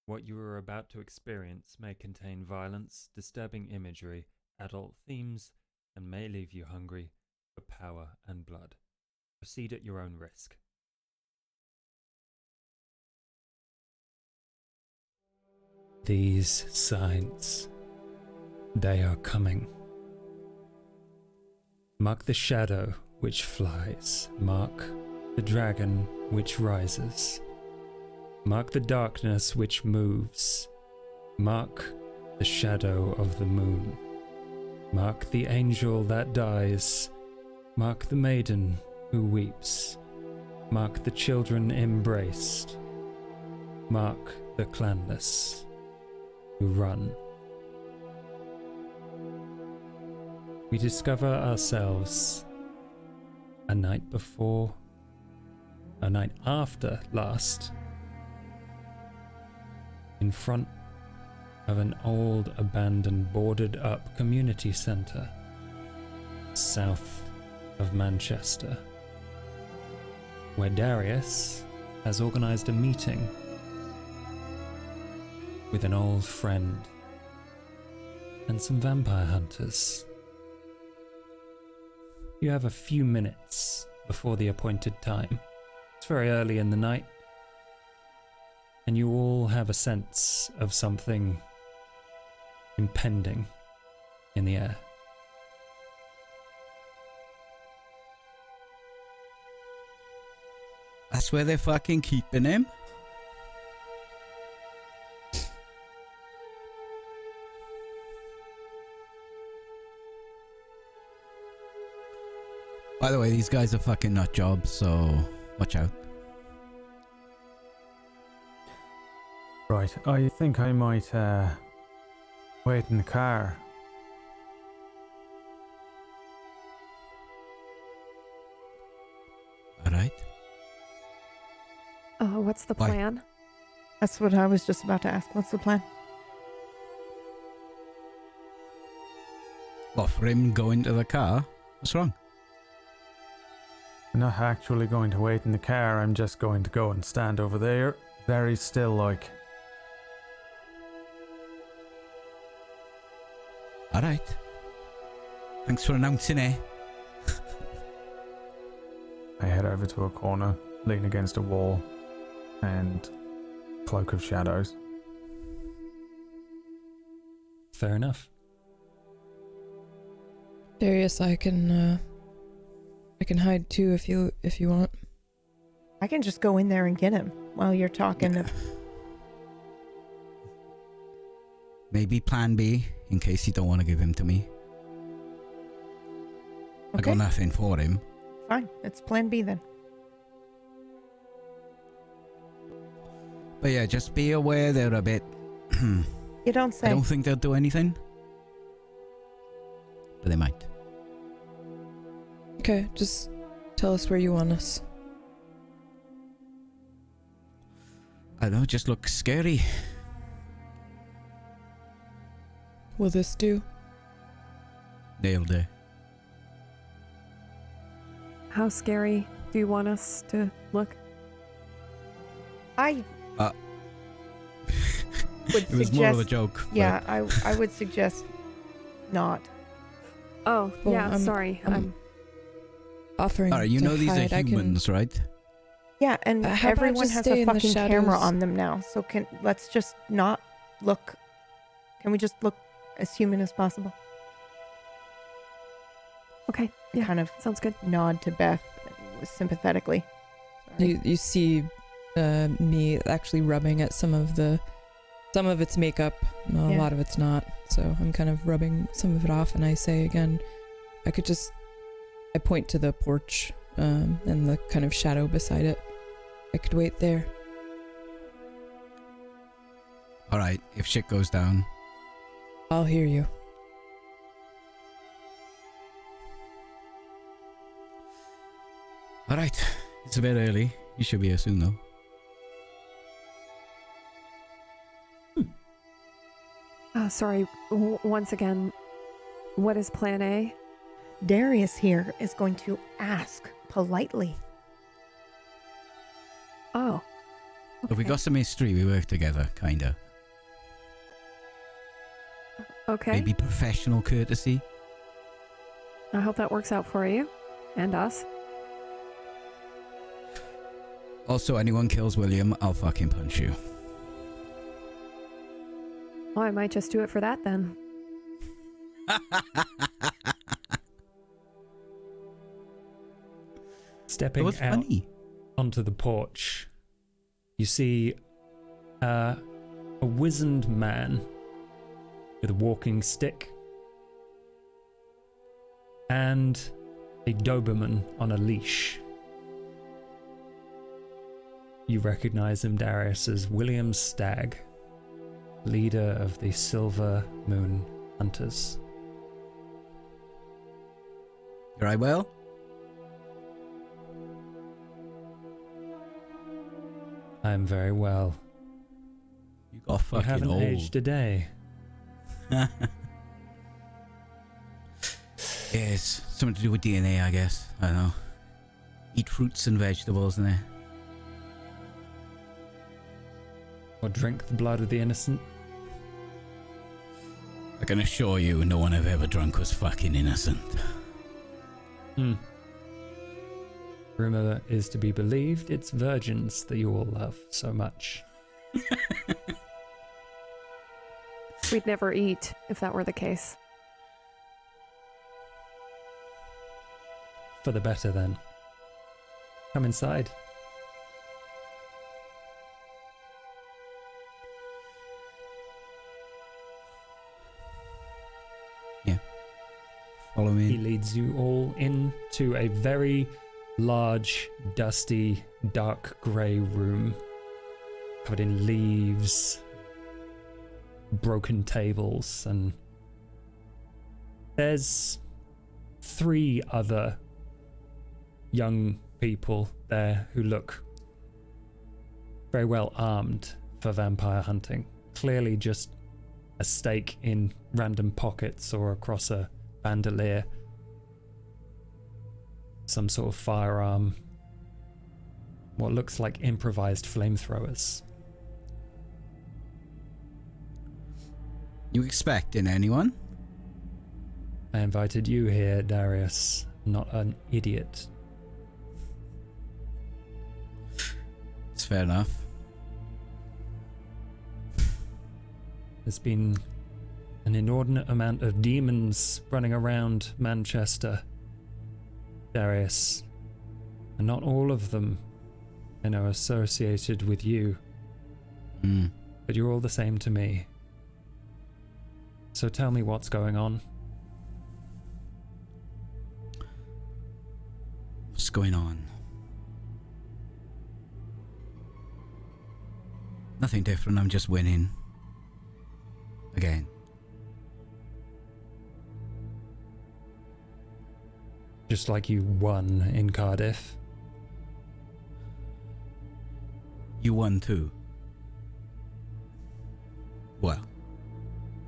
What you are about to experience may contain violence, disturbing imagery, adult themes, and may leave you hungry for power and blood. Proceed at your own risk. These signs, they are coming. Mark the shadow which flies, mark the dragon which rises. Mark the darkness which moves. Mark the shadow of the moon. Mark the angel that dies. Mark the maiden who weeps. Mark the children embraced. Mark the clanless who run. We discover ourselves a night before, a night after last, in front of an old, abandoned, boarded up community centre south of Manchester, where Darius has organised a meeting with an old friend and some vampire hunters. You have a few minutes before the appointed time. It's very early in the night, and you all have a sense of something impending in the air. That's where they're fucking keeping him? By the way, these guys are fucking nut jobs, so watch out. Right, I think I might wait in the car. Alright. What's the Why? plan? That's what I was just about to ask. What's the plan? What, for him going to the car? What's wrong? I'm not actually going to wait in the car, I'm just going to go and stand over there, very still like. Alright. Thanks for announcing it. I head over to a corner, lean against a wall, and cloak of shadows. Fair enough. Darius, I can hide too if you want. I can just go in there and get him while you're talking. Yeah. Maybe plan B, in case you don't want to give him to me. I Okay, got nothing for him. fine. It's plan B then. But yeah, just be aware they're a bit... You don't say. I don't think they'll do anything. But they might. Okay, just tell us where you want us. I don't know, just looks scary. Will this do? Nailed it. How scary do you want us to look? I would It was more of a suggest. joke. Yeah, I would suggest not. Oh, Well, yeah, sorry. I'm offering Alright, you to know these hide. are humans, right? Yeah, and How about everyone just has stay a in the fucking camera shadows? on them now. So let's just not look. Can we just look as human as possible? Okay, I yeah, kind of sounds good. nod to Beth sympathetically. Sorry. You see me actually rubbing at some of its makeup. A Yeah. lot of it's not. So I'm kind of rubbing some of it off, and I say again, I point to the porch and the kind of shadow beside it. I could wait there. Alright, if shit goes down. I'll hear you. Alright, it's a bit early. You should be here soon though. Sorry, once again, what is plan A? Darius here is going to ask politely. Oh, If we got some history, we work together, kinda. Okay. Maybe professional courtesy. I hope that works out for you and us. Also, anyone kills William, I'll fucking punch you. Well, I might just do it for that then. Stepping That was out funny. onto the porch, you see a wizened man with a walking stick and a Doberman on a leash. You recognize him, Darius, as William Stagg, leader of the Silver Moon Hunters. You right, Will? I'm very well. You got You fucking haven't old. aged a day. It's something to do with DNA, I guess. I don't know. Eat fruits and vegetables, innit? Or drink the blood of the innocent. I can assure you, no one I've ever drunk was fucking innocent. Rumor is to be believed, it's virgins that you all love so much. We'd never eat if that were the case. For the better, then. Come inside. Follow me. He leads you all into a very large, dusty, dark grey room covered in leaves, broken tables, and there's 3 other young people there who look very well armed for vampire hunting. Clearly just a stake in random pockets or across a bandolier, some sort of firearm, what looks like improvised flamethrowers. You expecting anyone? I invited you here, Darius, not an idiot. It's fair enough. There's been an inordinate amount of demons running around Manchester, Darius, and not all of them, I know, associated with you, but you're all the same to me. So tell me what's going on. What's going on? Nothing different, I'm just winning. Again. Just like you won in Cardiff. You won too. Well,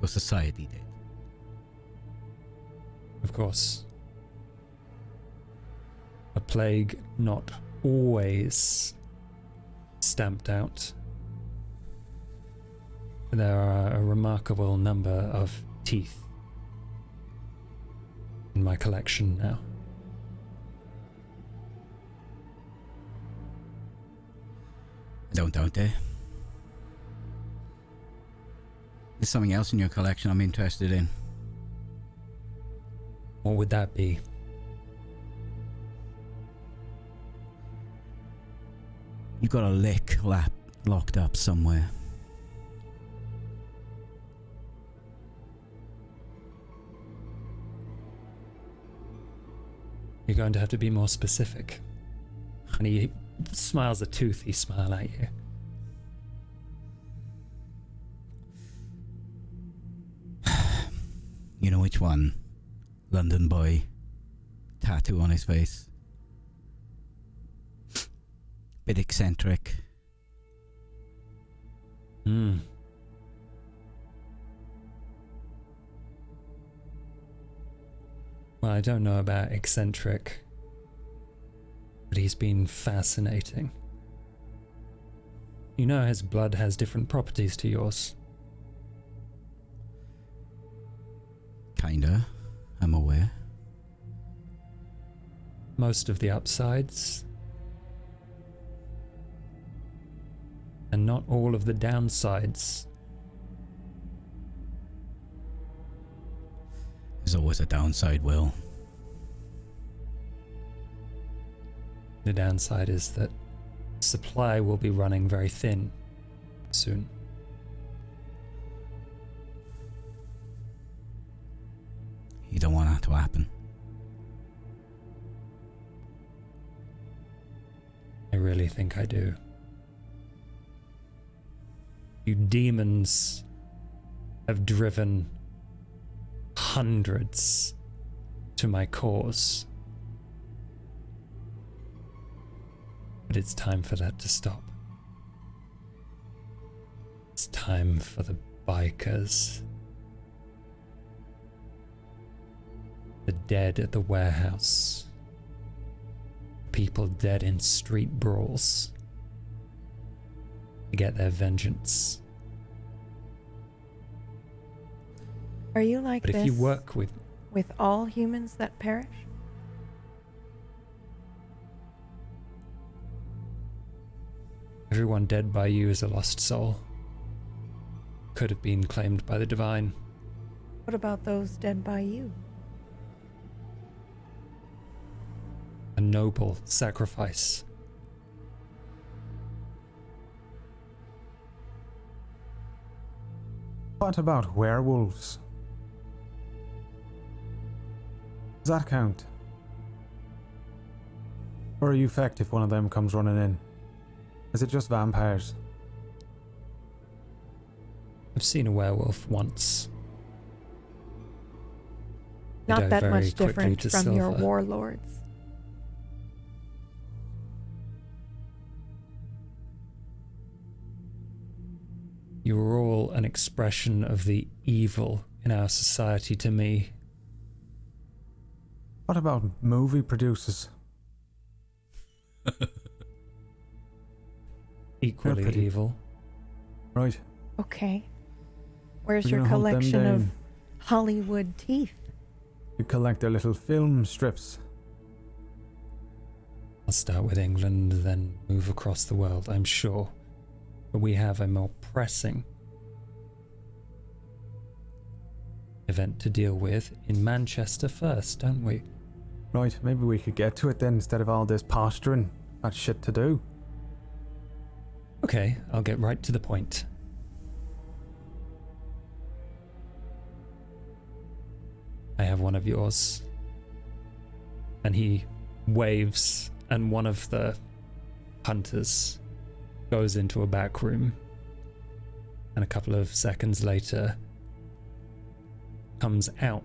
your society did. Of course. A plague not always stamped out. There are a remarkable number of teeth in my collection now. I don't doubt it. There's something else in your collection I'm interested in. What would that be? You got a lick locked up somewhere. You're going to have to be more specific. And he smiles a toothy smile at you. You know which one? London boy. Tattoo on his face. Bit eccentric. Well, I don't know about eccentric, but he's been fascinating. You know his blood has different properties to yours. Kinda. I'm aware. Most of the upsides. And not all of the downsides. There's always a downside, Will. The downside is that supply will be running very thin soon. You don't want that to happen. I really think I do. You demons have driven hundreds to my cause. But it's time for that to stop. It's time for the bikers. The dead at the warehouse. People dead in street brawls. To get their vengeance. Are you like But this if you work with all humans that perish? everyone dead by you is a lost soul, could have been claimed by the divine. What about those dead by you? A noble sacrifice. What about werewolves? Does that count? Or are you fecked if one of them comes running in? Is it just vampires? I've seen a werewolf once. They Not die that very much quickly different to from your silver. warlords. You are all an expression of the evil in our society to me. What about movie producers? Equally pretty- evil. Right. Okay. Where's We're your gonna hunt them collection of down. Hollywood teeth? You collect their little film strips. I'll start with England, then move across the world, I'm sure. But we have a more pressing event to deal with in Manchester first, don't we? Right, maybe we could get to it then instead of all this posturing. That's shit to do. Okay, I'll get right to the point. I have one of yours. And he waves, and one of the hunters goes into a back room. And a couple of seconds later, comes out,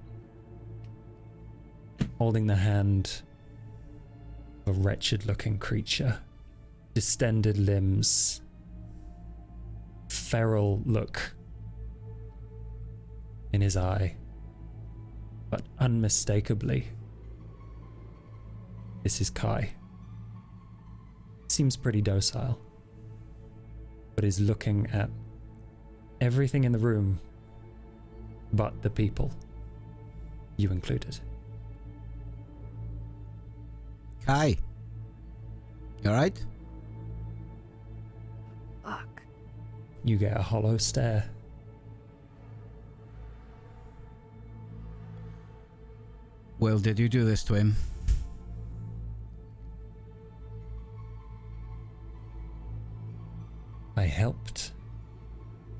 holding the hand of a wretched-looking creature. Distended limbs, feral look in his eye, but unmistakably, this is Kai. Seems pretty docile, but is looking at everything in the room but the people, you included. Kai, you alright? Fuck. You get a hollow stare. Well, did you do this to him? I helped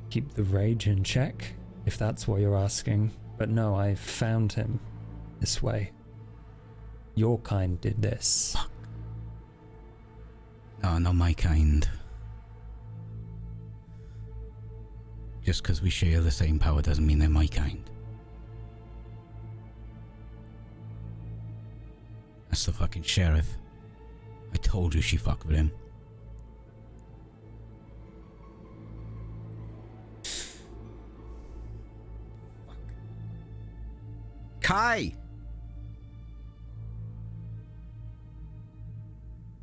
keep the rage in check, if that's what you're asking. But no, I found him this way. Your kind did this. No, not my kind. Just because we share the same power doesn't mean they're my kind. That's the fucking sheriff. I told you she fucked with him. Fuck. Kai!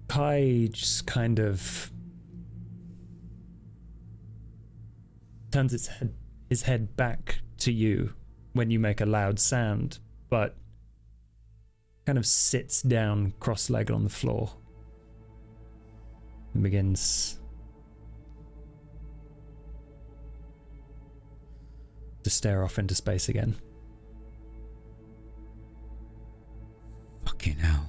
Kai just kind of turns his head back to you when you make a loud sound, but kind of sits down cross-legged on the floor and begins to stare off into space again. Fucking hell.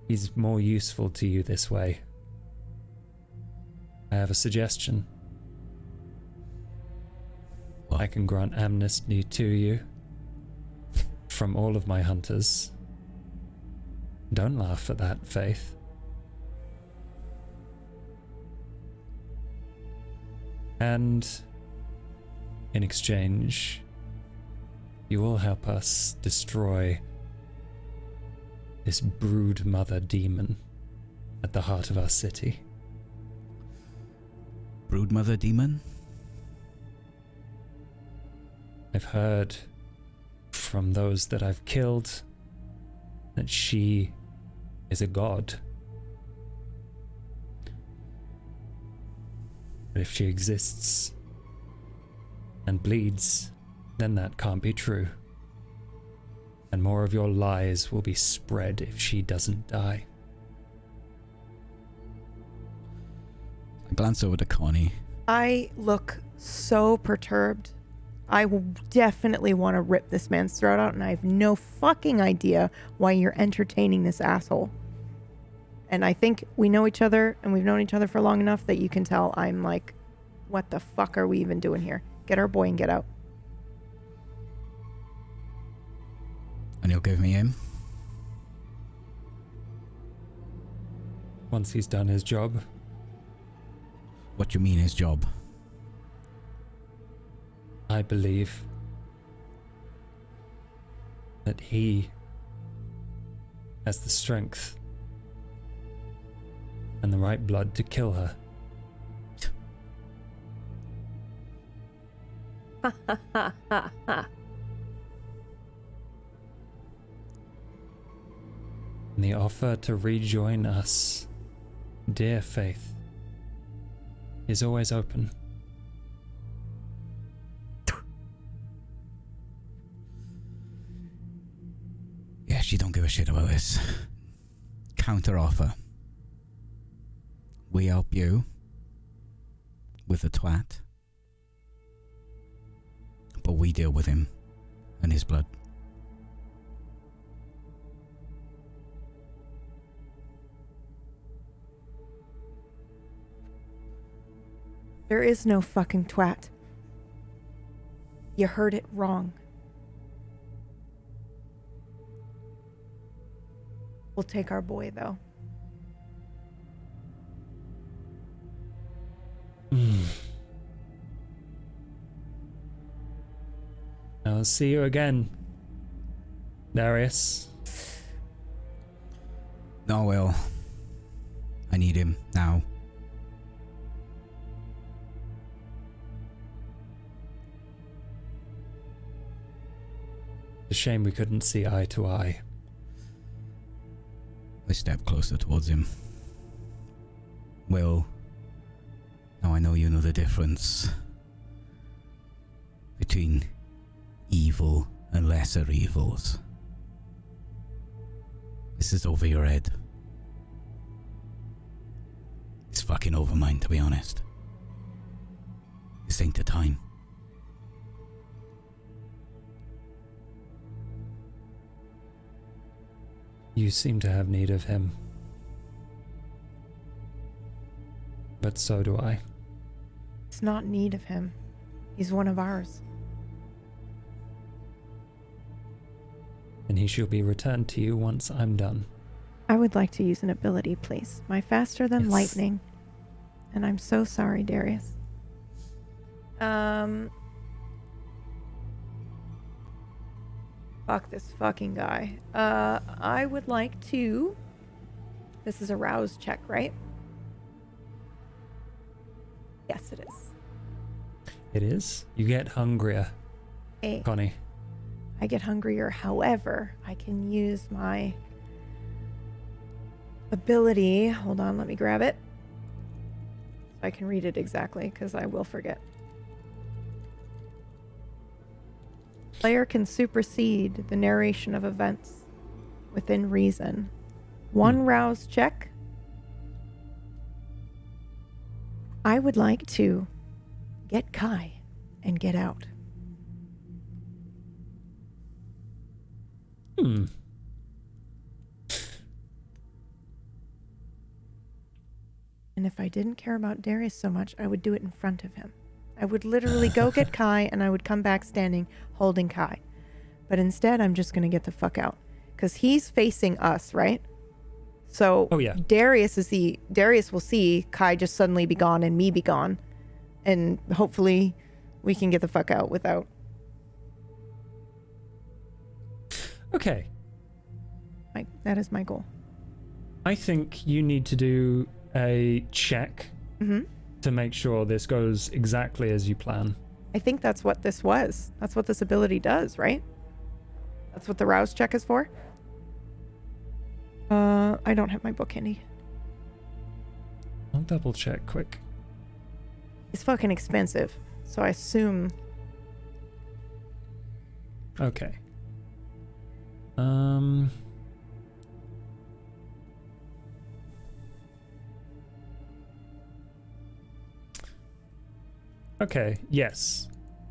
He's more useful to you this way. I have a suggestion. What? I can grant amnesty to you from all of my hunters. Don't laugh at that, Faith. And in exchange, you will help us destroy this brood mother demon at the heart of our city. Broodmother demon? I've heard from those that I've killed that she is a god. But if she exists and bleeds, then that can't be true. And more of your lies will be spread if she doesn't die. I glance over to Connie. I look so perturbed. I will definitely want to rip this man's throat out, and I have no fucking idea why you're entertaining this asshole. And I think we know each other, and we've known each other for long enough that you can tell I'm like, what the fuck are we even doing here? Get our boy and get out. And you'll give me him? Once he's done his job, What do you mean his job? I believe that he has the strength and the right blood to kill her. And the offer to rejoin us, dear Faith, is always open. Yeah, she don't give a shit about this. Counter offer. We help you with the twat, but we deal with him and his blood. There is no fucking twat. You heard it wrong. We'll take our boy, though. I'll see you again, Darius. No, Will. I need him now. It's a shame we couldn't see eye to eye. I step closer towards him. Will, now I know you know the difference between evil and lesser evils. This is over your head. It's fucking over mine, to be honest. This ain't the time. You seem to have need of him. But so do I. It's not need of him. He's one of ours. And he shall be returned to you once I'm done. I would like to use an ability, please. My faster than Yes. lightning. And I'm so sorry, Darius. Fuck this fucking guy. I would like to... This is a rouse check, right? Yes, it is. It is? You get hungrier, A. Connie. I get hungrier. However, I can use my ability. Hold on, let me grab it. I can read it exactly because I will forget. Player can supersede the narration of events within reason. One rouse check. I would like to get Kai and get out. And if I didn't care about Darius so much, I would do it in front of him. I would literally go get Kai and I would come back standing holding Kai. But instead, I'm just going to get the fuck out. Because he's facing us, right? So Darius will see Kai just suddenly be gone and me be gone. And hopefully we can get the fuck out without. Okay. That is my goal. I think you need to do a check to make sure this goes exactly as you plan. I think that's what this was. That's what this ability does, right? That's what the rouse check is for? I don't have my book handy. I'll double check quick. It's fucking expensive, so I assume... Okay. Okay, yes.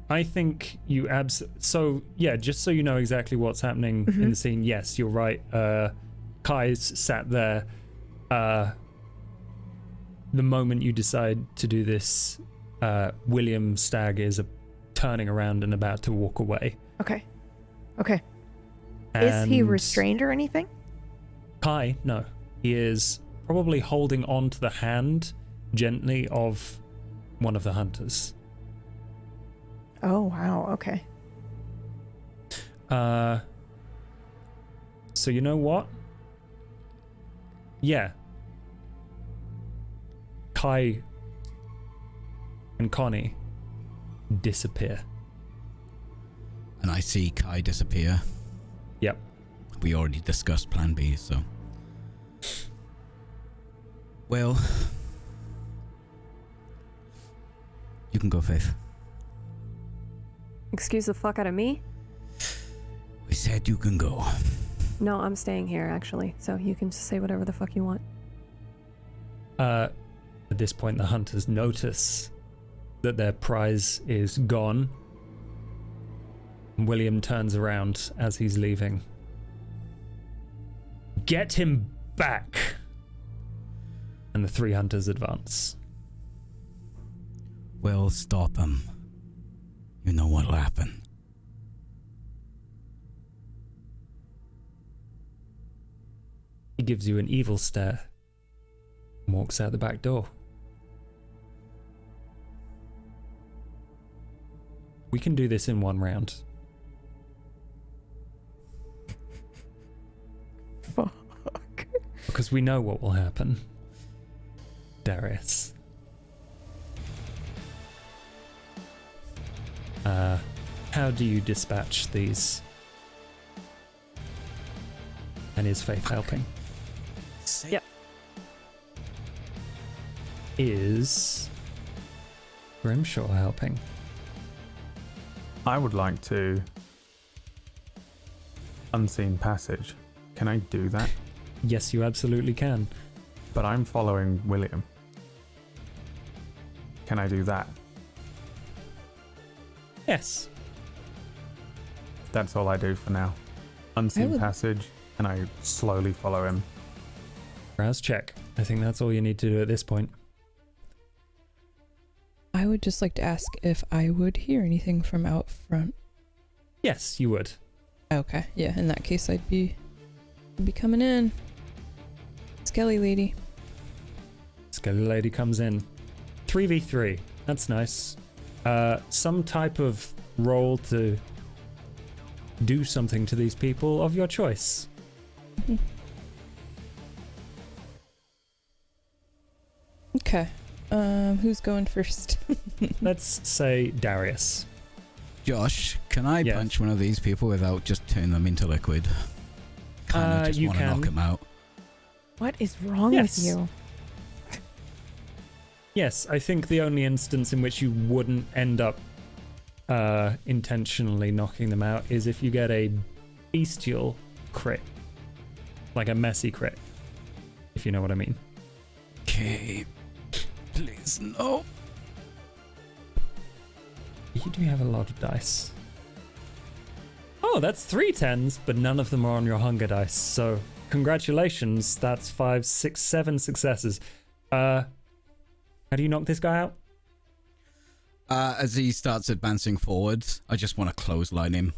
I think you so yeah, just so you know exactly what's happening in the scene, yes, you're right. Kai's sat there. The moment you decide to do this, William Stagg is turning around and about to walk away. Okay. Okay. And is he restrained or anything? Kai, no. He is probably holding on to the hand gently of one of the hunters. Oh, wow. Okay. So you know what? Yeah. Kai and Connie disappear. And I see Kai disappear. Yep. We already discussed Plan B, so... Well... You can go, Faith. Excuse the fuck out of me? I said you can go. No, I'm staying here, actually. So you can just say whatever the fuck you want. At this point, the hunters notice that their prize is gone. William turns around as he's leaving. Get him back! And the three hunters advance. Well, stop him. You know what'll happen. He gives you an evil stare and walks out the back door. We can do this in one round. Fuck. Because we know what will happen. Darius. How do you dispatch these? And is Faith helping? Yep. Is Grimshaw helping? I would like to unseen passage. Can I do that? Yes, you absolutely can. But I'm following William. Can I do that? Yes. That's all I do for now. Unseen passage, and I slowly follow him. Rouse check. I think that's all you need to do at this point. I would just like to ask if I would hear anything from out front. Yes, you would. Okay, yeah, in that case I'd be coming in. Skelly lady. Skelly lady comes in. 3v3. That's nice. Some type of roll to do something to these people of your choice. Okay. Who's going first? Let's say Darius. Josh, can I punch one of these people without just turning them into liquid? Kinda just you want to knock can. him out. What is wrong Yes. with you? Yes, I think the only instance in which you wouldn't end up intentionally knocking them out is if you get a bestial crit. Like a messy crit. If you know what I mean. Okay. Please, no. You do have a lot of dice. Oh, that's 3 10s, but none of them are on your hunger dice. So, congratulations. That's 5, 6, 7 successes. How do you knock this guy out? As he starts advancing forwards, I just want to clothesline him.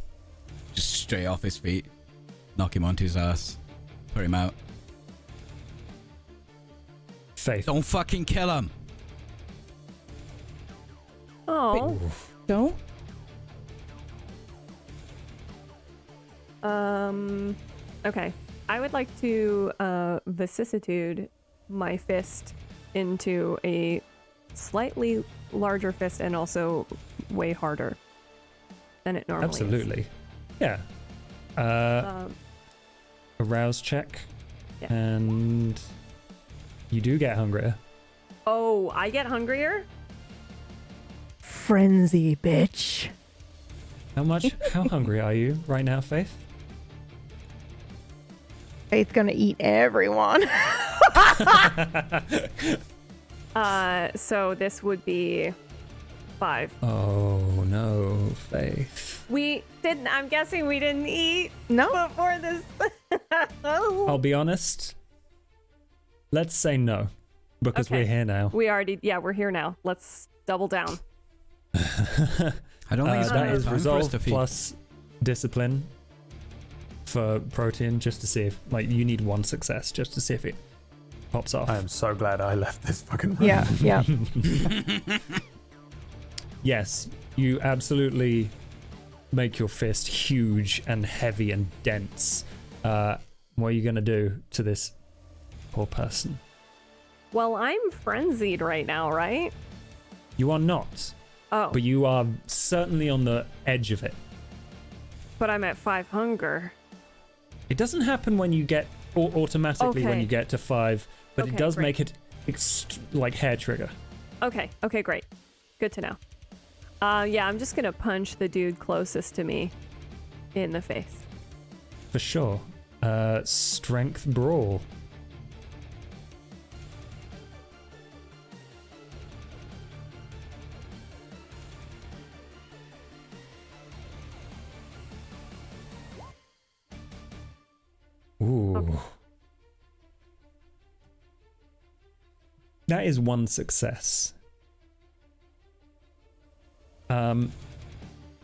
Just straight off his feet. Knock him onto his ass. Put him out. Faith. Don't fucking kill him! Oh. Don't? Okay. I would like to vicissitude my fist into a slightly larger fist and also way harder than it normally is. Absolutely. Yeah. A rouse check. Yeah. And you do get hungrier. Oh, I get hungrier? Frenzy, bitch. How hungry are you right now, Faith? Faith's gonna eat everyone. So this would be 5. Oh no, Faith. I'm guessing we didn't eat No. before this. I'll be honest. Let's say no. Because Okay. we're here now. We're here now. Let's double down. I don't think it's that enough is time for us resolve to feed. plus discipline for protein, just to see if, like, you need 1 success just to see if it pops off. I am so glad I left this fucking room. Yeah, yeah. Yes, you absolutely make your fist huge and heavy and dense. What are you going to do to this poor person? Well, I'm frenzied right now, right? You are not, Oh, but you are certainly on the edge of it. but I'm at 5 hunger. It doesn't happen when you get automatically when Okay. you get to 5, but Okay, it does great. make it like hair trigger. Okay, great. Good to know. Yeah, I'm just gonna punch the dude closest to me in the face. For sure. Strength brawl. Ooh. Okay. That is 1 success.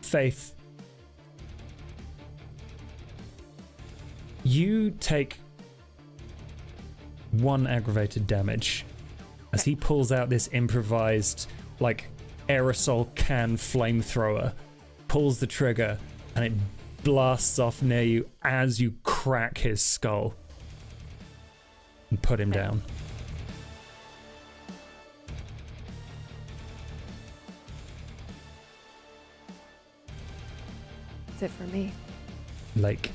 Faith, you take 1 aggravated damage as he pulls out this improvised, like, aerosol can flamethrower, pulls the trigger, and it blasts off near you as you crack his skull and put him Okay. down. That's it for me. Like,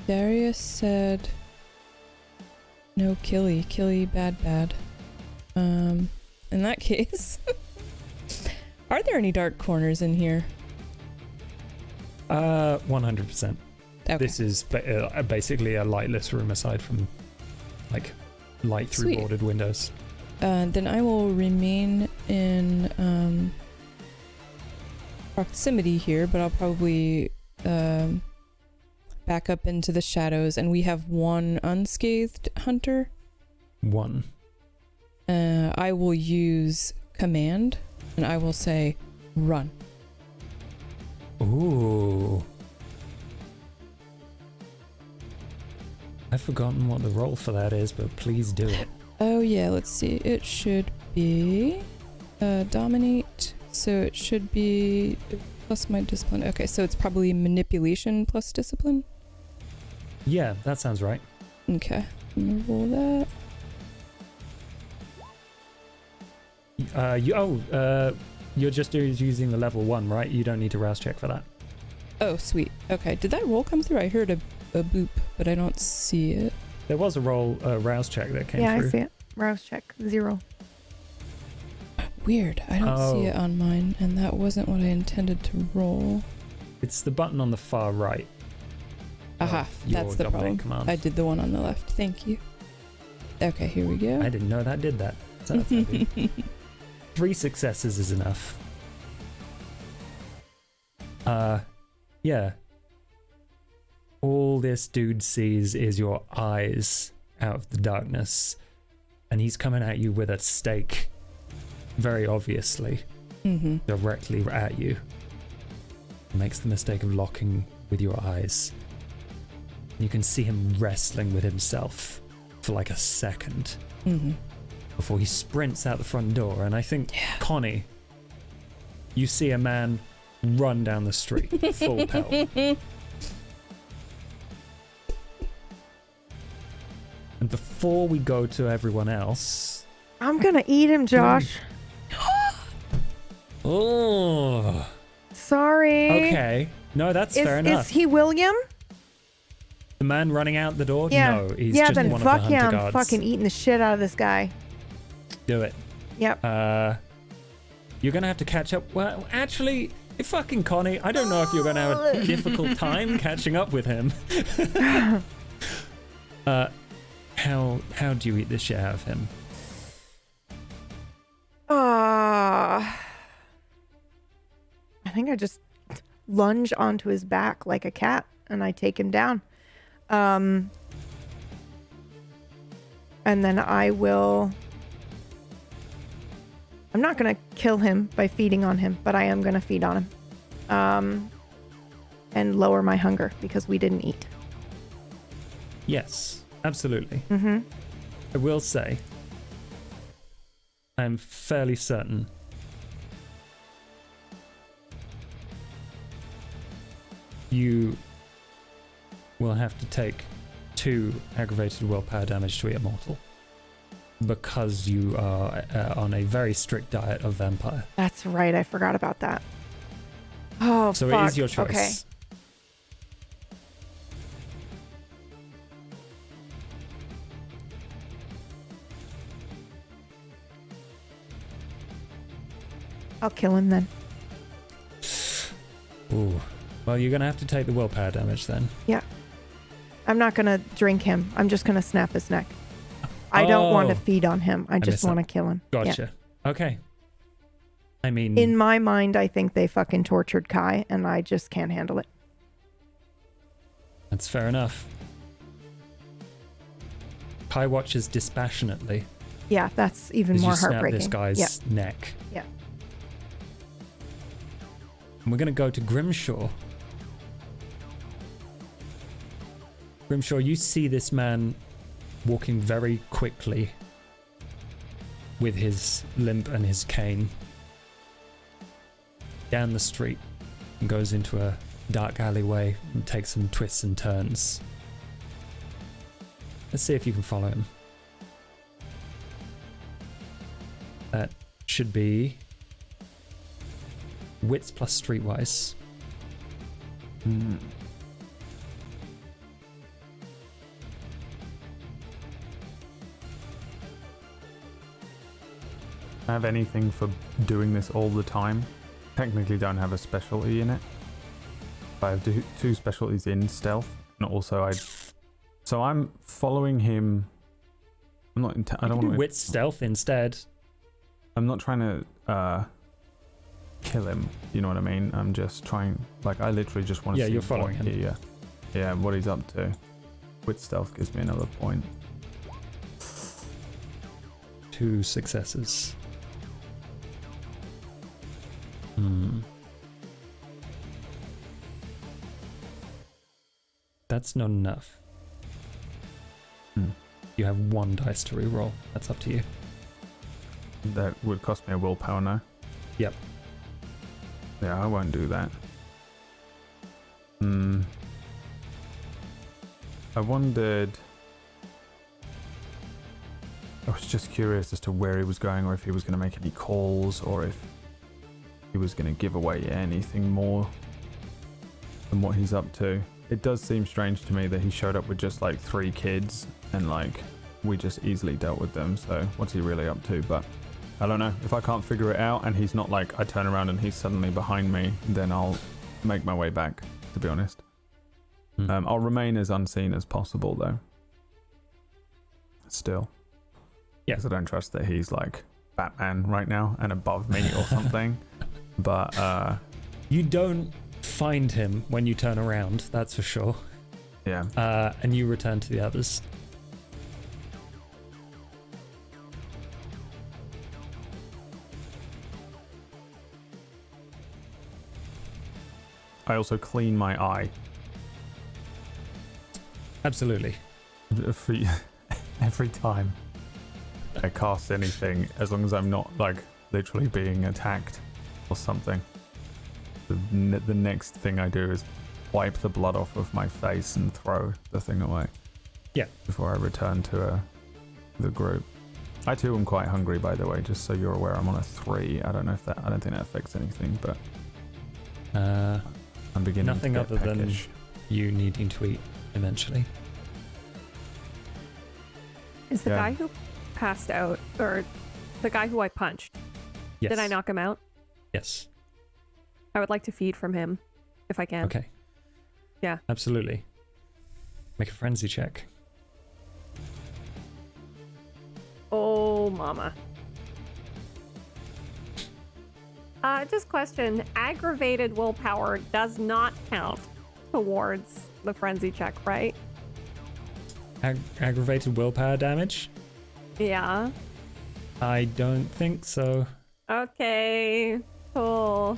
Darius said no killy. Killy bad. In that case, are there any dark corners in here? 100%. Okay. This is basically a lightless room aside from, like, light through Sweet. boarded windows. Then I will remain in proximity here, but I'll probably back up into the shadows, and we have 1 unscathed hunter. 1. I will use command, and I will say run. Ooh. I've forgotten what the roll for that is, but please do it. Oh yeah, let's see. It should be dominate, so it should be plus my discipline. Okay, so it's probably manipulation plus discipline. Yeah, that sounds right. Okay, I'm gonna roll that. You're just using the level 1, right? You don't need to rouse check for that. Oh, sweet. Okay, did that roll come through? I heard a boop, but I don't see it. There was a rouse check that came Yeah, through. I see it. Rouse check 0. Weird. I don't see Oh. it on mine, and that wasn't what I intended to roll. It's the button on the far right. Aha, of your that's the dominate problem. command. I did the one on the left. Thank you. Okay, here we go. I didn't know that did that. So that's handy. 3 successes is enough. Yeah. All this dude sees is your eyes out of the darkness, and he's coming at you with a stake, very obviously, Mm-hmm. directly at you. Makes the mistake of locking with your eyes. You can see him wrestling with himself for like a second Mm-hmm. before he sprints out the front door. And I think, Connie, you see a man run down the street, full pelt. And before we go to everyone else... I'm gonna eat him, Josh. Oh, Sorry. okay. No, that's fair enough. Is he William? The man running out the door? Yeah. No, he's Yeah, just then one fuck of the yeah, hunter I'm guards. fucking eating the shit out of this guy. Do it. Yep. You're gonna have to catch up. Well, actually, fucking Connie, I don't know if you're gonna have a difficult time catching up with him. How do you eat the shit out of him? I think I just lunge onto his back like a cat and I take him down. And then I'm not going to kill him by feeding on him, but I am going to feed on him. And lower my hunger because we didn't eat. Yes, absolutely. Mm-hmm. I will say, I'm fairly certain you will have to take 2 aggravated willpower damage to eat a mortal because you are on a very strict diet of vampire. That's right. I forgot about that. Oh, So fuck. it is your choice. Okay. I'll kill him then. Ooh. Well, you're going to have to take the willpower damage then. I'm not going to drink him. I'm just going to snap his neck. I don't want to Oh. feed on him. I just missed want to that. kill him. Yeah. Gotcha. Okay. I mean, In my mind, I think they fucking tortured Kai, and I just can't handle it. that's fair enough. Kai watches dispassionately Yeah, that's even as more you snap heartbreaking. this guy's Yeah. neck. Yeah. And we're going to go to Grimshaw. Grimshaw, you see this man walking very quickly with his limp and his cane down the street and goes into a dark alleyway and takes some twists and turns. Let's see if you can follow him. That should be wits plus streetwise. Have anything for doing this all the time? Technically don't have a specialty in it. But I have 2 specialties in stealth, and also so I'm following him. I'm not. I don't want to. Wit stealth instead. I'm not trying to kill him. You know what I mean? I'm just trying. Like I literally just want to. Yeah, see you're following what him. Yeah, what he's up to. Wit stealth gives me another point. 2 successes. That's not enough. You have 1 dice to reroll. That's up to you. That would cost me a willpower now. Yep. Yeah, I won't do that. I wondered. I was just curious as to where he was going, or if he was going to make any calls, or if he was going to give away anything more than what he's up to. it does seem strange to me that he showed up with just like 3 kids and like we just easily dealt with them. So what's he really up to? But I don't know. If I can't figure it out and he's not like I turn around and he's suddenly behind me, then I'll make my way back, to be honest. I'll remain as unseen as possible though. Still. Yeah. Because I don't trust that he's like Batman right now and above me or something. But you don't find him when you turn around, that's for sure. yeah. And you return to the others. I also clean my eye. Absolutely. For every time I cast anything, as long as I'm not like literally being attacked or something, the next thing I do is wipe the blood off of my face and throw the thing away. Yeah. Before I return to the group. I too am quite hungry, by the way, just so you're aware. I'm on a 3. I don't think that affects anything, but I'm beginning nothing to get other peckish. than you needing to eat eventually. Is the Yeah. guy who passed out, or the guy who I punched, Yes. did I knock him out? Yes. I would like to feed from him, if I can. Okay. Yeah. Absolutely. Make a frenzy check. Oh, mama. Just question. Aggravated willpower does not count towards the frenzy check, right? Aggravated willpower damage? Yeah. I don't think so. Okay. Cool.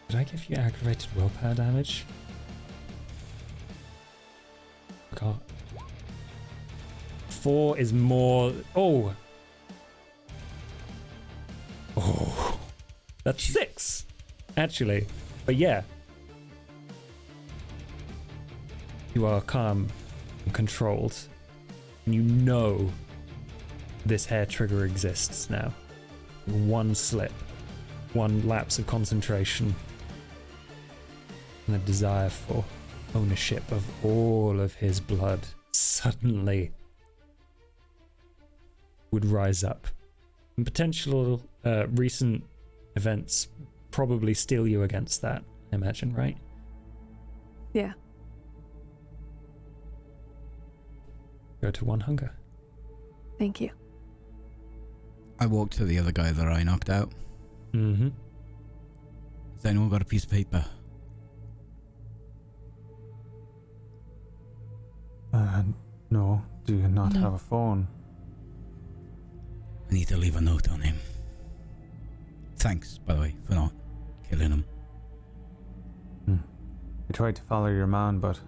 Did I give you aggravated willpower damage? God. 4 is more. Oh. Oh. That's 6. Actually. But yeah. You are calm and controlled. And you know this hair trigger exists now. One slip. One lapse of concentration. And a desire for ownership of all of his blood suddenly would rise up. And potential recent events probably steel you against that, I imagine, right? Yeah. Go to 1 hunger. Thank you. I walked to the other guy that I knocked out. Mm-hmm. Has anyone got a piece of paper? No. Do you not No. have a phone? I need to leave a note on him. Thanks, by the way, for not killing him. I tried to follow your man, but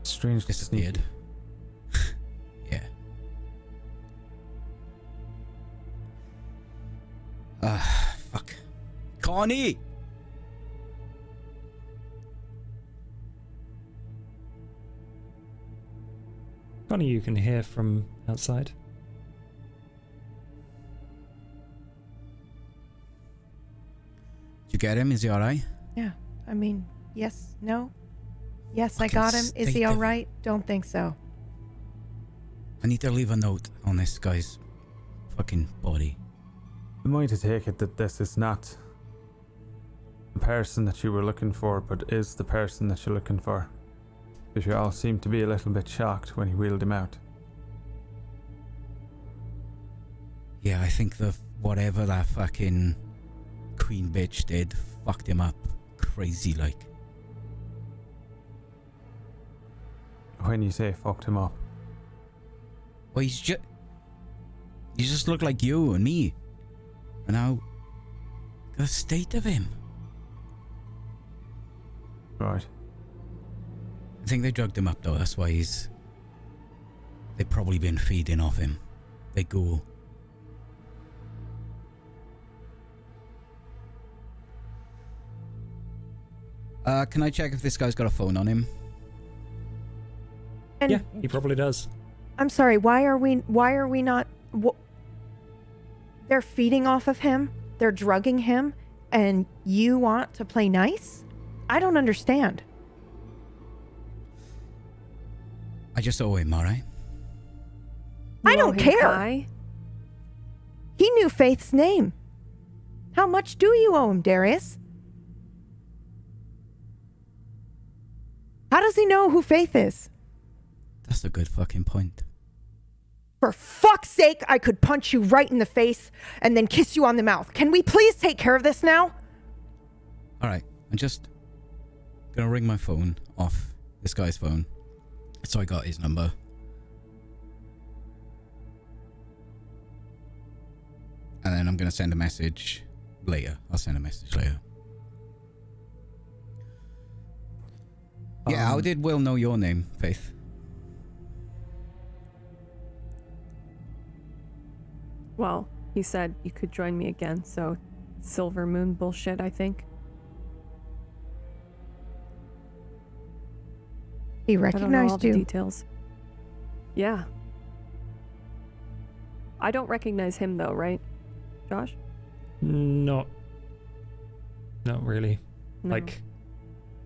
strange Disappeared. Yeah. Fuck. Connie! Connie, you can hear from outside. Did you get him? Is he alright? Yeah. I mean, yes, no. Yes, I Fucking got him. Is he state all of- right? Don't think so. I need to leave a note on this guy's fucking body. am I to take it that this is not the person that you were looking for, but is the person that you're looking for? Because you all seemed to be a little bit shocked when he wheeled him out. Yeah, I think whatever that fucking queen bitch did fucked him up crazy like. When you say fucked him up, Well, you just look like you and me. And now, the state of him. right? I think they drugged him up though, that's why they've probably been feeding off him. They go. Can I check if this guy's got a phone on him? And Yeah, he probably does. I'm sorry. Why are we not? They're feeding off of him. they're drugging him and you want to play nice? I don't understand. I just owe him, alright? I You owe don't him care. pie? He knew Faith's name. How much do you owe him, Darius? How does he know who Faith is? That's a good fucking point. For fuck's sake, I could punch you right in the face and then kiss you on the mouth. Can we please take care of this now? Alright, I'm just gonna ring my phone off this guy's phone. So I got his number. And then I'm gonna send a message later. I'll send a message later. Yeah, how did Will know your name, Faith? Well, he said you could join me again, so Silver Moon bullshit, I think. He I don't know all recognized the you. details. Yeah. I don't recognize him though, right, Josh? Not really. No. Like,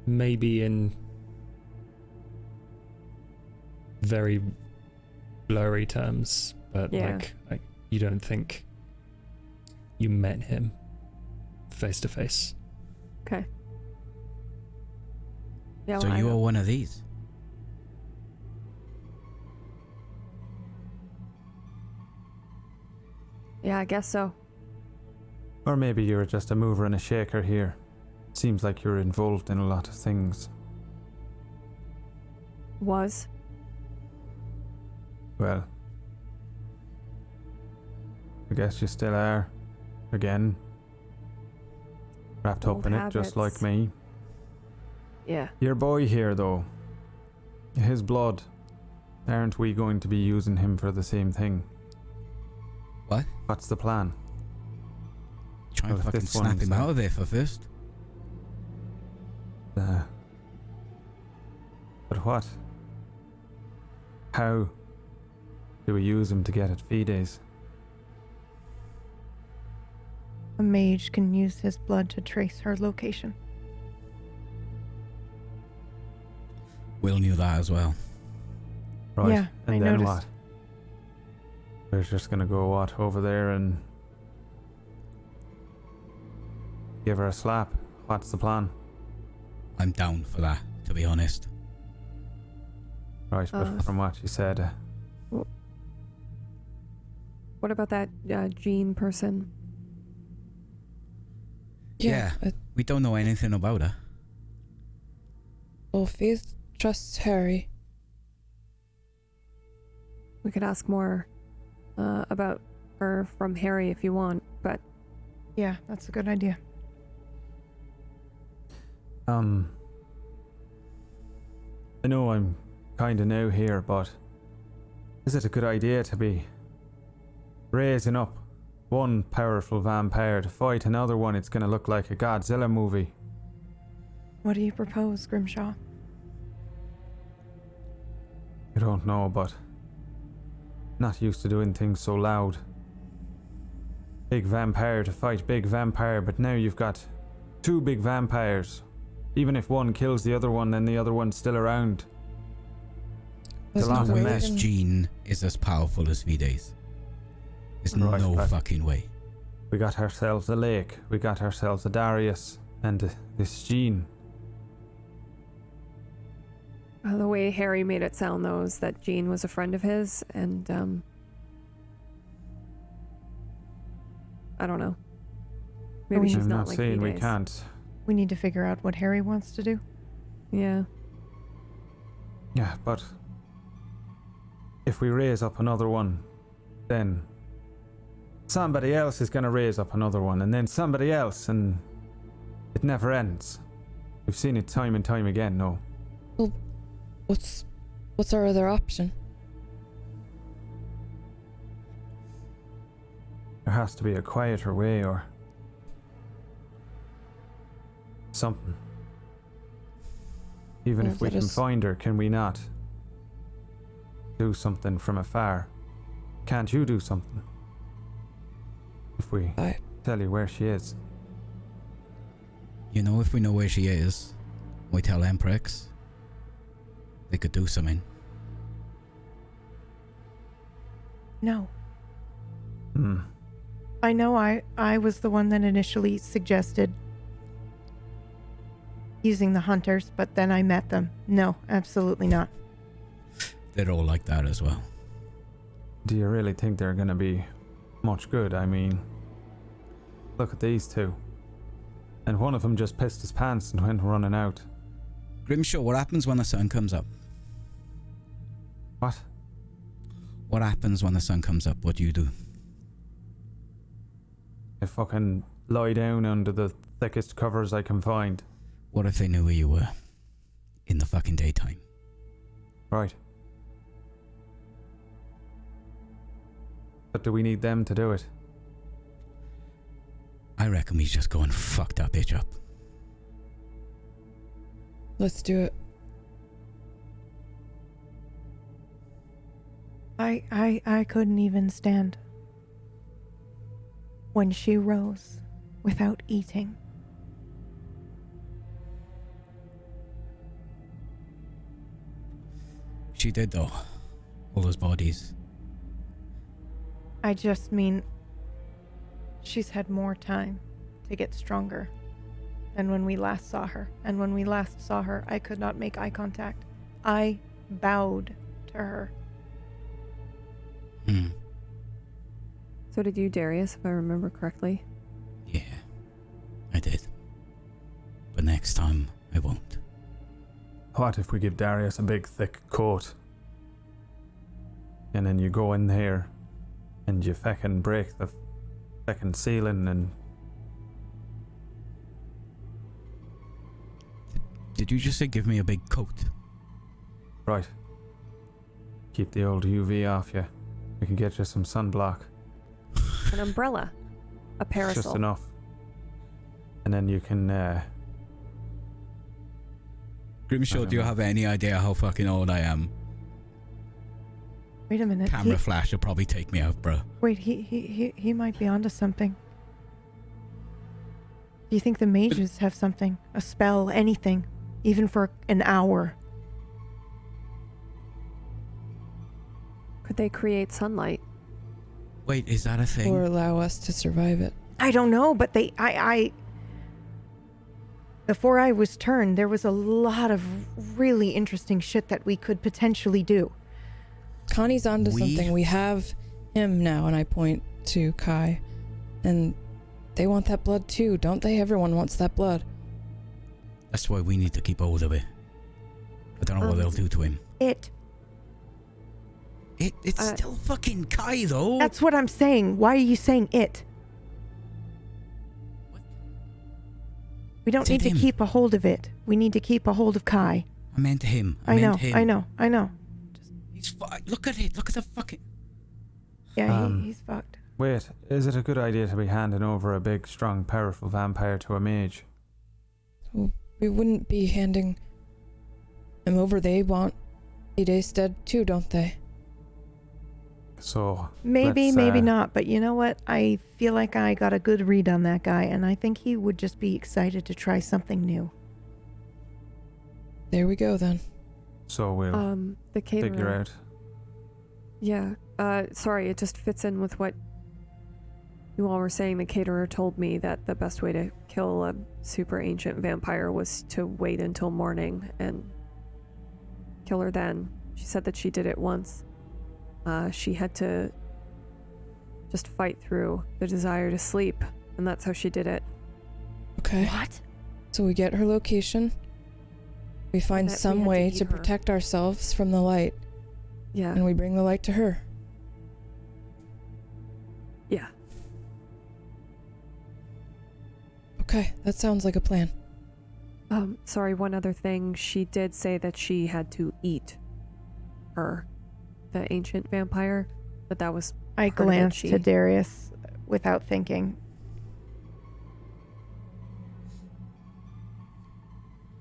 maybe in very blurry terms, but Yeah. you don't think you met him face to face. Okay. Yeah, So well, I you know. are one of these. Yeah, I guess so. Or maybe you're just a mover and a shaker here. Seems like you're involved in a lot of things. Was. Well, I guess you still are. Again. Wrapped up Old in it, just like habits. me. Yeah. Your boy here, though. His blood. Aren't we going to be using him for the same thing? What? What's the plan? Try and Well, if fucking this snap one's, him out of there for first. But what? How do we use him to get at Fides? A mage can use his blood to trace her location. Will knew that as well. Right, Yeah, and I then noticed. what? We're just gonna go what, over there and give her a slap? What's the plan? I'm down for that, to be honest. Right, but from what you said, What about that Jean person? Yeah. We don't know anything about her. Well, Faith trusts Harry. We could ask more about her from Harry if you want, but Yeah, that's a good idea. I know I'm kinda new here, but is it a good idea to be raising up one powerful vampire to fight another one? It's gonna look like a Godzilla movie. What do you propose, Grimshaw? I don't know, but not used to doing things so loud. Big vampire to fight big vampire, but now you've got two big vampires. Even if one kills the other one, then the other one's still around. It's a lot There's no of way mess. this Jean is as powerful as Fides. There's Right, no but- fucking way. We got ourselves a Lake, we got ourselves a Darius, and this Jean. the way Harry made it sound, though, is that Jean was a friend of his, and I don't know. Maybe she's I'm not not like saying we Fides. can't. We need to figure out what Harry wants to do. Yeah. Yeah, but if we raise up another one, then somebody else is going to raise up another one, and then somebody else, and it never ends. We've seen it time and time again, no? What's our other option? There has to be a quieter way or something. Even Well, if we let can us- find her, can we not do something from afar? Can't you do something? If we Tell you where she is. You know, if we know where she is, we tell Emprex, they could do something. No. Hmm. I know I was the one that initially suggested using the hunters, but then I met them. No, absolutely not. They're all like that as well. Do you really think they're gonna be much good? I mean, look at these two. And one of them just pissed his pants and went running out. Grimshaw, what happens when the sun comes up? What? What happens when the sun comes up? What do you do? I fucking lie down under the thickest covers I can find. What if they knew where you were? In the fucking daytime. Right. But do we need them to do it? I reckon we just go and fuck that bitch up. Let's do it. I couldn't even stand when she rose without eating. She did though. All those bodies. I just mean she's had more time to get stronger than when we last saw her. And when we last saw her, I could not make eye contact. I bowed to her. So did you, Darius, if I remember correctly? Yeah, I did. But next time, I won't. What if we give Darius a big thick coat? And then you go in there and you feckin' break the feckin' ceiling and... Did you just say give me a big coat? Right. Keep the old UV off you. We can get you some sunblock. An umbrella. A parasol. Just enough. And then you can, Grimshaw, do you have any idea how fucking old I am? Wait a minute. Camera flash will probably take me out, bro. Wait, he might be onto something. Do you think the mages have something? A spell, anything? Even for an hour? Could they create sunlight? Wait, is that a thing? Or allow us to survive it. I don't know, but before I was turned, there was a lot of really interesting shit that we could potentially do. Connie's onto something. We have him now, and I point to Kai. And they want that blood too, don't they? Everyone wants that blood. That's why we need to keep hold of it. I don't know what they'll do to him. It's still fucking Kai, though. That's what I'm saying. Why are you saying it? What? We don't need to keep a hold of it. We need to keep a hold of Kai. I meant him. I know. He's look at it. Look at the fucking... Yeah, he's fucked. wait, is it a good idea to be handing over a big, strong, powerful vampire to a mage? We wouldn't be handing him over. They want Ide's dead too, don't they? So Maybe not, but you know what? I feel like I got a good read on that guy, and I think he would just be excited to try something new. There we go then. So we'll The caterer. figure out. Yeah. Sorry, it just fits in with what you all were saying. The caterer told me that the best way to kill a super ancient vampire was to wait until morning and kill her then. She said that she did it once. She had to just fight through the desire to sleep, and that's how she did it. Okay. What? So we get her location. We find That we some had to way eat to her. protect ourselves from the light, Yeah. and we bring the light to her. Yeah. Okay, that sounds like a plan. Sorry, one other thing. She did say that she had to eat her, the ancient vampire, but that was I part of it. glanced She- to Darius without thinking.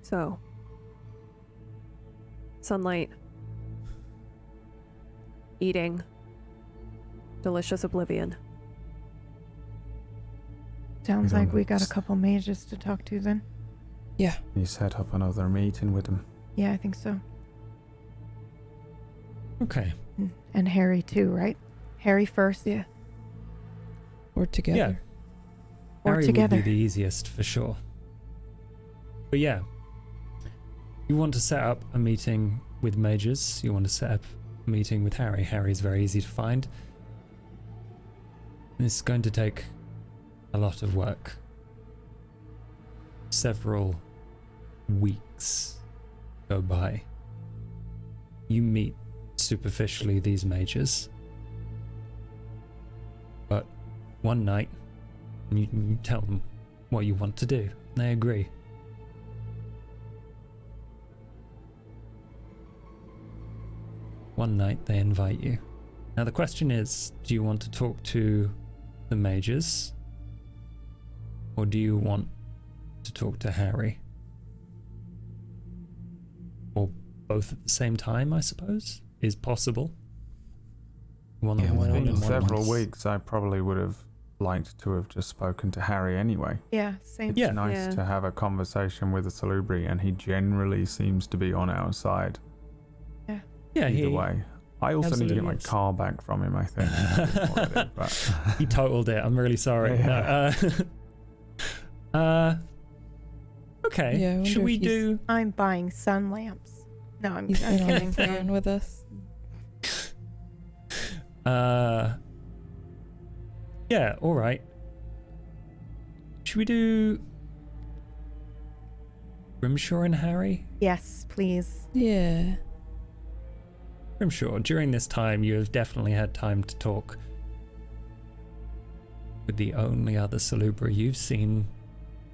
So, sunlight, eating, delicious oblivion. Sounds We like don't we got a s- couple mages to talk to then. Yeah. You set up another meeting with him. Yeah, I think so. Okay. And Harry too, right? Harry first. Yeah. Or together. Or Harry together. would be the easiest for sure. But yeah, you want to set up a meeting with mages. You want to set up a meeting with Harry. Harry's very easy to find. It's going to take a lot of work. Several weeks go by. You meet superficially these mages. But one night, you tell them what you want to do. And they agree. One night they invite you. Now the question is, do you want to talk to the mages? Or do you want to talk to Harry? Or both at the same time, I suppose, is possible. One Yeah, on why one not? and In one on several one. weeks, I probably would have liked to have just spoken to Harry anyway. Yeah, same. It's Yeah. nice Yeah. to have a conversation with a Salubri, and he generally seems to be on our side. Yeah, Either way. I also need to get my absolutely is. car back from him, I think. Already, but He totaled it. I'm really sorry. Yeah. Okay. Yeah, I wonder Should we if he's- do? I'm buying sun lamps. No, I'm He's been on the kidding. phone with us. Yeah. All right. Should we do? Grimshaw and Harry. Yes, please. Yeah. Grimshaw. During this time, you have definitely had time to talk with the only other Salubra you've seen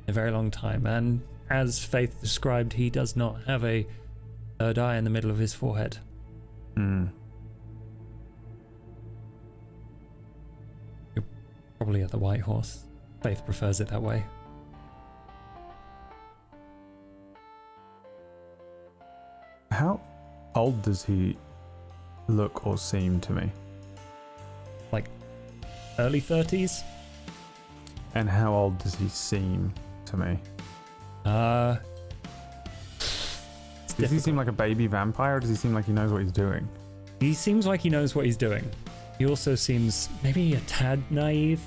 in a very long time, and as Faith described, he does not have a third eye in the middle of his forehead. Probably at the White Horse. Faith prefers it that way. How old does he look or seem to me? Early 30s? And how old does he seem to me? It's Does he difficult. seem like a baby vampire, or does he seem like he knows what he's doing? He seems like he knows what he's doing. He also seems maybe a tad naive.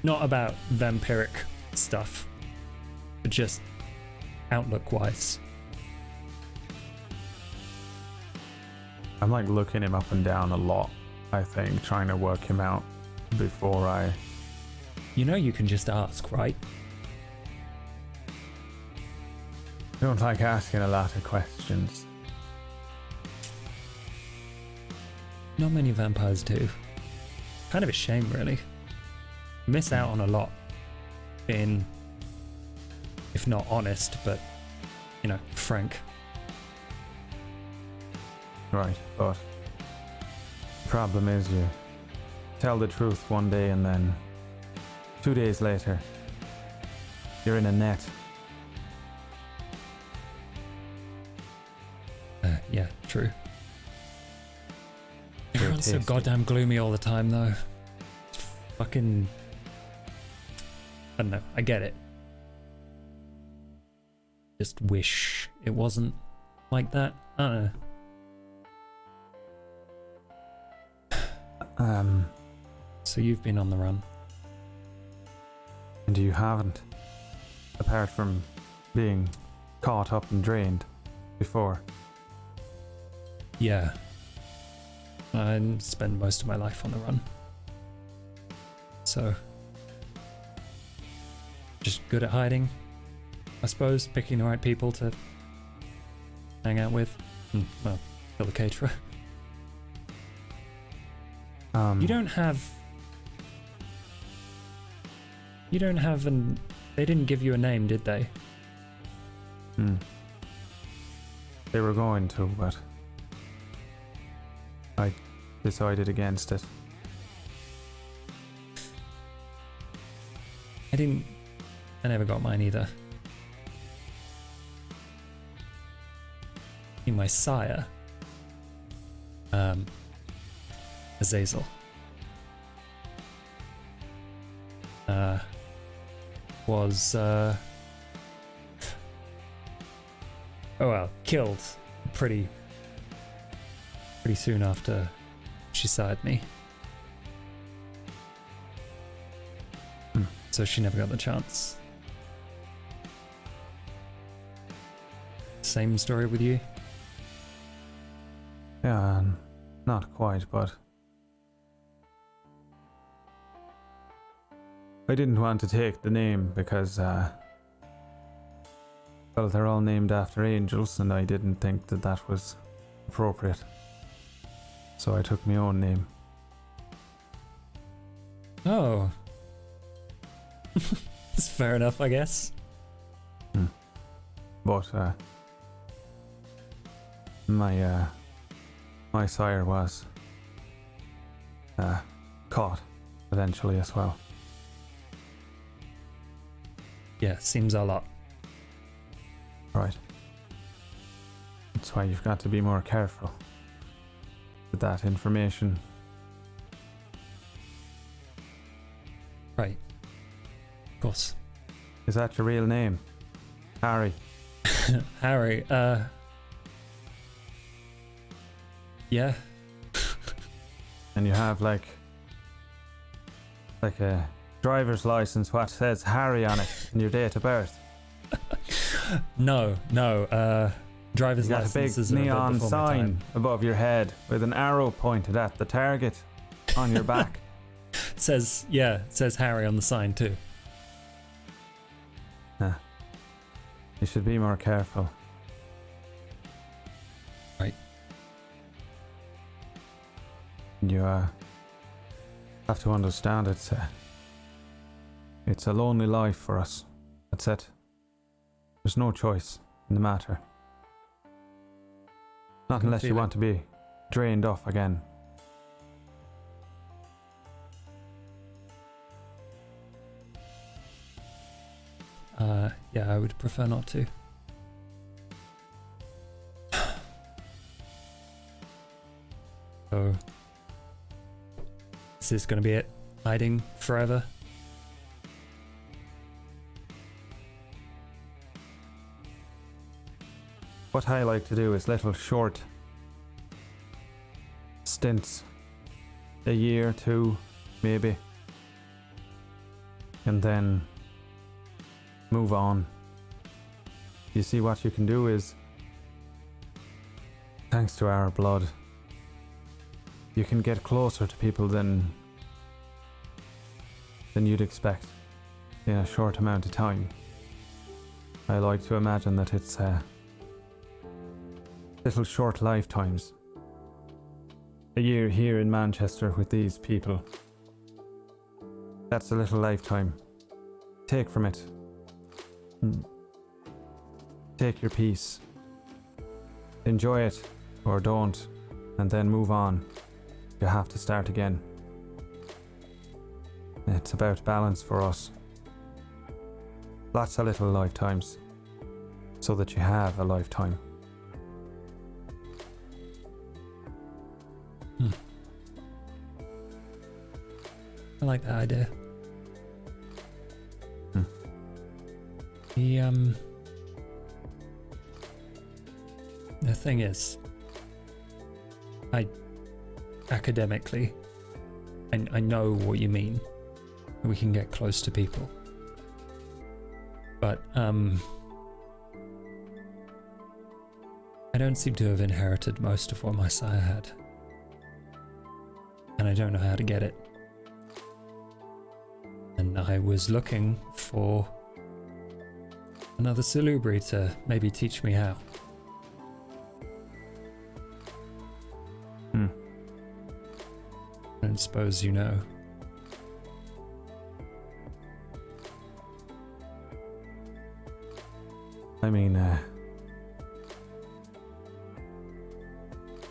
Not about vampiric stuff, but just outlook-wise. I'm like looking him up and down a lot, I think, trying to work him out before I... You know you can just ask, right? don't like asking a lot of questions. Not many vampires do. Kind of a shame, really. Miss out on a lot. Being, if not honest, but, frank. Right, but the problem is you tell the truth one day and then 2 days later you're in a net. Yeah, true. Very Everyone's so tasty. goddamn gloomy all the time, though. It's fucking... I don't know. I get it. Just wish it wasn't like that. I don't know. So you've been on the run. And you haven't, apart from being caught up and drained before. Yeah. I spend most of my life on the run. So... just good at hiding, I suppose. Picking the right people to hang out with. And, well, kill the caterer. You don't have an... They didn't give you a name, did they? They were going to, but I decided against it. I never got mine either. My sire, Azazel. was killed pretty soon after she sired me. So she never got the chance. Same story with you? Yeah, not quite, but I didn't want to take the name because, well, they're all named after angels, and I didn't think that that was appropriate. So I took my own name. Oh. That's fair enough, I guess. But my sire was caught eventually as well. Yeah, seems a lot. Right. That's why you've got to be more careful with that information. Right. Of course. Is that your real name? Harry? Harry, yeah. And you have like a driver's license what says Harry on it and your date of birth? No, driver's You got a big license is a bit neon before my sign time. above your head with an arrow pointed at the target on your back. Says Harry on the sign too. You should be more careful. Right. You have to understand it's a lonely life for us. That's it. There's no choice in the matter. Not can unless you feel it. want to be drained off again. Yeah, I would prefer not to. So, is this going to be it? Hiding forever? What I like to do is little short stints. A year, two, maybe. And then move on. You see, what you can do is, thanks to our blood, you can get closer to people than you'd expect in a short amount of time. I like to imagine that it's little short lifetimes. A year here in Manchester with these people. That's a little lifetime. Take from it. Take your peace. Enjoy it, or don't, and then move on. You have to start again. It's about balance for us. Lots of little lifetimes, so that you have a lifetime. I like that idea. The thing is, academically, I know what you mean. We can get close to people. But, I don't seem to have inherited most of what my sire had. And I don't know how to get it. And I was looking for another Salubri to maybe teach me how. I don't suppose you know. I mean, I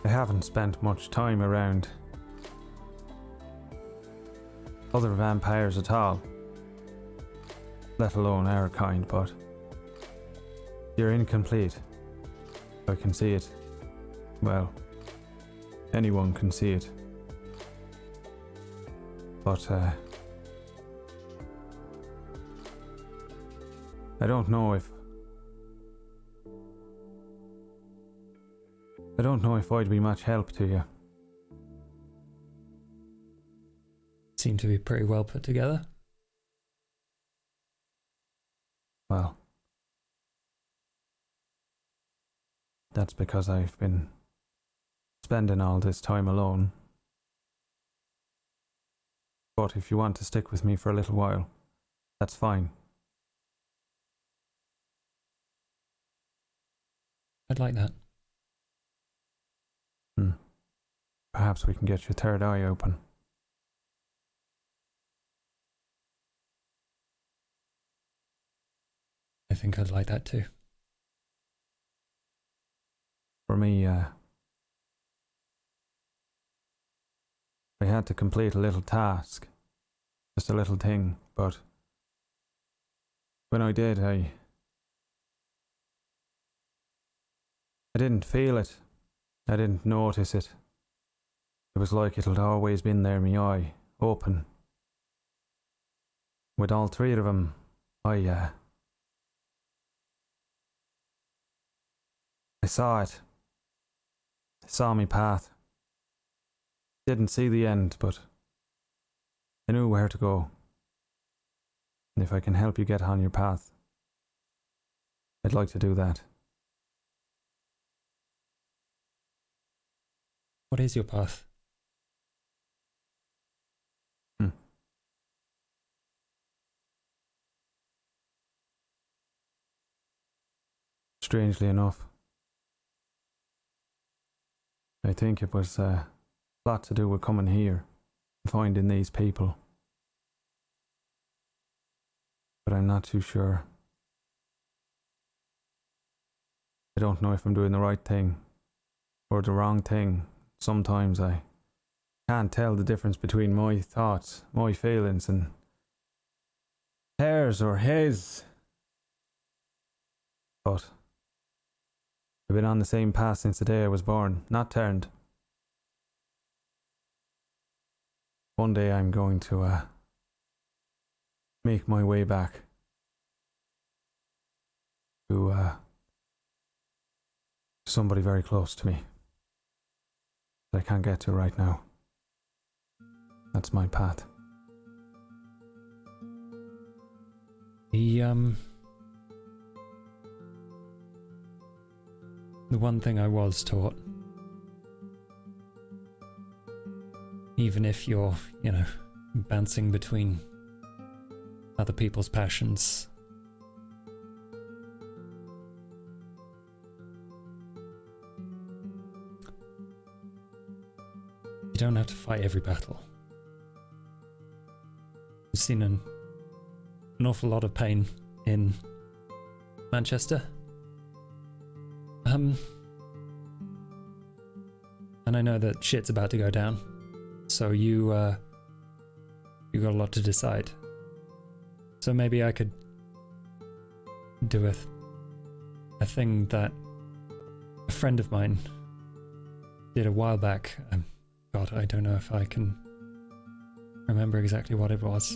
haven't spent much time around other vampires at all, let alone our kind, but you're incomplete. I can see it. Well, anyone can see it. But I don't know if I'd be much help to you. Seem to be pretty well put together. Well, that's because I've been spending all this time alone. But if you want to stick with me for a little while, that's fine. I'd like that. Perhaps we can get your third eye open. I think I'd like that too. For me, I had to complete a little task. Just a little thing, but when I did, I didn't feel it. I didn't notice it. It was like it had always been there, me eye, open. With all three of them, I saw it. I saw me path. Didn't see the end, but I knew where to go. And if I can help you get on your path, I'd like to do that. What is your path? Strangely enough, I think it was a lot to do with coming here and finding these people. But I'm not too sure. I don't know if I'm doing the right thing or the wrong thing. Sometimes I can't tell the difference between my thoughts, my feelings, and hers or his. But I've been on the same path since the day I was born, not turned. One day I'm going to make my way back to somebody very close to me that I can't get to right now. That's my path. The one thing I was taught, even if you're, bouncing between other people's passions, you don't have to fight every battle. I've seen an awful lot of pain in Manchester. And I know that shit's about to go down, so you got a lot to decide. So maybe I could do a thing that a friend of mine did a while back. God, I don't know if I can remember exactly what it was.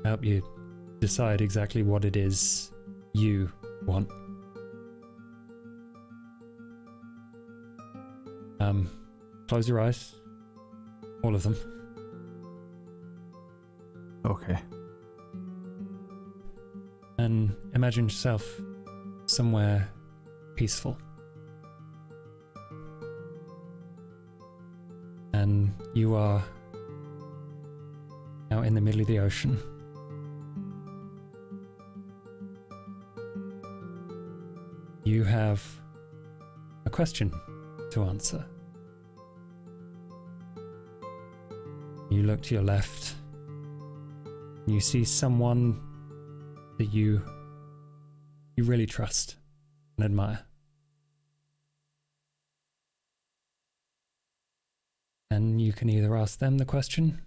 Help you decide exactly what it is you want. Close your eyes. All of them. Okay. And imagine yourself somewhere peaceful. And you are out in the middle of the ocean. You have a question to answer. You look to your left. You see someone that you really trust and admire. And you can either ask them the question,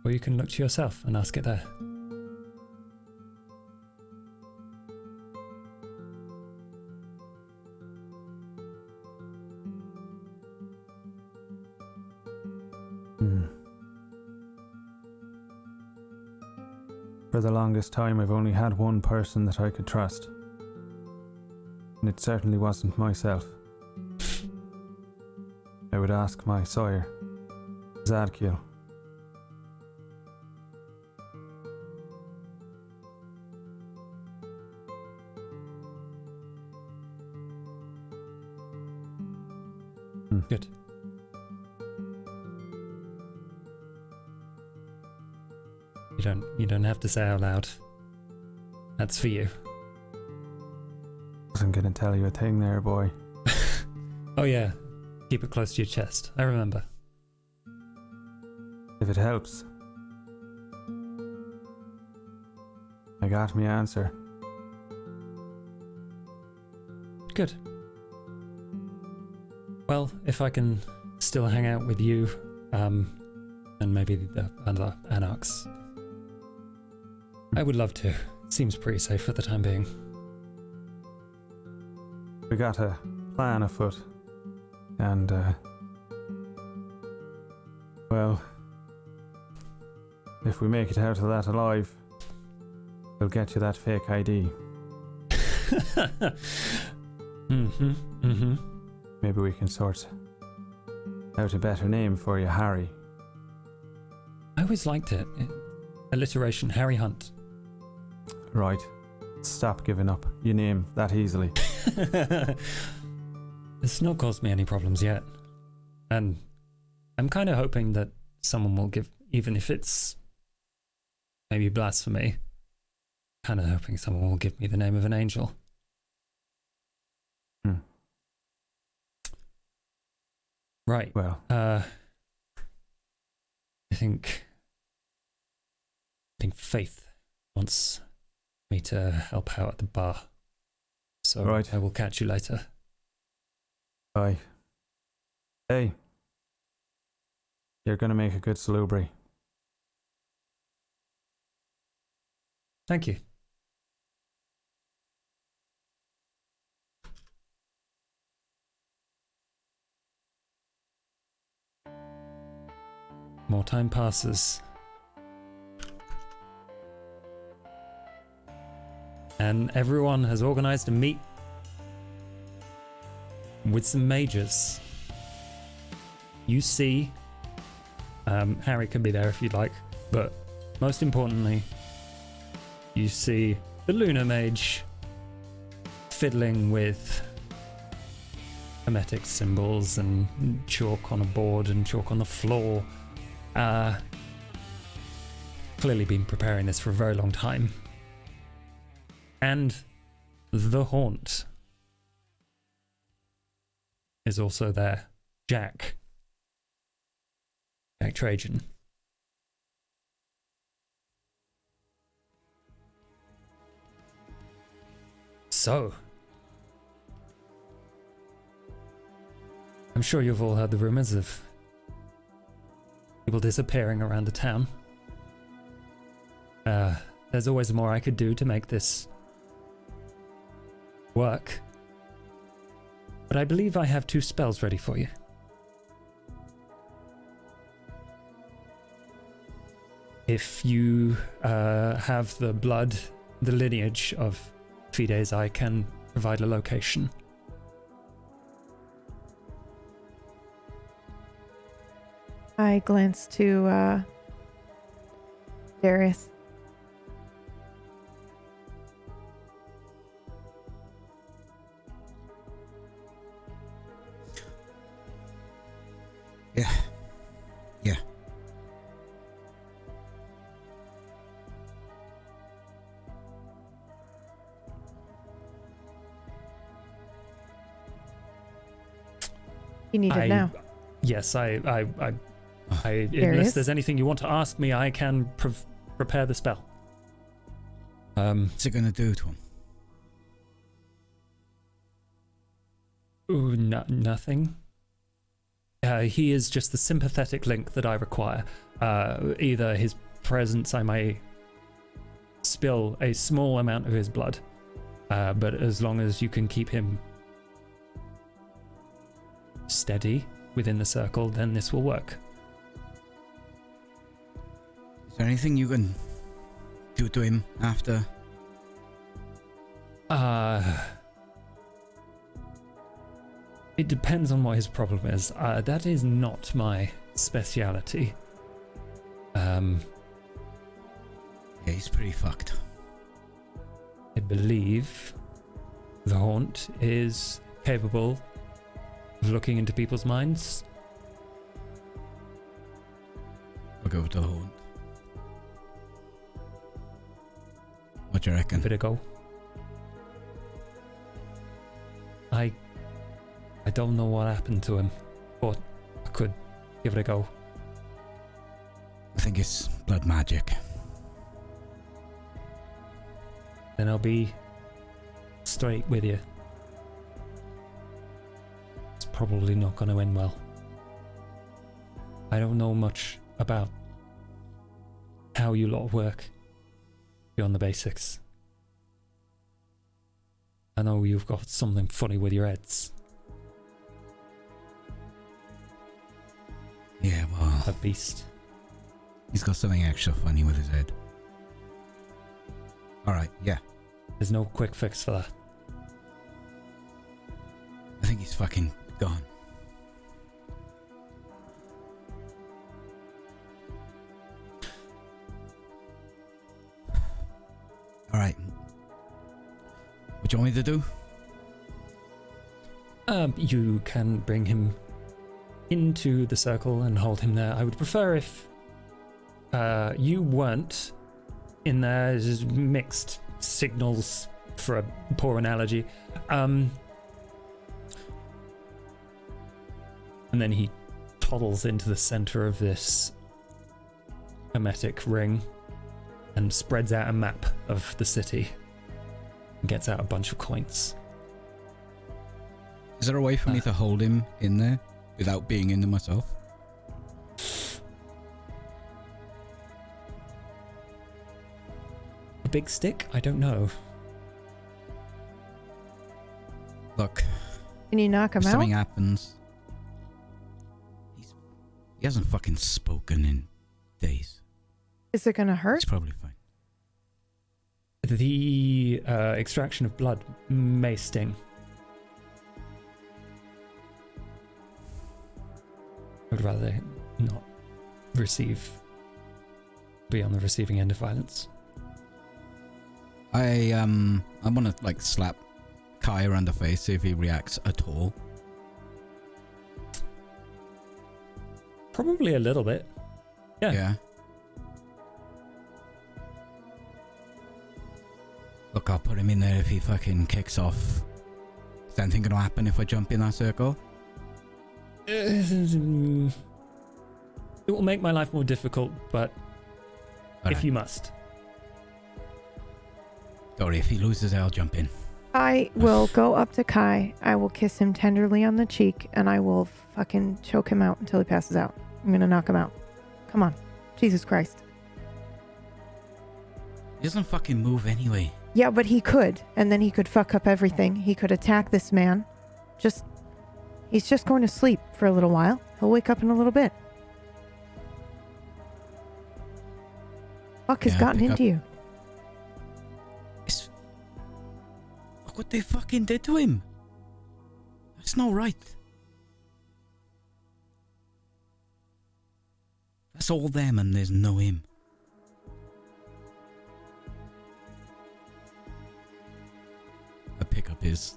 or you can look to yourself and ask it there. For the longest time, I've only had one person that I could trust. And it certainly wasn't myself. I would ask my sire, Zadkiel. Good. You don't have to say out loud. That's for you. Wasn't gonna tell you a thing there, boy. Oh yeah. Keep it close to your chest. I remember. If it helps. I got me answer. Good. Well, if I can still hang out with you, and maybe the other anarchs, I would love to. Seems pretty safe for the time being. We got a plan afoot. And, well, if we make it out of that alive, we'll get you that fake ID. Maybe we can sort out a better name for you, Harry. I always liked it. Alliteration, Harry Hunt. Right. Stop giving up. You name that easily. It's not caused me any problems yet. And I'm kind of hoping that someone will give, even if it's maybe blasphemy, kind of hoping someone will give me the name of an angel. Right. Well, I think Faith wants me to help out at the bar. So right. I will catch you later. bye. Hey. You're gonna make a good salubri. Thank you. More time passes. And everyone has organized a meet with some mages. You see, Harry can be there if you'd like, but most importantly, you see the Lunar Mage fiddling with hermetic symbols and chalk on a board and chalk on the floor. Clearly been preparing this for a very long time. And the Haunt is also there. Jack Trajan. So, I'm sure you've all heard the rumors of people disappearing around the town. There's always more I could do to make this work. But I believe I have 2 spells ready for you. If you have the blood, the lineage of Fides, I can provide a location. I glance to Darius. Yeah. Yeah. You need it now. Yes, unless Darius? there's anything you want to ask me, I can prepare the spell. What's it gonna do to him? Ooh, nothing. He is just the sympathetic link that I require. Either his presence, I may spill a small amount of his blood, but as long as you can keep him steady within the circle, then this will work. Is there anything you can do to him after? It depends on what his problem is. That is not my speciality. Yeah, he's pretty fucked. I believe the Haunt is capable of looking into people's minds. I'll go with the Haunt. What do you reckon? Give it a go. I don't know what happened to him, but I could give it a go. I think it's blood magic. Then I'll be straight with you. It's probably not going to end well. I don't know much about how you lot work beyond the basics. I know you've got something funny with your heads. Yeah, well, A beast. he's got something extra funny with his head. Alright, yeah. There's no quick fix for that. I think he's fucking gone. Alright. What do you want me to do? You can bring him into the circle and hold him there. I would prefer if you weren't in there. Just mixed signals for a poor analogy. And then he toddles into the center of this hermetic ring and spreads out a map of the city and gets out a bunch of coins. Is there a way for me to hold him in there without being in there myself? A big stick? I don't know. Look, Can you knock him if out? something happens... He hasn't fucking spoken in days. Is it gonna hurt? It's probably fine. The extraction of blood may sting. I would rather not be on the receiving end of violence. I want to like slap Kai around the face, see if he reacts at all. Probably a little bit. Yeah. Look, I'll put him in there if he fucking kicks off. Is anything gonna happen if I jump in that circle? It will make my life more difficult, but if you must. Sorry, if he loses, I'll jump in. I will go up to Kai. I will kiss him tenderly on the cheek, and I will fucking choke him out until he passes out. I'm gonna knock him out. Come on. Jesus Christ. He doesn't fucking move anyway. Yeah, but he could, and then he could fuck up everything. He could attack this man. He's just going to sleep for a little while. He'll wake up in a little bit. Fuck has gotten into you. Look what they fucking did to him. That's not right. That's all them and there's no him. I pick up his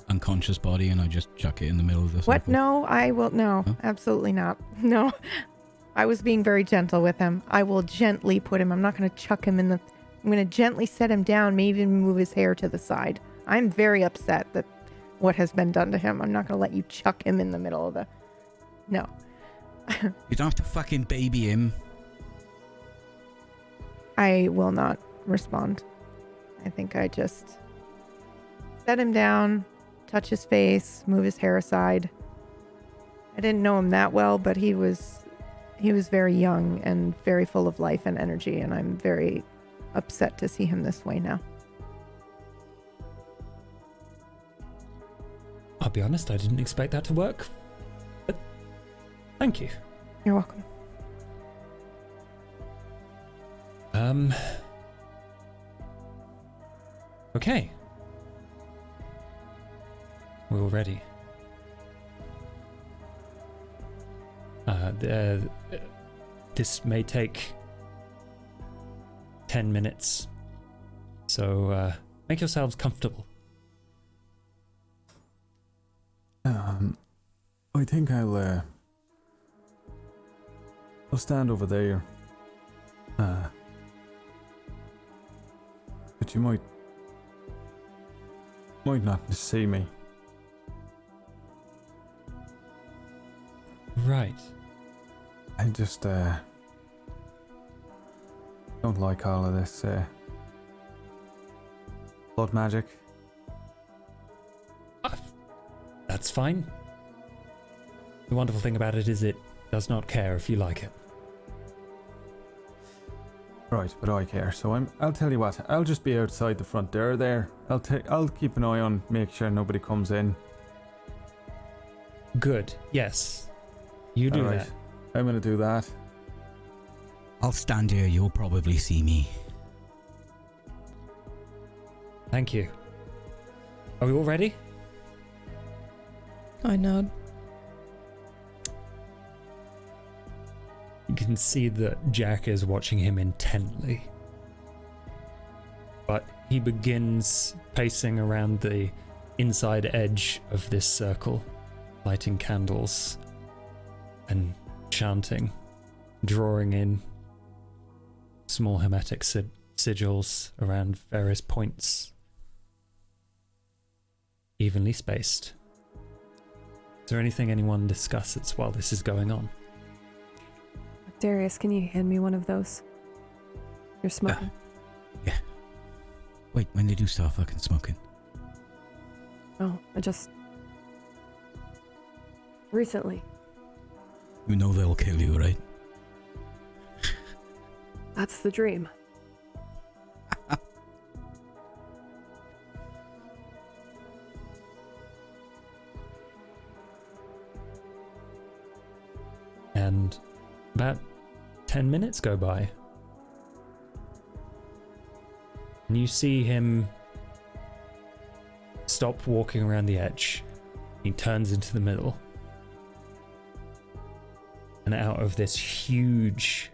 unconscious body and I just chuck it in the middle of the circle. What? No, I will. No, Huh? absolutely not. No. I was being very gentle with him. I will gently put him. I'm not going to chuck him in the. I'm going to gently set him down, maybe even move his hair to the side. I'm very upset that what has been done to him. I'm not going to let you chuck him in the middle of the. No. You don't have to fucking baby him. I will not respond. I think I just set him down, touch his face, move his hair aside. I didn't know him that well, but he was very young and very full of life and energy, and I'm very upset to see him this way now. I'll be honest, I didn't expect that to work. But thank you. You're welcome. Okay. We're all ready. This may take 10 minutes, so make yourselves comfortable. I think I'll stand over there. But you might not see me. Right. I just don't like all of this blood magic. That's fine. The wonderful thing about it is it does not care if you like it. Right, but I care. So I'll tell you what. I'll just be outside the front door there. I'll keep an eye on, make sure nobody comes in. Good. Yes. You do Alright. that. I'm gonna do that. I'll stand here. You'll probably see me. Thank you. Are we all ready? I nod. You can see that Jack is watching him intently. But he begins pacing around the inside edge of this circle, lighting candles and chanting, drawing in small hermetic sigils around various points, evenly spaced. Is there anything anyone discusses while this is going on? Darius, can you hand me one of those? You're smoking. Yeah. Wait, when did you start fucking smoking? Oh, I just... recently. You know they'll kill you, right? That's the dream. And about 10 minutes go by. And you see him stop walking around the edge. He turns into the middle. And out of this huge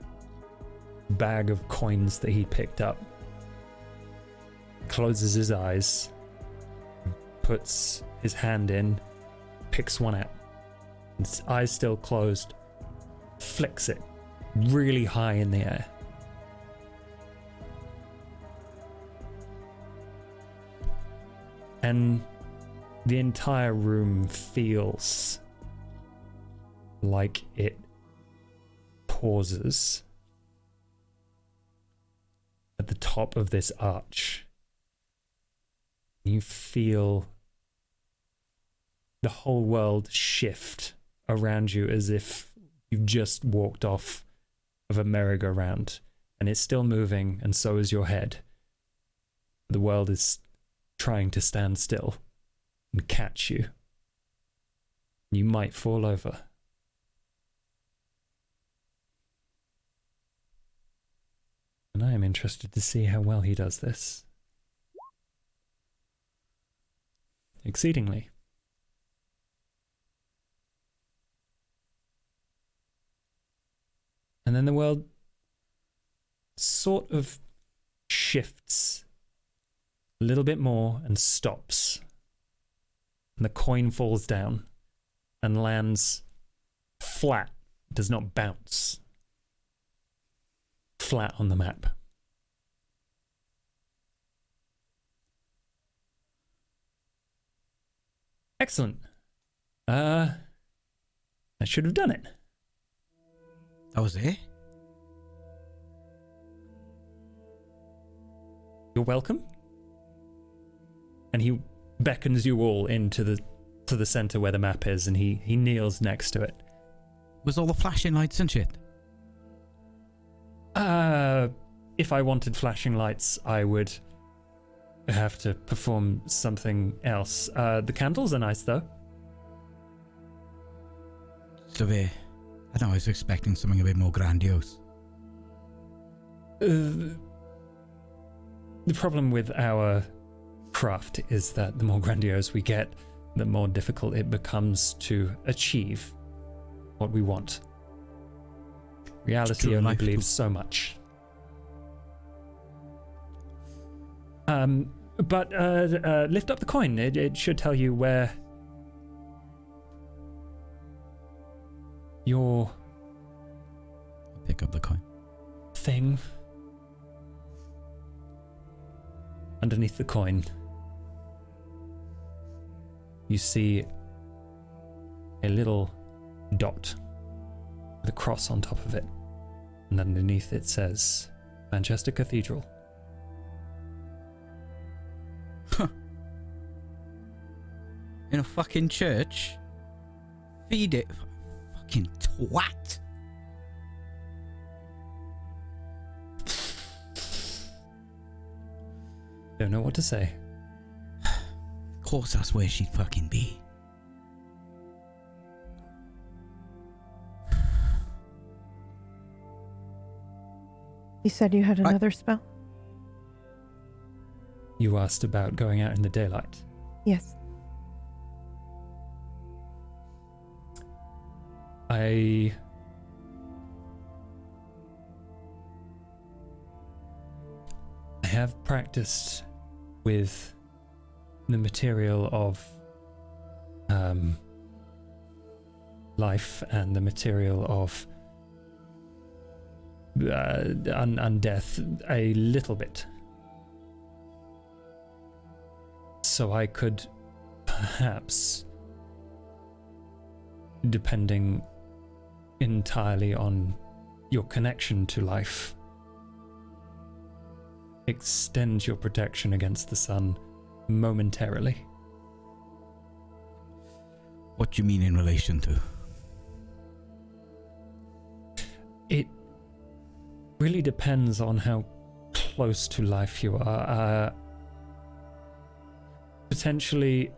bag of coins that he picked up, closes his eyes, puts his hand in, picks one out, and his eyes still closed, flicks it really high in the air. And the entire room feels like it pauses at the top of this arch. You feel the whole world shift around you as if you've just walked off of a merry-go-round, and it's still moving, and so is your head. The world is trying to stand still and catch you. You might fall over. And I am interested to see how well he does this. Exceedingly. And then the world sort of shifts a little bit more and stops. And the coin falls down and lands flat, does not bounce. Flat on the map. Excellent. I should have done it. That was it? You're welcome. And he beckons you all into the center where the map is, and he kneels next to it. Was all the flashing lights and shit? If I wanted flashing lights, I would have to perform something else. The candles are nice, though. Severe. I don't know, I was expecting something a bit more grandiose. The problem with our craft is that the more grandiose we get, the more difficult it becomes to achieve what we want. Reality only believes so much. But lift up the coin. It should tell you where your Pick up the coin. thing. Underneath the coin, you see a little dot with a cross on top of it, and underneath it says Manchester Cathedral. In a fucking church? Feed it. Fucking twat. Don't know what to say. Of course that's where she'd fucking be. You said you had another spell? You asked about going out in the daylight. Yes. I have practiced with the material of life and the material of undeath a little bit. So I could perhaps, depending entirely on your connection to life, extend your protection against the sun momentarily. What do you mean in relation to? It really depends on how close to life you are. Potentially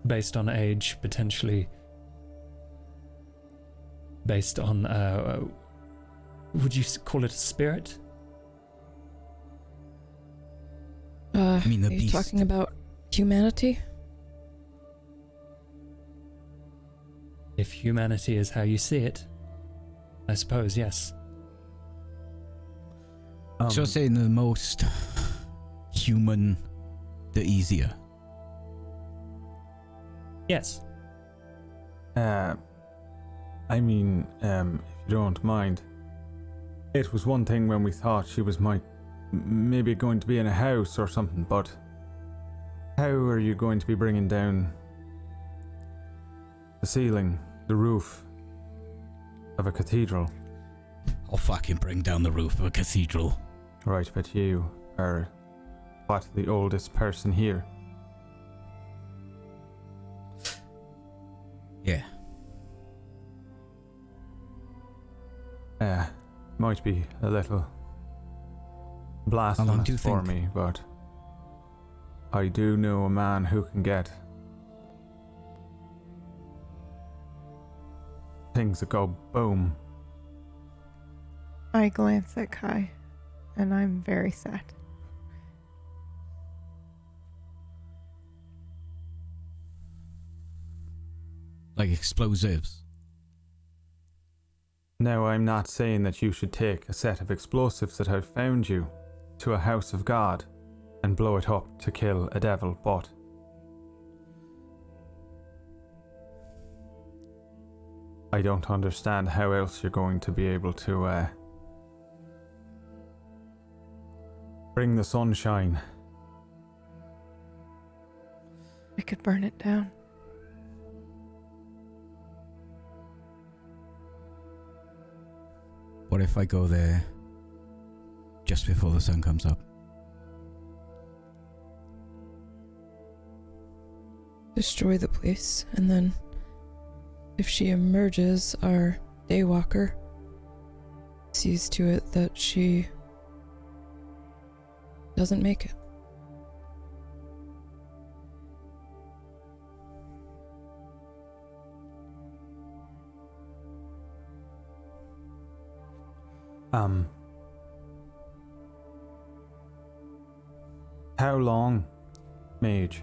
based on age, potentially based on, would you call it a spirit? I mean the are you beast. talking about humanity? If humanity is how you see it, I suppose, yes. So saying the most human, the easier. Yes. I mean, if you don't mind, it was one thing when we thought she was maybe going to be in a house or something, but how are you going to be bringing down the ceiling, the roof of a cathedral? I'll fucking bring down the roof of a cathedral. Right, but you are, what, the oldest person here? Yeah. Might be a little How long do blasphemous you for think? me, but I do know a man who can get things that go boom. I glance at Kai, and I'm very sad. Like explosives. Now, I'm not saying that you should take a set of explosives that I've found you to a house of God and blow it up to kill a devil, but I don't understand how else you're going to be able to bring the sunshine. We could burn it down. What if I go there just before the sun comes up? Destroy the place, and then if she emerges, our daywalker sees to it that she doesn't make it. How long Mage,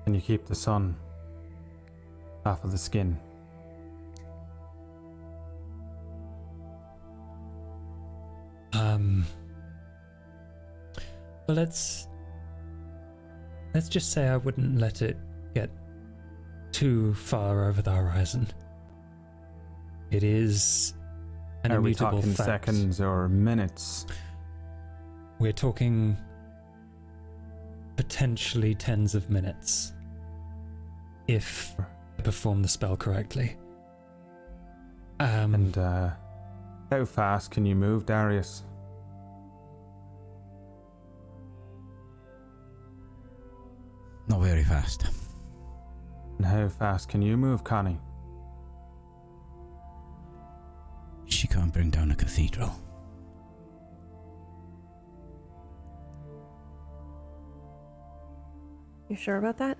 can you keep the sun off of the skin? Well, let's just say I wouldn't let it get too far over the horizon. It is an Are we immutable talking fact. seconds or minutes? We're talking potentially tens of minutes if I perform the spell correctly. And how fast can you move, Darius? Not very fast. And how fast can you move, Connie? She can't bring down a cathedral. You sure about that?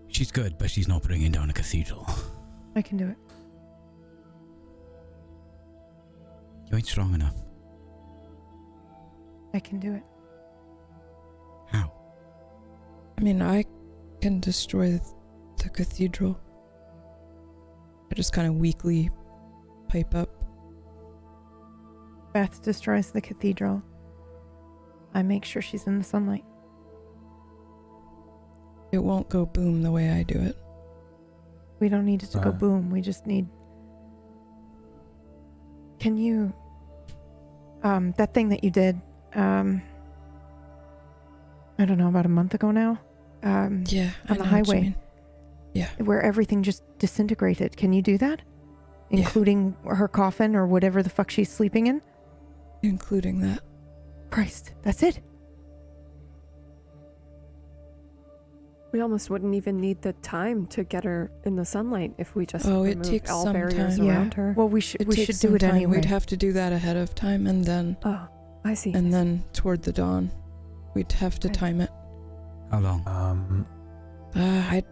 She's good, but she's not bringing down a cathedral. I can do it. You ain't strong enough. I can do it. How? I mean, I can destroy the cathedral. I just kind of weakly pipe up. Beth destroys the cathedral. I make sure she's in the sunlight. It won't go boom the way I do it. We don't need it to go boom. We just need... Can you... that thing that you did, I don't know, about a month ago now? Yeah, on the highway. Yeah. Where everything just disintegrated. Can you do that? Yeah. Including her coffin or whatever the fuck she's sleeping in? Including that. Christ, that's it. We almost wouldn't even need the time to get her in the sunlight if we just It removed takes all some barriers time. around her. Well, we should takes do some it time. anyway. We'd have to do that ahead of time, and then Oh, I see. and then toward the dawn, we'd have to Okay. time it. How long? I'd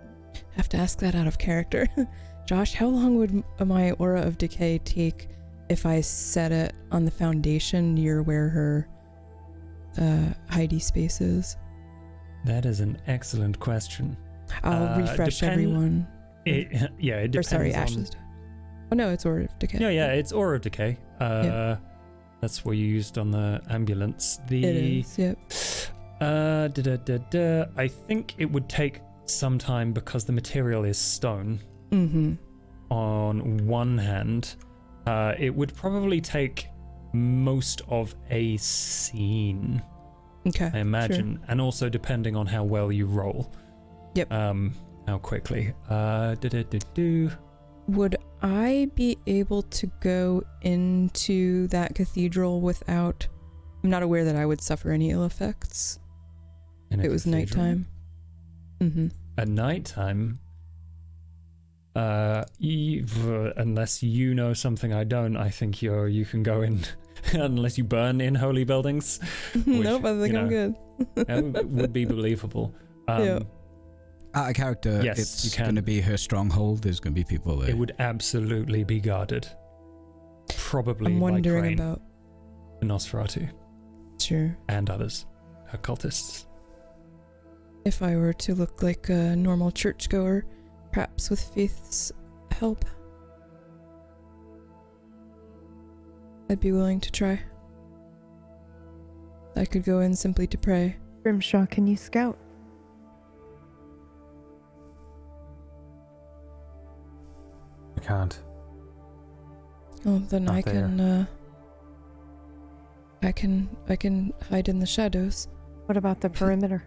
have to ask that out of character. Josh, how long would my aura of decay take if I set it on the foundation near where her hidey space is? That is an excellent question. I'll refresh everyone. It Or depends sorry, on... Ashes. Oh no, it's aura of decay. Yeah, it's aura of decay. Yeah. That's what you used on the ambulance. It is. Yep. I think it would take some time because the material is stone. Mm-hmm. On one hand, it would probably take most of a scene, Okay. I imagine, and also depending on how well you roll. Yep. How quickly. Would I be able to go into that cathedral without... I'm not aware that I would suffer any ill effects. In a It was cathedral? nighttime. Mm-hmm. At nighttime, unless you know something I don't, I think you can go in, unless you burn in holy buildings. Nope, I think I'm good. It would be believable. Yeah. Out of character, Yes, you it's can. going to be her stronghold. There's going to be people there. It would absolutely be guarded. Probably I'm by wondering Crane, about... Nosferatu, Sure. and others, occultists. If I were to look like a normal churchgoer, perhaps with Faith's help, I'd be willing to try. I could go in simply to pray. Grimshaw, can you scout? I can't. Oh, then Not I can hide in the shadows. What about the perimeter?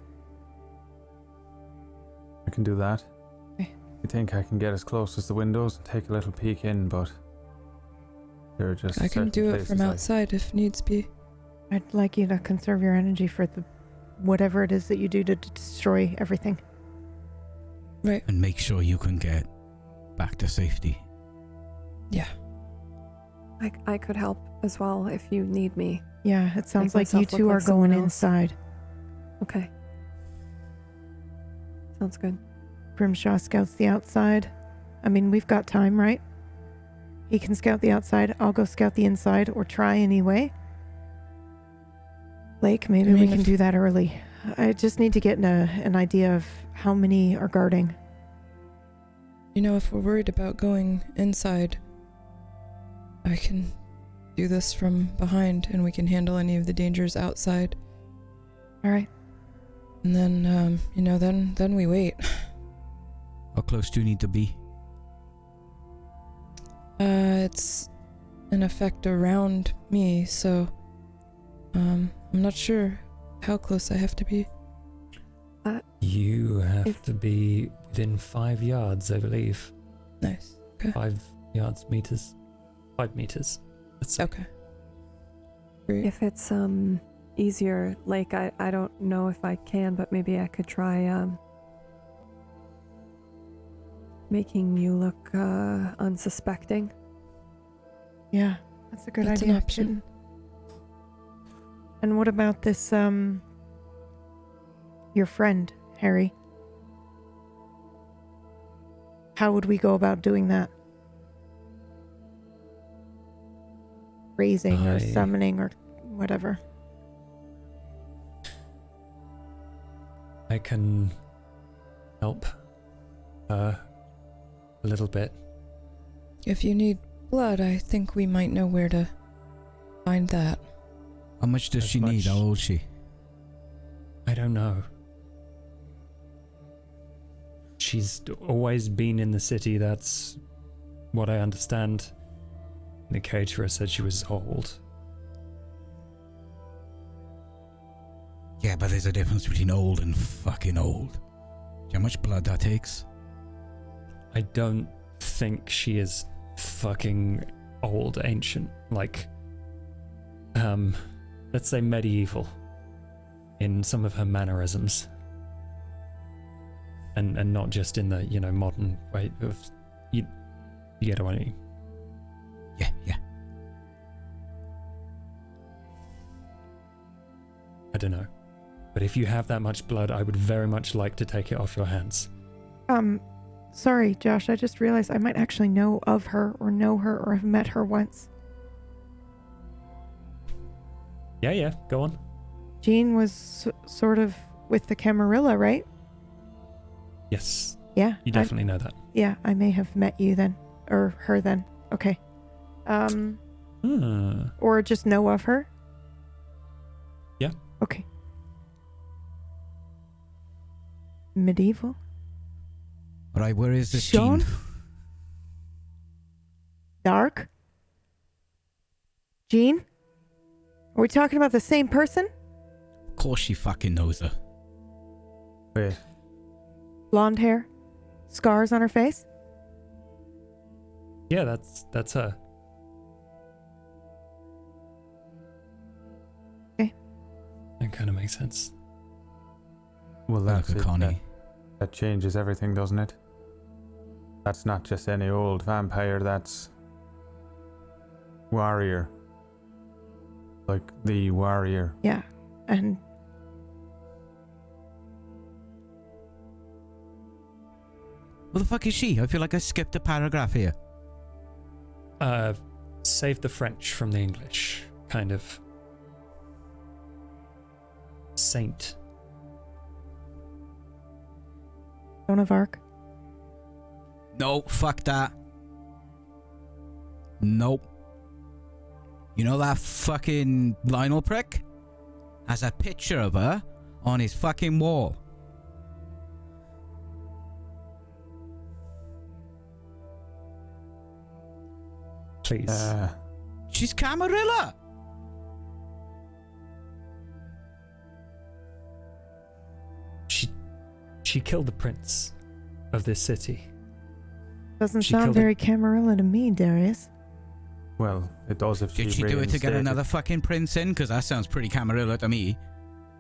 I can do that. Okay. I think I can get as close as the windows and take a little peek in, but there are just I can certain do it places from outside if needs be. I'd like you to conserve your energy for the whatever it is that you do to destroy everything. Right. And make sure you can get back to safety. Yeah. I could help as well if you need me. Yeah, it sounds Make like you myself two look are like someone going else. inside. Okay. Sounds good. Grimshaw scouts the outside. I mean, we've got time, right? He can scout the outside. I'll go scout the inside, or try anyway. Lake, maybe I we mean, can if- do that early. I just need to get an idea of how many are guarding. You know, if we're worried about going inside, I can do this from behind and we can handle any of the dangers outside. All right. And then, then we wait. How close do you need to be? It's an effect around me, so, I'm not sure how close I have to be. You have to be within 5 yards, I believe. Nice. Okay. 5 yards, meters. 5 meters. Let's say. Okay. Great. If it's easier, like I don't know if I can, but maybe I could try making you look unsuspecting. Yeah, that's a good That's idea. an option. Kitten. And what about this, your friend, Harry? How would we go about doing that? Raising or summoning or whatever. I can help a little bit. If you need blood, I think we might know where to find that. How much does As she need? much- How old is she? I don't know. She's always been in the city, that's what I understand. The caterer said she was old. Yeah, but there's a difference between old and fucking old. Do you know how much blood that takes? I don't think she is fucking old, ancient. Like, let's say medieval in some of her mannerisms. And not just in the, modern way of, you get what I mean. Yeah. I don't know. But if you have that much blood, I would very much like to take it off your hands. Sorry, Josh, I just realized I might actually know of her or have met her once. Yeah, go on. Jean was sort of with the Camarilla, right? Yes, Yeah. you definitely know that. Yeah, I may have met you then. Or her then. Okay. Or just know of her? Yeah. Okay. Medieval? Alright, where is this Sean? Jean? Dark? Jean? Are we talking about the same person? Of course she fucking knows her. Wait, Blonde hair? Scars on her face? Yeah, that's her. Okay. That kind of makes sense. well that's Look at it. Connie. That changes everything, doesn't it? That's not just any old vampire, that's warrior. Like the warrior. Yeah. And What the fuck is she? I feel like I skipped a paragraph here. Save the French from the English, kind of. Saint. Joan of Arc? No, fuck that. Nope. You know that fucking Lionel prick? Has a picture of her on his fucking wall. Please. She's Camarilla. She killed the prince of this city. Doesn't She sound killed very Camarilla to me, Darius. Well, it does if Did she do it to get reinstated. another fucking prince in? Because that sounds pretty Camarilla to me.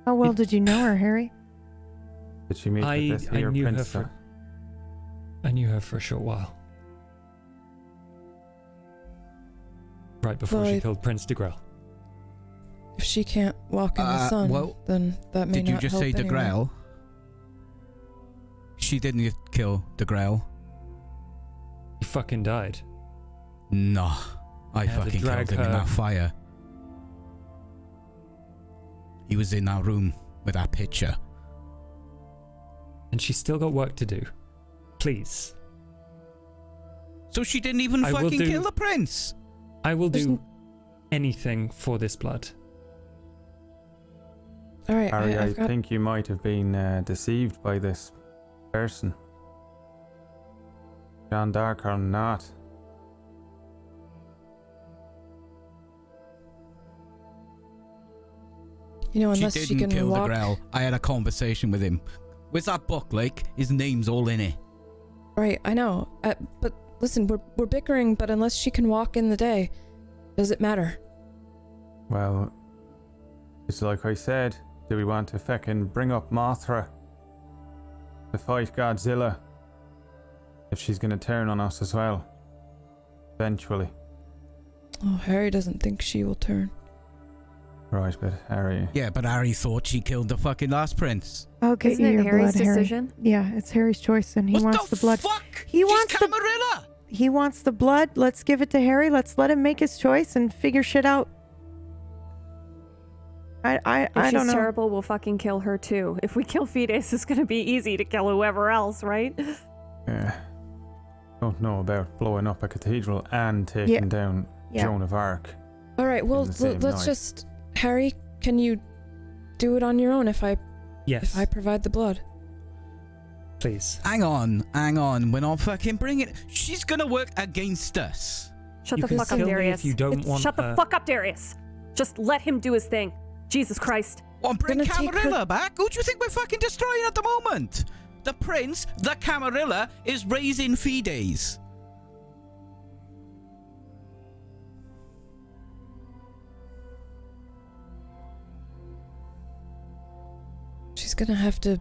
How well did you know her, Harry? Did she meet I with this here knew her prince? for I knew her for a short while. Right before she Well, killed Prince de Grelle. If she can't walk in the sun, well, then that may Did you not just help say De anyway. Grail? She didn't kill De Grail. He fucking died. No. I Had to fucking drag killed him in her. that fire. He was in our room with our picture. And she's still got work to do. Please. So she didn't even I will fucking do- kill the prince. I will There's do anything for this blood. All right, Harry, I I've got. think you might have been deceived by this person. Jeanne d'Arc or not. You know, She unless she didn't can kill walk. the Grell. I had a conversation with him. Where's that book, like? His name's all in it. Right, I know. But listen, we're bickering. But unless she can walk in the day, does it matter? Well, it's like I said. Do we want to feckin' bring up Mothra to fight Godzilla? If she's gonna turn on us as well. Eventually. Oh, Harry doesn't think she will turn. Right, but Harry... Yeah, but Harry thought she killed the fucking last prince. Okay, Isn't it your Harry's blood, Harry. decision? Yeah, it's Harry's choice, and he What wants the blood. fuck? He She's wants the- Camarilla. He wants the blood. Let's give it to Harry. Let's let him make his choice and figure shit out. I If don't she's know. terrible, we'll fucking kill her too. If we kill Fides, it's gonna be easy to kill whoever else, right? Don't know about blowing up a cathedral and taking Yeah. down Yeah. Joan of Arc. All right, well, the same let's night. just. Harry, can you do it on your own if I Yes, provide the blood? please. Hang on. We're not fucking bringing it. She's gonna work against us. Shut You the can fuck up, kill me if Darius. you don't want Shut the her. fuck up, Darius. Just let him do his thing. Jesus Christ. Well, bring Gonna take Camarilla her- back? Who do you think we're fucking destroying at the moment? The prince, the Camarilla, is raising Fides. She's gonna have to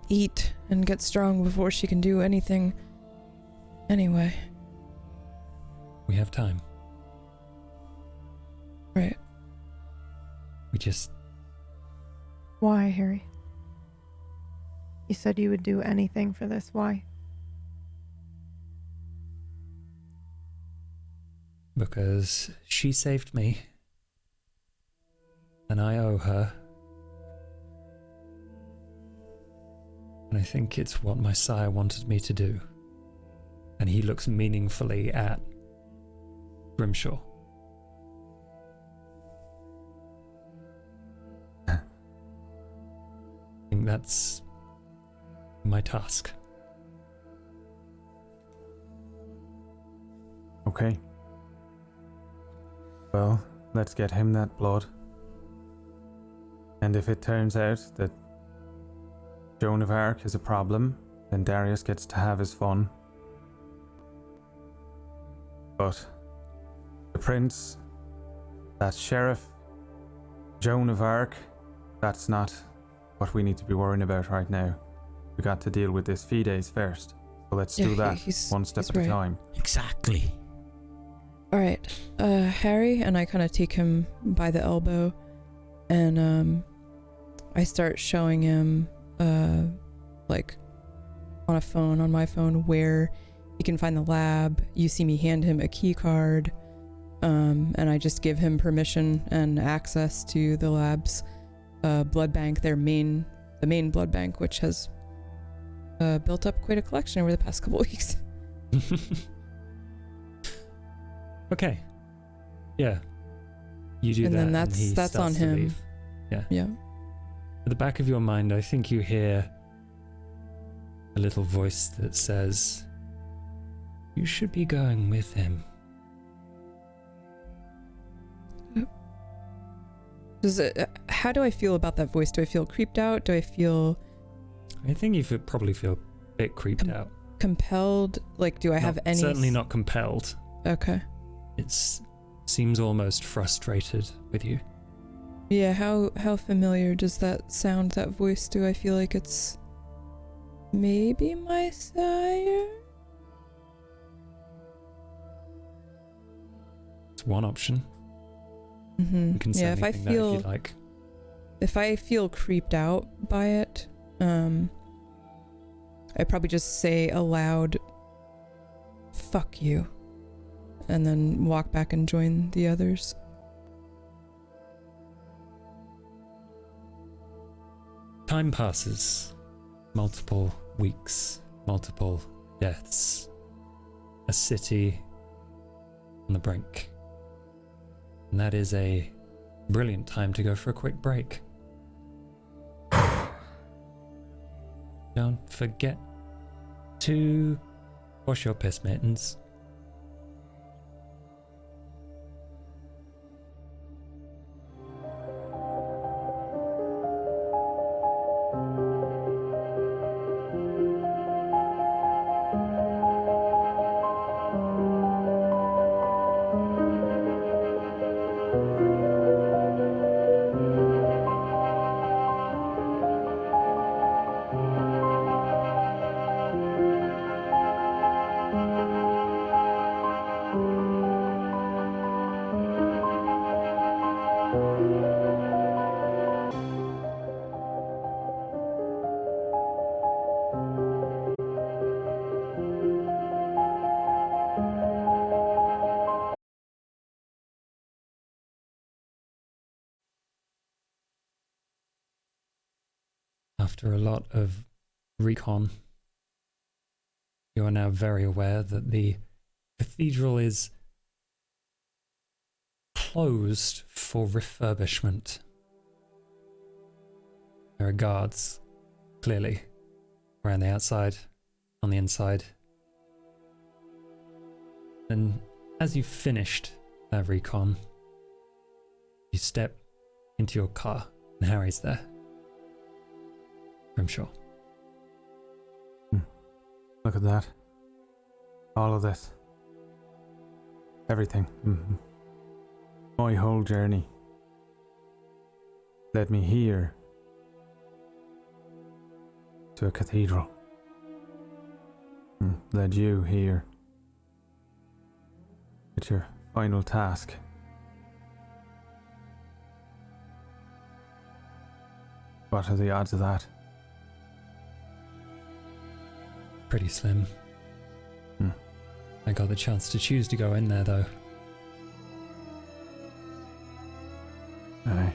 eat and get strong before she can do anything. Anyway, We have time. right. We just... Why, Harry? You said you would do anything for this. Why? Because she saved me. And I owe her. And I think it's what my sire wanted me to do. And he looks meaningfully at Grimshaw. I think that's my task. Okay. Well, let's get him that blood. And if it turns out that Joan of Arc is a problem, then Darius gets to have his fun. But the prince, that sheriff, Joan of Arc, that's not what we need to be worrying about right now. We got to deal with this Fides first. So let's do Yeah, that he's- one step he's at a right. time. Exactly. All right, Harry, and I kind of take him by the elbow, and I start showing him, like, on my phone, where he can find the lab. You see me hand him a key card, and I just give him permission and access to the lab's blood bank, the main blood bank, which has built up quite a collection over the past couple weeks. Okay. Yeah. You do And that, then and that's- he that's starts on to him. leave. Yeah. At the back of your mind, I think you hear a little voice that says, "You should be going with him." How do I feel about that voice? Do I feel creeped out? Do I feel I think you probably feel a bit creeped out. compelled? Like, do I have any? Certainly not compelled. Okay. It seems almost frustrated with you. Yeah. How familiar does that sound? That voice? Do I feel like it's maybe my sire? It's one option. Mm-hmm. You can say Yeah. If I anything that if feel you like. if I feel creeped out by it, I probably just say aloud, "Fuck you," and then walk back and join the others. Time passes. Multiple weeks, multiple deaths. A city on the brink. And that is a brilliant time to go for a quick break. Don't forget to wash your piss mittens. After a lot of recon, you are now very aware that the cathedral is closed for refurbishment. There are guards, clearly, around the outside, on the inside. And as you've finished that recon, you step into your car, and Harry's there. I'm sure. Look at that. All of this. Everything. My whole journey led me here to a cathedral. Led you here with your final task. What are the odds of that? Pretty slim. I got the chance to choose to go in there, though. Aye.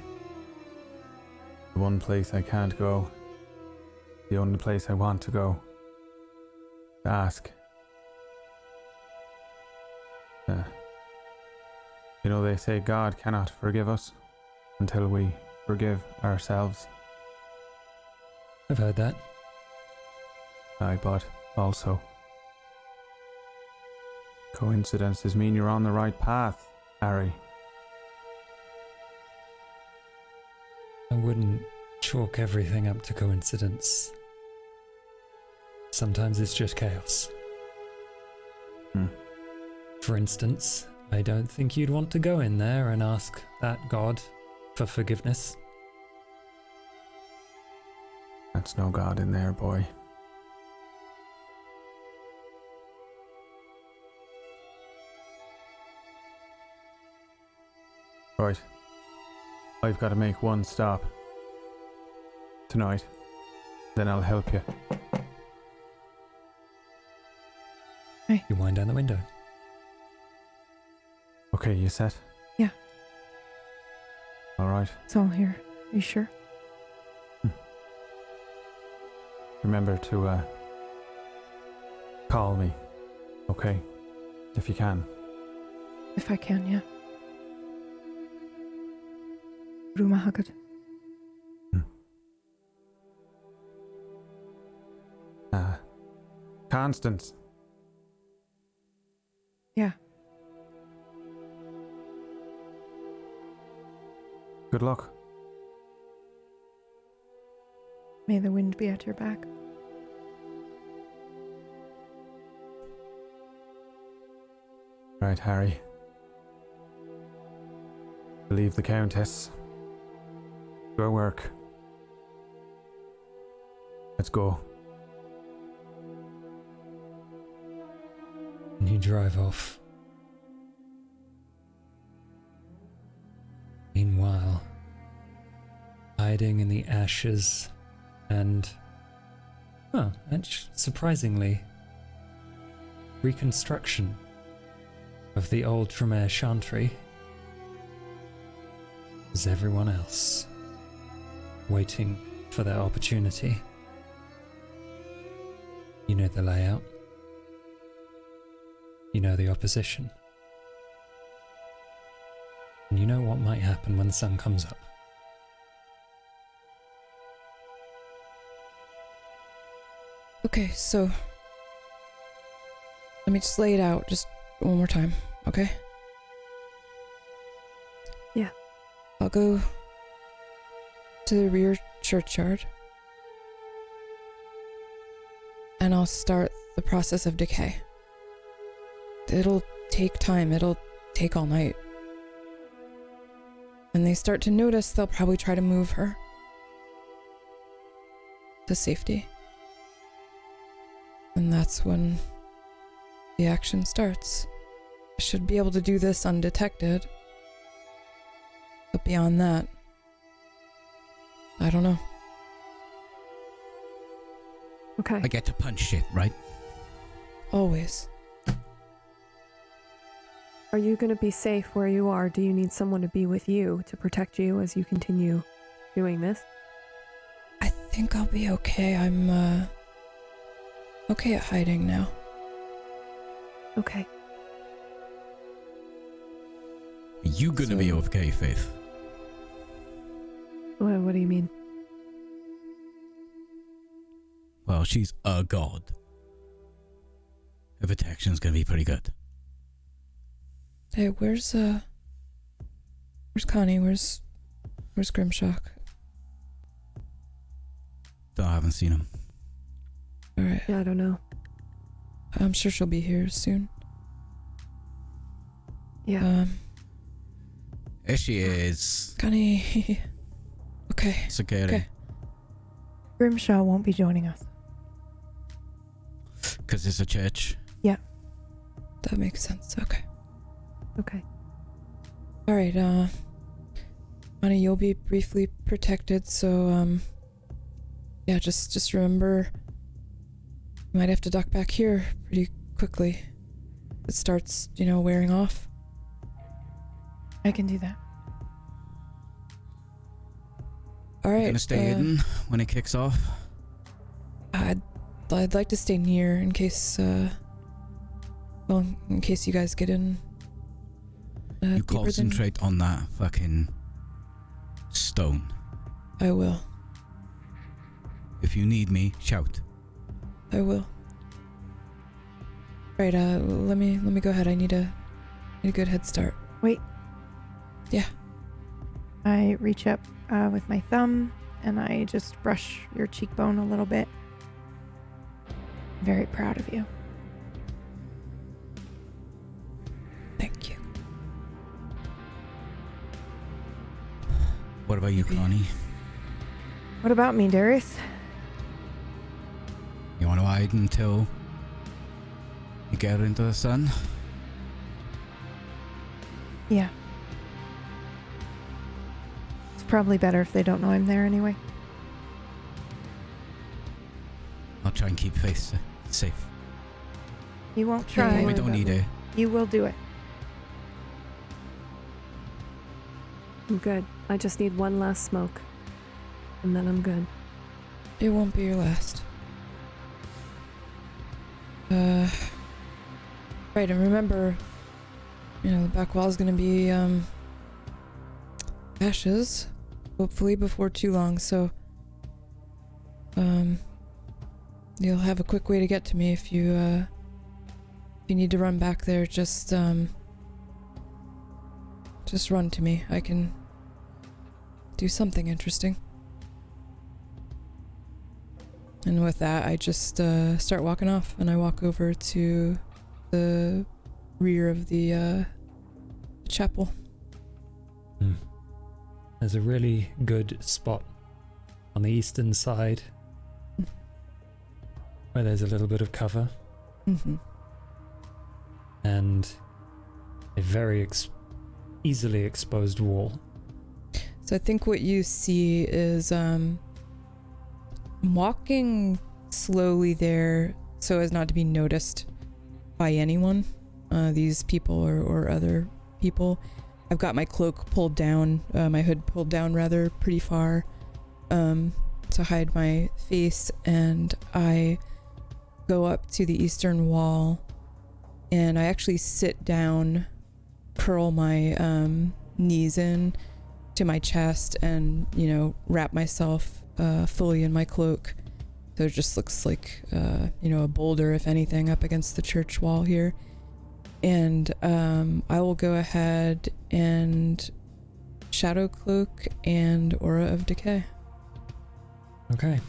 The one place I can't go. The only place I want to go. To ask. You know, they say God cannot forgive us until we forgive ourselves. I've heard that. Aye, but also, coincidences mean you're on the right path, Harry. I wouldn't chalk everything up to coincidence. Sometimes it's just chaos. For instance, I don't think you'd want to go in there and ask that God for forgiveness. That's no God in there, boy. Right. I've got to make one stop. Tonight. Then I'll help you. You wind down the window. Okay, you set? Yeah. Alright. It's all here. You sure? Remember to call me. Okay? If you can. If I can, yeah. Rumahagad. Constance. Yeah. Good luck. May the wind be at your back. Right, Harry. Leave the Countess. Go work. Let's go. And you drive off. Meanwhile, hiding in the ashes and, well, surprisingly, reconstruction of the old Tremere Chantry is everyone else, waiting for that opportunity. You know the layout. You know the opposition. And you know what might happen when the sun comes up. Okay, so let me just lay it out just one more time, okay? Yeah. I'll go to the rear churchyard and I'll start the process of decay. It'll take time, it'll take all night. When they start to notice, they'll probably try to move her to safety. And that's when the action starts. I should be able to do this undetected. But beyond that, I don't know. Okay. I get to punch shit, right? Always. Are you going to be safe where you are? Do you need someone to be with you to protect you as you continue doing this? I think I'll be okay. I'm, okay at hiding now. Okay. Are you gonna be okay, Faith? What do you mean? Well, she's a god. Her protection's gonna be pretty good. Hey, where's Connie? Where's Grimshock? Though I haven't seen him. Alright. Yeah, I don't know. I'm sure she'll be here soon. Yeah. There she is. Connie. Okay. Security. Okay. Grimshaw won't be joining us. Because it's a church. That makes sense. Okay. Okay. Alright, Connie, you'll be briefly protected, so, yeah, just remember you might have to duck back here pretty quickly. It starts, wearing off. I can do that. Alright. Gonna stay hidden when it kicks off. I'd like to stay near in case, in case you guys get in. You deeper than- concentrate on that fucking stone. I will. If you need me, shout. I will. Right, let me go ahead. I need a good head start. Wait. Yeah. I reach up with my thumb and I just brush your cheekbone a little bit. I'm very proud of you. Thank you. What about you, Maybe. Connie? What about me, Darius? You want to hide until you get into the sun? Yeah. It's probably better if they don't know I'm there anyway. I'll try and keep Faith safe. You won't try. Yeah, We don't need it. You will do it. I'm good. I just need one last smoke. And then I'm good. It won't be your last. Right, and remember, the back wall is gonna be, ashes, hopefully before too long, so, you'll have a quick way to get to me if you need to run back there, just run to me. I can do something interesting. And with that, I just start walking off, and I walk over to the rear of the chapel. There's a really good spot on the eastern side where there's a little bit of cover Mm-hmm. and a very easily exposed wall. So I think what you see is walking slowly there so as not to be noticed by anyone, these people or other people. I've got my cloak pulled down, my hood pulled down rather pretty far. to hide my face, and I go up to the eastern wall, and I actually sit down, curl my knees in to my chest, and wrap myself fully in my cloak. So it just looks like a boulder, if anything, up against the church wall here. And I will go ahead and Shadow Cloak and Aura of Decay. Okay.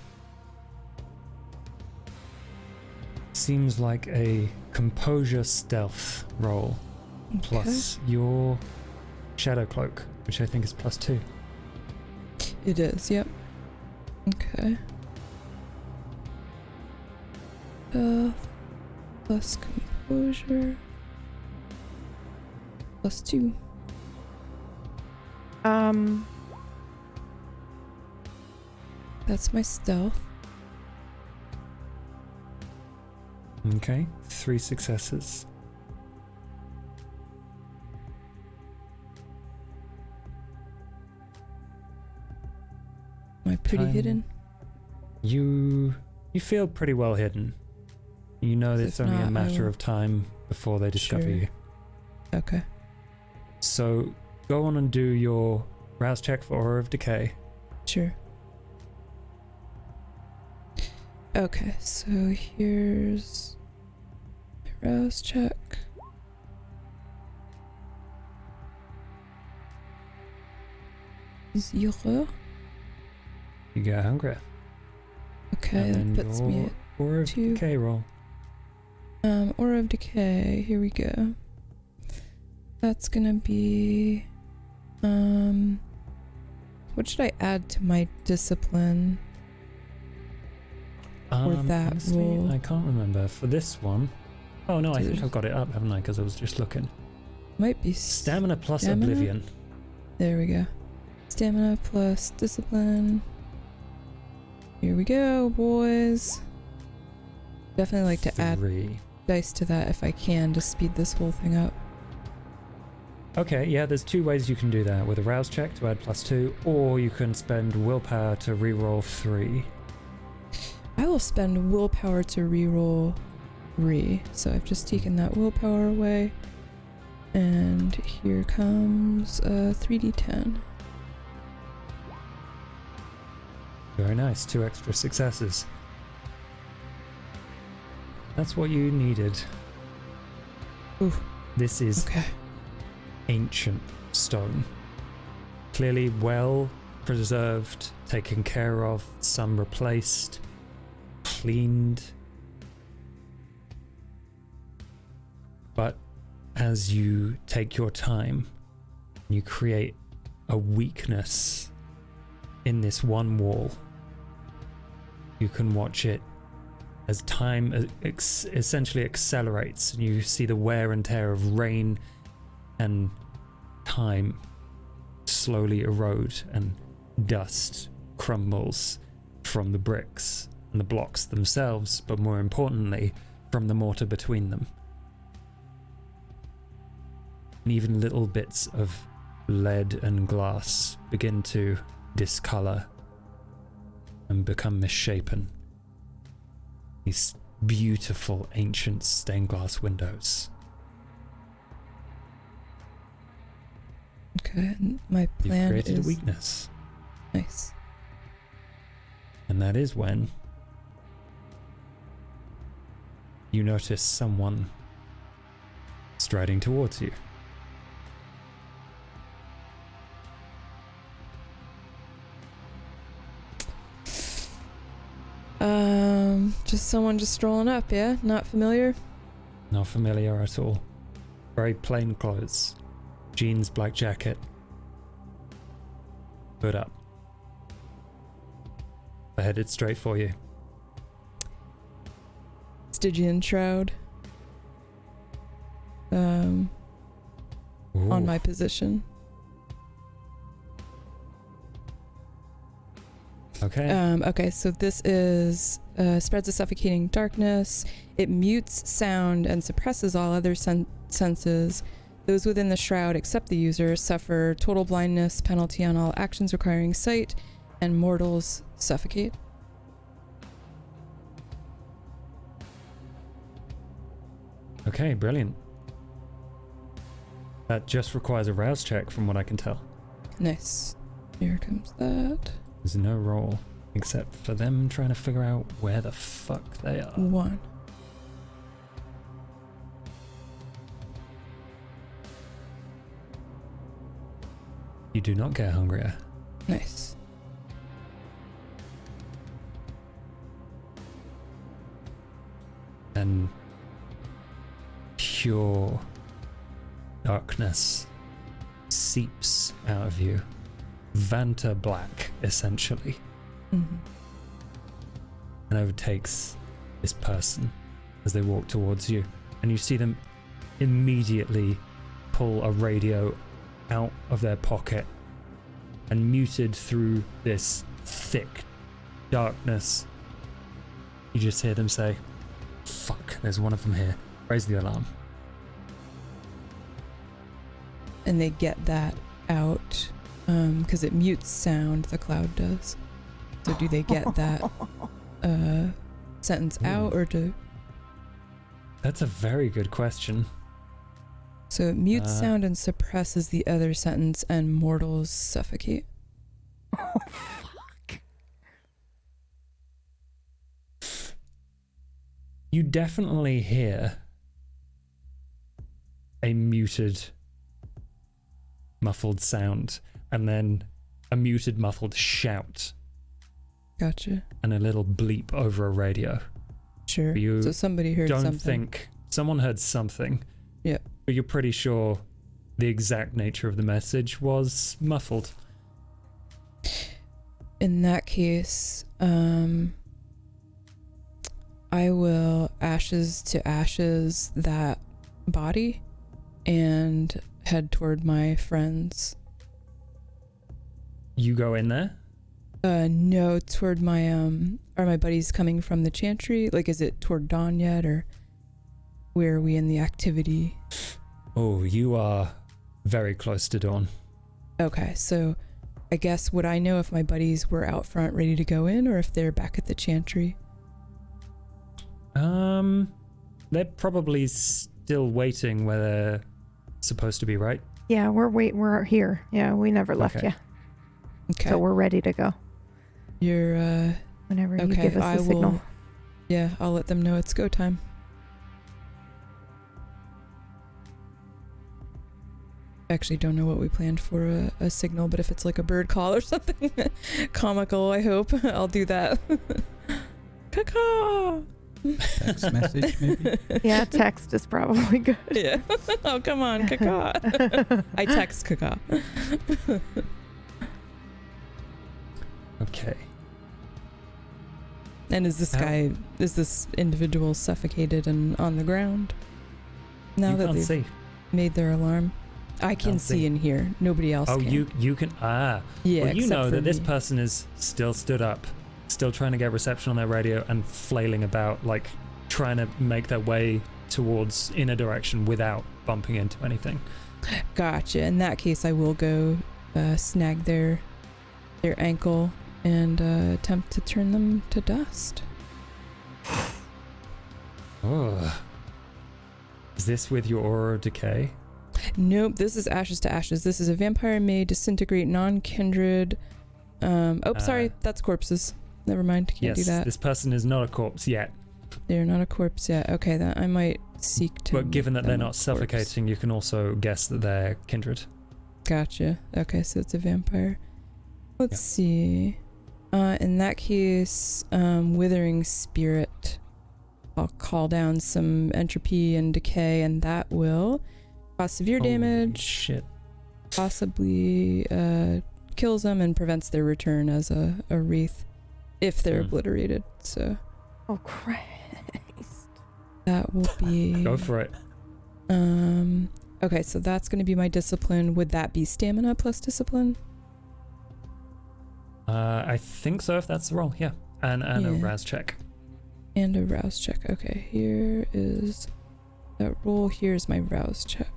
Seems like a composure stealth roll plus your Shadow Cloak, which I think is +2. It is, yep. Okay. Plus composure. +2. That's my stealth. Okay, 3 successes. Am I pretty hidden? You feel pretty well hidden. You know that If it's only a not, matter of time before they discover Sure. you. Okay. So go on and do your rouse check for Aura of Decay. Sure. Okay, so here's my rouse check. Zero. You get hungry. Okay, And that puts your me Aura of 2. Decay roll. at Aura of Decay. Here we go. That's gonna be what should I add to my discipline? Or that Honestly, roll. I can't remember. For this one... Oh no, I think Dude. I've got it up, haven't I? Because I was just looking. Might be Stamina plus Stamina? Oblivion. There we go. Stamina plus discipline. Here we go, boys. Definitely like to add 3. dice to that if I can to speed this whole thing up. Okay, yeah, there's 2 ways you can do that. With a rouse check to add +2, or you can spend willpower to reroll 3. I will spend willpower to reroll 3. So I've just taken that willpower away. And here comes 3d10. Very nice, 2 extra successes. That's what you needed. Ooh. This is Okay. ancient stone. Clearly well preserved, taken care of, some replaced, cleaned. But as you take your time, you create a weakness in this one wall. You can watch it as time essentially accelerates, and you see the wear and tear of rain and time slowly erode, and dust crumbles from the bricks and the blocks themselves, but more importantly, from the mortar between them. And even little bits of lead and glass begin to discolor and become misshapen. These beautiful ancient stained glass windows. Okay, and my You've plan created is a weakness. nice. And that is when you notice someone striding towards you. Just someone just strolling up, yeah? Not familiar? Not familiar at all. Very plain clothes. Jeans, black jacket. Hood up. They're headed straight for you. Stygian shroud. On Ooh. my position. Okay. Okay, so this is spreads a suffocating darkness. It mutes sound and suppresses all other senses. Those within the shroud, except the user, suffer total blindness, penalty on all actions requiring sight, and mortals suffocate. Okay, brilliant. That just requires a rouse check from what I can tell. Nice. Here comes that. There's no roll except for them trying to figure out where the fuck they are. 1. You do not get hungrier. Nice. And pure darkness seeps out of you. Vanta black, essentially. Mm-hmm. And overtakes this person as they walk towards you. And you see them immediately pull a radio out of their pocket, and muted through this thick darkness, you just hear them say, "Fuck, there's one of them here. Raise the alarm." And they get that out because it mutes sound, the cloud does. So do they get that sentence out, or do... That's a very good question. So it mutes sound and suppresses the other sentence, and mortals suffocate. Oh, fuck. You definitely hear a muted, muffled sound, and then a muted, muffled shout, Gotcha. and a little bleep over a radio. Sure. You So somebody heard don't something. think someone heard something. Yeah. But you're pretty sure the exact nature of the message was muffled. In that case, I will ashes to ashes that body and head toward my friends. You go in there? No, toward my are my buddies coming from the chantry? Like, is it toward dawn yet, or where are we in the activity? Oh, you are very close to dawn. Okay, so I guess would I know if my buddies were out front ready to go in, or if they're back at the chantry? They're probably still waiting where they're supposed to be, right? Yeah, we're here. Yeah, we never left Okay. you. Okay. So we're ready to go. You're Whenever you okay, give us I the signal. will. Yeah, I'll let them know it's go time. I actually don't know what we planned for a signal, but if it's like a bird call or something comical, I hope I'll do that. Caw. Text message, maybe? Yeah, text is probably good. Yeah. Oh, come on, caw. I text caw. Okay. And is this individual suffocated and on the ground? Now You that can't they've see. made their alarm? I can Can't see see. in here. Nobody else Oh, can. you can. Yeah, Well, you except know for that this me. person is still stood up, still trying to get reception on their radio and flailing about, like trying to make their way towards inner direction without bumping into anything. Gotcha. In that case, I will go snag their ankle and attempt to turn them to dust. Oh. Is this with your aura of decay? Nope, this is ashes to ashes. This is a vampire may disintegrate non-kindred. Sorry, that's corpses. Never mind, can't do Yes, that. this person is not a corpse yet. They're not a corpse yet. Okay, then I might seek to. But given that make they're them a not corpse. suffocating, you can also guess that they're kindred. Gotcha. Okay, so it's a vampire. Let's see. In that case, withering spirit. I'll call down some entropy and decay, and that will cause severe Holy damage. Shit. Possibly kills them and prevents their return as a wraith if they're obliterated. So Oh, Christ. that will be. Go for it. Okay, so that's going to be my discipline. Would that be stamina plus discipline? I think so, if that's the roll, yeah. And a Yeah. rouse check. And a rouse check. Okay, here is that roll. Here's my rouse check.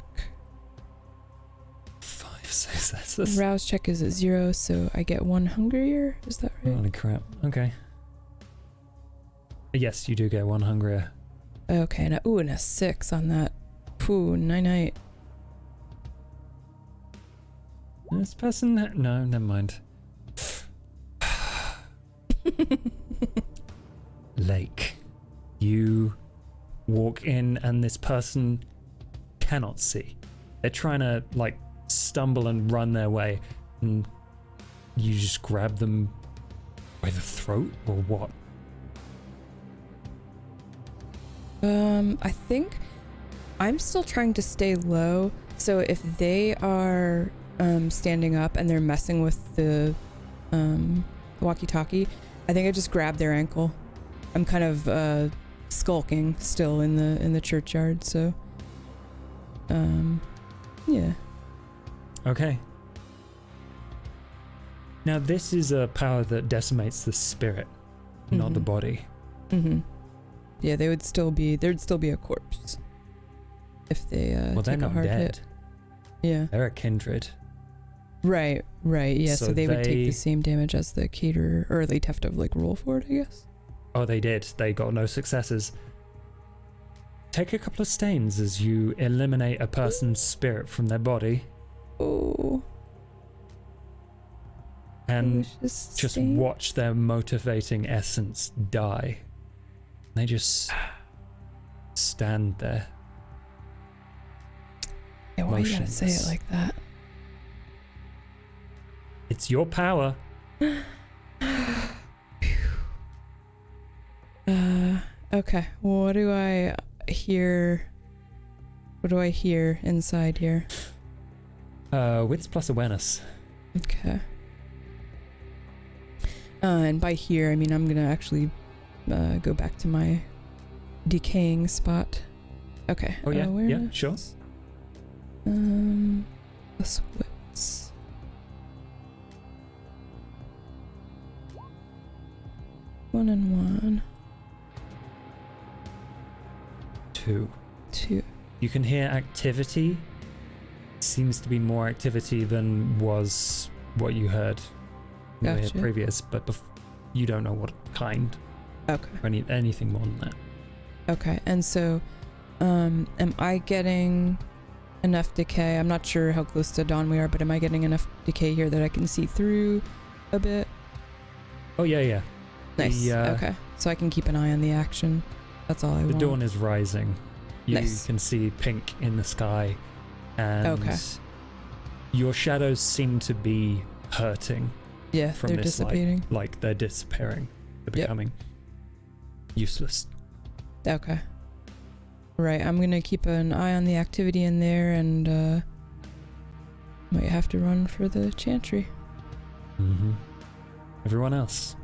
5 successes. Rouse check is at 0, so I get 1 hungrier. Is that right? Holy crap. Okay. Yes, you do get 1 hungrier. Okay, and a 6 on that. Pooh, night. This person... No, never mind. Lake. You walk in and this person cannot see. They're trying to, like, stumble and run their way, and you just grab them by the throat, or what? I think I'm still trying to stay low, so if they are standing up and they're messing with the walkie-talkie, I think I just grab their ankle. I'm kind of skulking still in the churchyard, so yeah. Okay. Now this is a power that decimates the spirit, not the body. Mm-hmm. Yeah, there'd still be a corpse if they Well, they're take a not hard dead. hit. Yeah. They're a kindred. Right. Yeah, so they would take they- the same damage as the caterer, or they'd have to like roll for it, I guess. Oh, they did. They got no successes. Take a couple of stains as you eliminate a person's spirit from their body, Oh. and delicious just stain. watch their motivating essence die. They just stand there. Yeah, why you gotta say it motionless. like that? It's your power. Okay. What do I hear? What do I hear inside here? Wits plus awareness. Okay. And by here, I mean I'm gonna actually go back to my decaying spot. Okay. Oh yeah, yeah, awareness. sure. Plus wits. One and 1. 2. 2. You can hear activity. Seems to be more activity than was what you heard Gotcha. previous, but you don't know what kind Okay. or anything more than that. Okay. And so, am I getting enough decay? I'm not sure how close to dawn we are, but am I getting enough decay here that I can see through a bit? Oh yeah. Nice. The, Okay. So I can keep an eye on the action. That's all I The want. dawn is rising. You Nice. can see pink in the sky, and Okay. your shadows seem to be hurting Yeah, from they're this dissipating. like they're disappearing. They're Yep. becoming useless. Okay. Right, I'm gonna keep an eye on the activity in there, and might have to run for the chantry. Mm-hmm. Everyone else.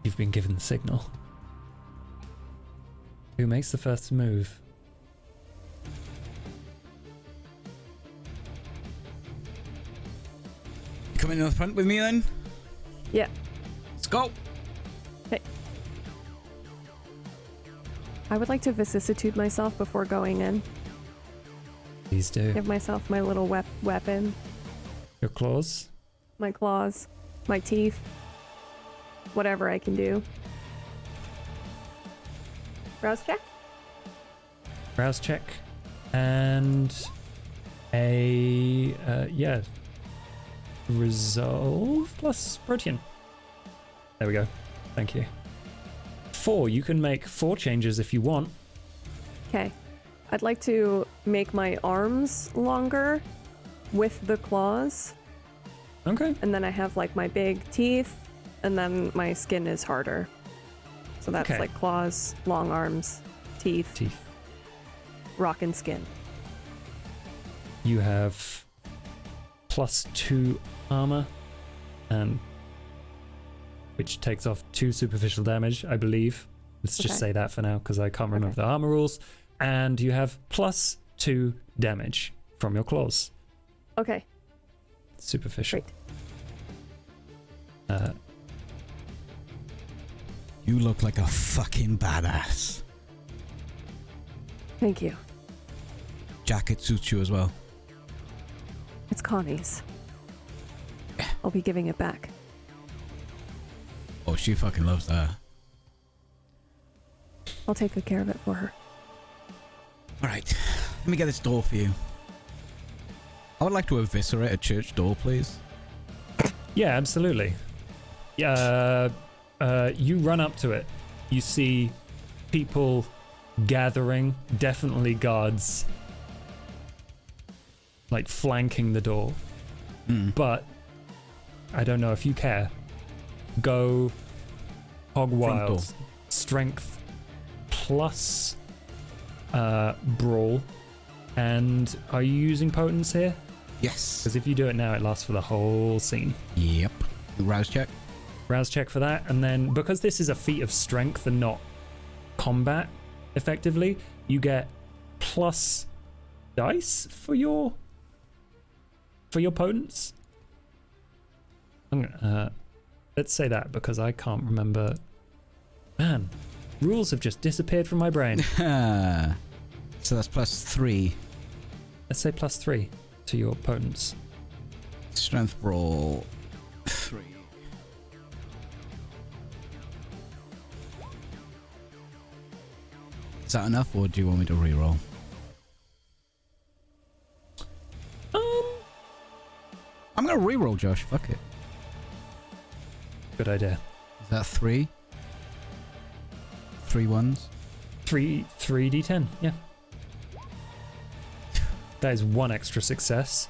You've been given the signal. Who makes the first move? Coming in the front with me then? Yeah. Let's go. I would like to vicissitude myself before going in. Please do. Give myself my little weapon, Your claws. my claws, my teeth, whatever I can do. Rouse check? Rouse check. And a resolve plus protein. There we go. Thank you. 4. You can make 4 changes if you want. Okay. I'd like to make my arms longer with the claws, Okay. and then I have like my big teeth, and then my skin is harder. So that's Okay. like claws, long arms, teeth, rock and skin. You have +2 armor, and which takes off 2 superficial damage, I believe. Let's just Okay. say that for now because I can't remember the armor rules. And you have +2 damage from your claws. Okay, Superficial. great. You look like a fucking badass. Thank you. jacket suits you as well. It's Connie's. I'll be giving it back. Oh, she fucking loves that. I'll take good care of it for her. All right, let me get this door for you. I would like to eviscerate a church door, please. Yeah, absolutely. You run up to it. You see people gathering, definitely guards, like flanking the door. But I don't know if you care. Go hog wild. Strength plus brawl. And are you using potence here? Yes. Because if you do it now, it lasts for the whole scene. Yep. Rouse check. Rouse check for that, and then because this is a feat of strength and not combat, effectively, you get plus dice for your potence. Let's say that because I can't remember. Man, rules have just disappeared from my brain. So that's +3. Let's say +3 to your potence. Strength roll 3. Is that enough, or do you want me to reroll? I'm gonna reroll, Josh. Fuck it. Good idea. Is that 3? 3 ones? 3d10, yeah. That is one extra success.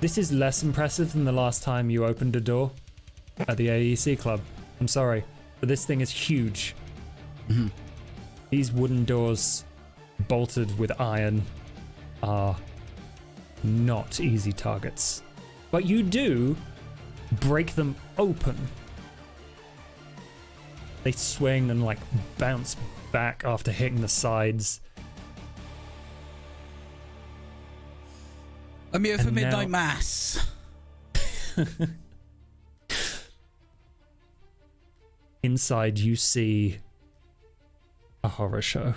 This is less impressive than the last time you opened a door at the AEC club. I'm sorry, but this thing is huge. Mm-hmm. These wooden doors bolted with iron are not easy targets. But you do break them open. They swing and like bounce back after hitting the sides. I'm here for And midnight now- mass. Inside you see a horror show.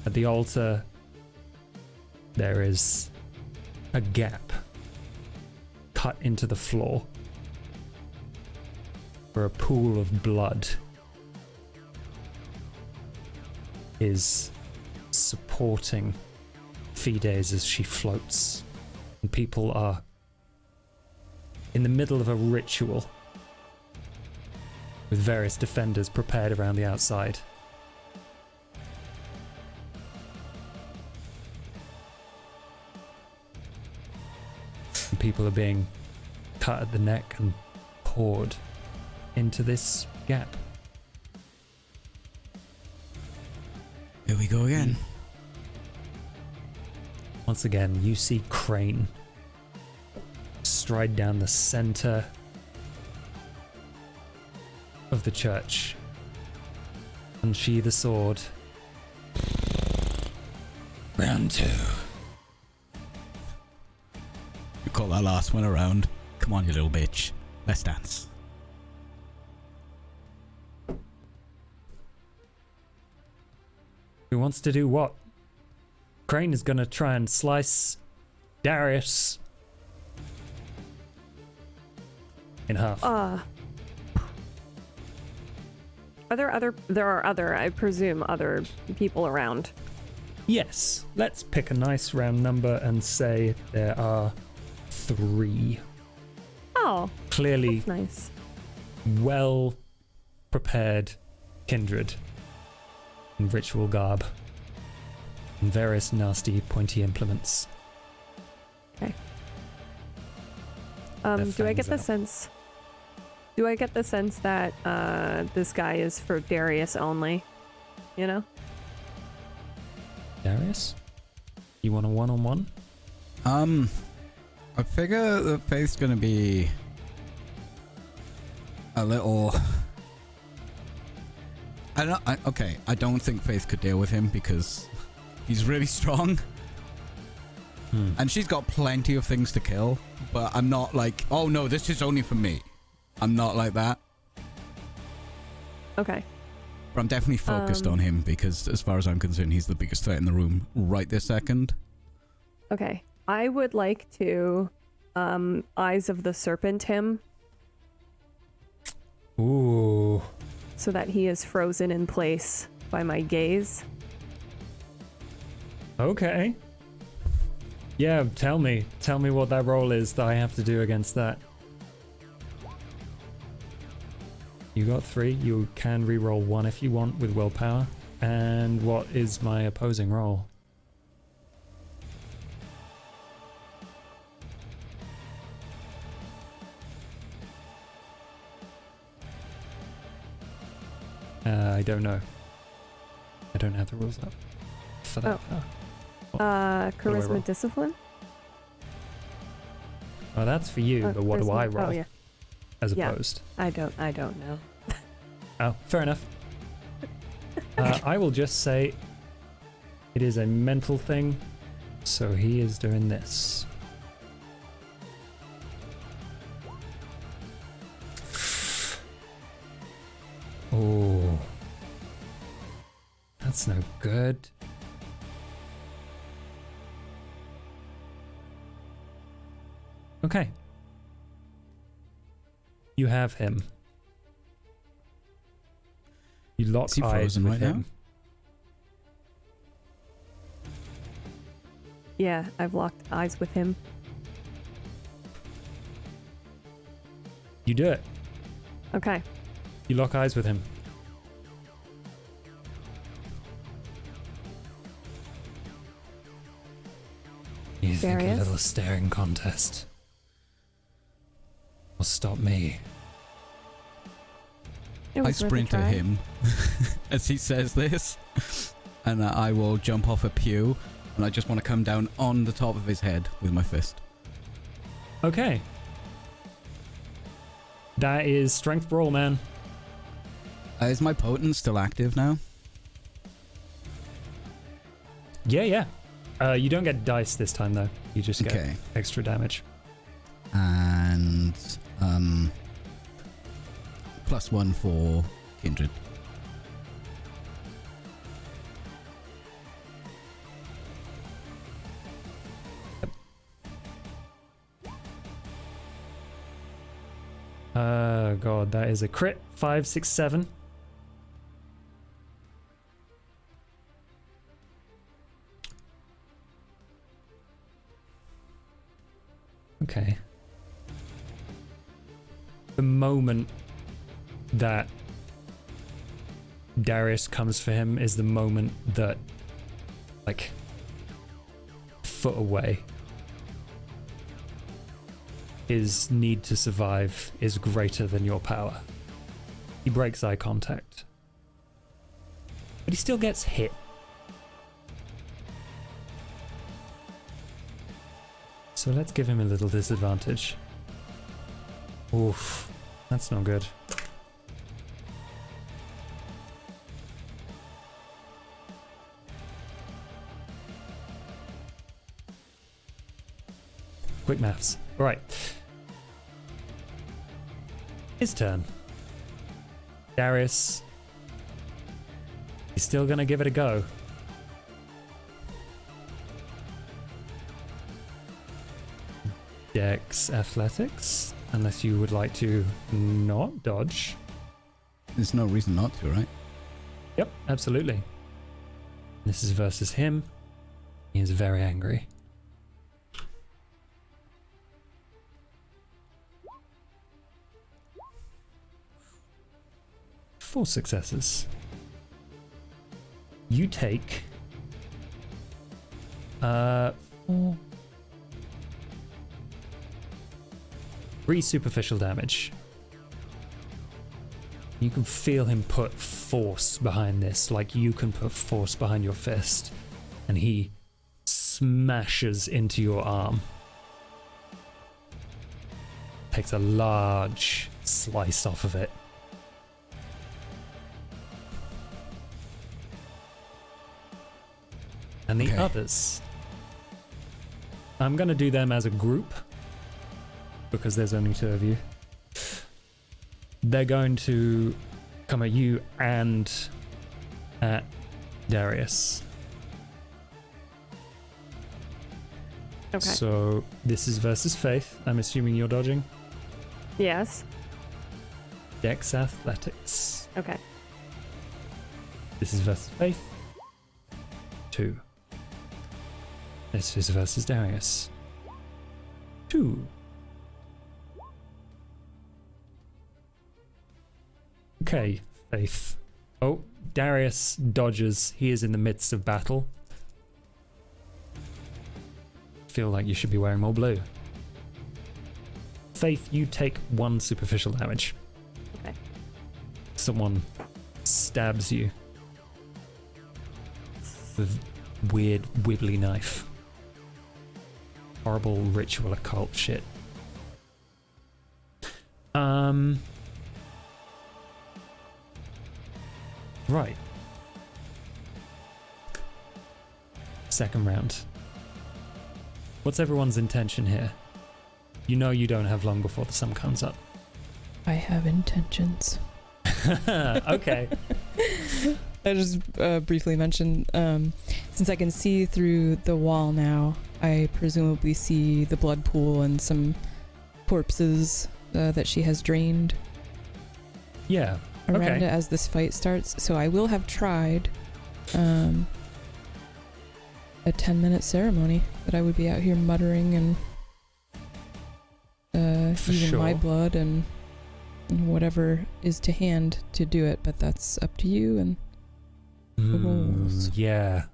At the altar there is a gap cut into the floor where a pool of blood is supporting Fides as she floats, and people are in the middle of a ritual with various defenders prepared around the outside. And people are being cut at the neck and poured into this gap. Here we go again. Once again, you see Crane stride down the center of the church, unsheathe a sword. Round 2. You call that last one around. Come on, you little bitch. Let's dance. Who wants to do what? Crane is gonna try and slice Darius in half. There are other, I presume, other people around. Yes, let's pick a nice round number and say there are 3. Oh, Clearly that's nice. well prepared kindred in ritual garb and various nasty pointy implements. Okay. Their Do I get the fangs out. sense? Do I get the sense that this guy is for Darius only? You know? Darius? You want a one-on-one? I figure that Faith's gonna be a little. I don't think Faith could deal with him because he's really strong. And she's got plenty of things to kill, but I'm not like, oh no, this is only for me. I'm not like that. Okay. But I'm definitely focused on him because, as far as I'm concerned, he's the biggest threat in the room right this second. Okay. I would like to Eyes of the Serpent him Ooh. so that he is frozen in place by my gaze. Okay. Yeah, tell me what that roll is that I have to do against that. You got 3. You can re-roll 1 if you want with willpower. And what is my opposing roll? I don't know. I don't have the rules up for that. Charisma roll? discipline? Oh, that's for you, but what do charisma- I roll? Oh, yeah. As Yeah. opposed. I don't know. Oh, fair enough. I will just say it is a mental thing, so he is doing this. Oh, that's no good. Okay. You have him. You lock Is he eyes frozen with right him. now? Yeah, I've locked eyes with him. You do it. Okay. You lock eyes with him. You think a Darius? little staring contest will stop me? It I was worth a sprint to try. him as he says this, and I will jump off a pew, and I just want to come down on the top of his head with my fist. Okay. That is strength brawl, man. Is my potent still active now? Yeah. You don't get dice this time, though. You just get Okay. extra damage. And +1 for kindred. God, that is a crit. 5, 6, 7. Okay. The moment that Darius comes for him is the moment that, like, foot away, his need to survive is greater than your power. He breaks eye contact, but he still gets hit. So let's give him a little disadvantage. Oof, that's not good. Quick maths. All right. His turn. Darius. He's still gonna give it a go. Dex athletics, unless you would like to not dodge. There's no reason not to, right? Yep, absolutely. This is versus him. He is very angry. Four successes. You take 4, 3 superficial damage. You can feel him put force behind this, like you can put force behind your fist, and he smashes into your arm. Takes a large slice off of it. And the Okay. others, I'm going to do them as a group because there's only 2 of you. They're going to come at you and at Darius. Okay. So this is versus Faith. I'm assuming you're dodging. Yes. Dex Athletics. Okay. This is versus Faith. 2. This is versus Darius. 2. Okay, Faith. Oh, Darius dodges. He is in the midst of battle. Feel like you should be wearing more blue. Faith, you take 1 superficial damage. Okay. Someone stabs you with weird wibbly knife. Horrible ritual occult shit. Right. Second round. What's everyone's intention here? You know you don't have long before the sun comes up. I have intentions. Okay. I just briefly mentioned, since I can see through the wall now, I presumably see the blood pool and some corpses that she has drained Yeah. around Okay. it as this fight starts. So I will have tried a 10-minute ceremony, but I would be out here muttering and For using my sure. blood and whatever is to hand to do it, but that's up to you and the rolls. Yeah.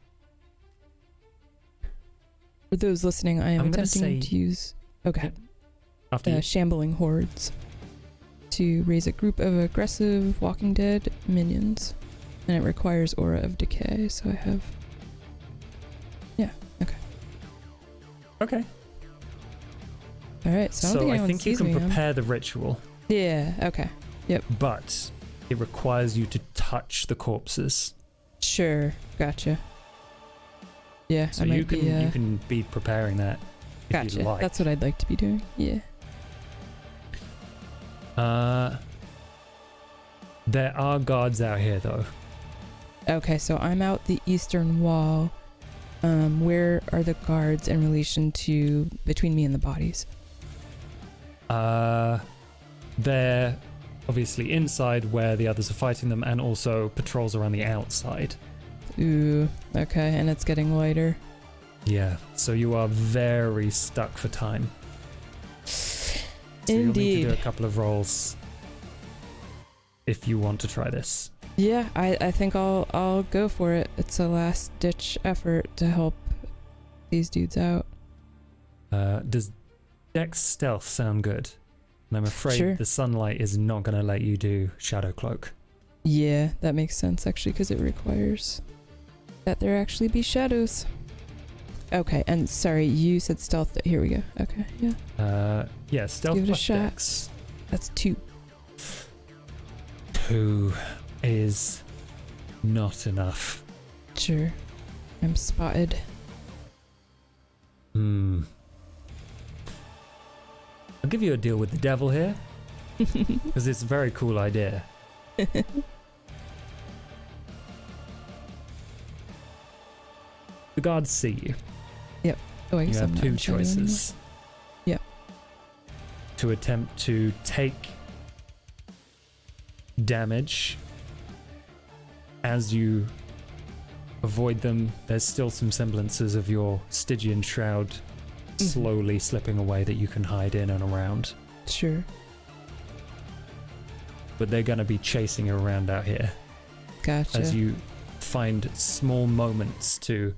For those listening, I am I'm gonna attempting say- to use After you. shambling hordes to raise a group of aggressive Walking Dead minions, and it requires Aura of Decay. So I have, Okay. all right. So I don't So think I anyone think you sees can me. huh? prepare the ritual, Yeah. Okay. but it requires you to touch the corpses. Sure. Gotcha. Yeah. So I might you can be, you can be preparing that if Gotcha. you like. That's what I'd like to be doing. Yeah. There are guards out here though. Okay. So I'm out the eastern wall. Where are the guards in relation to between me and the bodies? They're obviously inside where the others are fighting them, and also patrols around the outside. Ooh. Okay. And it's getting lighter. Yeah. So you are very stuck for time. So you'll need to Indeed. do a couple of rolls if you want to try this. Yeah, I think I'll go for it. It's a last ditch effort to help these dudes out. Does Dex Stealth sound good? And I'm afraid Sure. the sunlight is not going to let you do Shadow Cloak. Yeah, that makes sense actually, because it requires that there actually be shadows. Okay, and sorry, you said stealth. Here we go. Okay, yeah, Yeah, Stealth give it a plus shot. Dex. that's 2. 2 is not enough. Sure, I'm spotted. I'll give you a deal with the devil here, because it's a very cool idea. The guards see you. Oh, I You guess I'm have not 2 in shadow anymore. choices. Yep. To attempt to take damage as you avoid them. There's still some semblances of your Stygian shroud slowly slipping away that you can hide in and around. Sure, But they're going to be chasing you around out here gotcha. as you find small moments to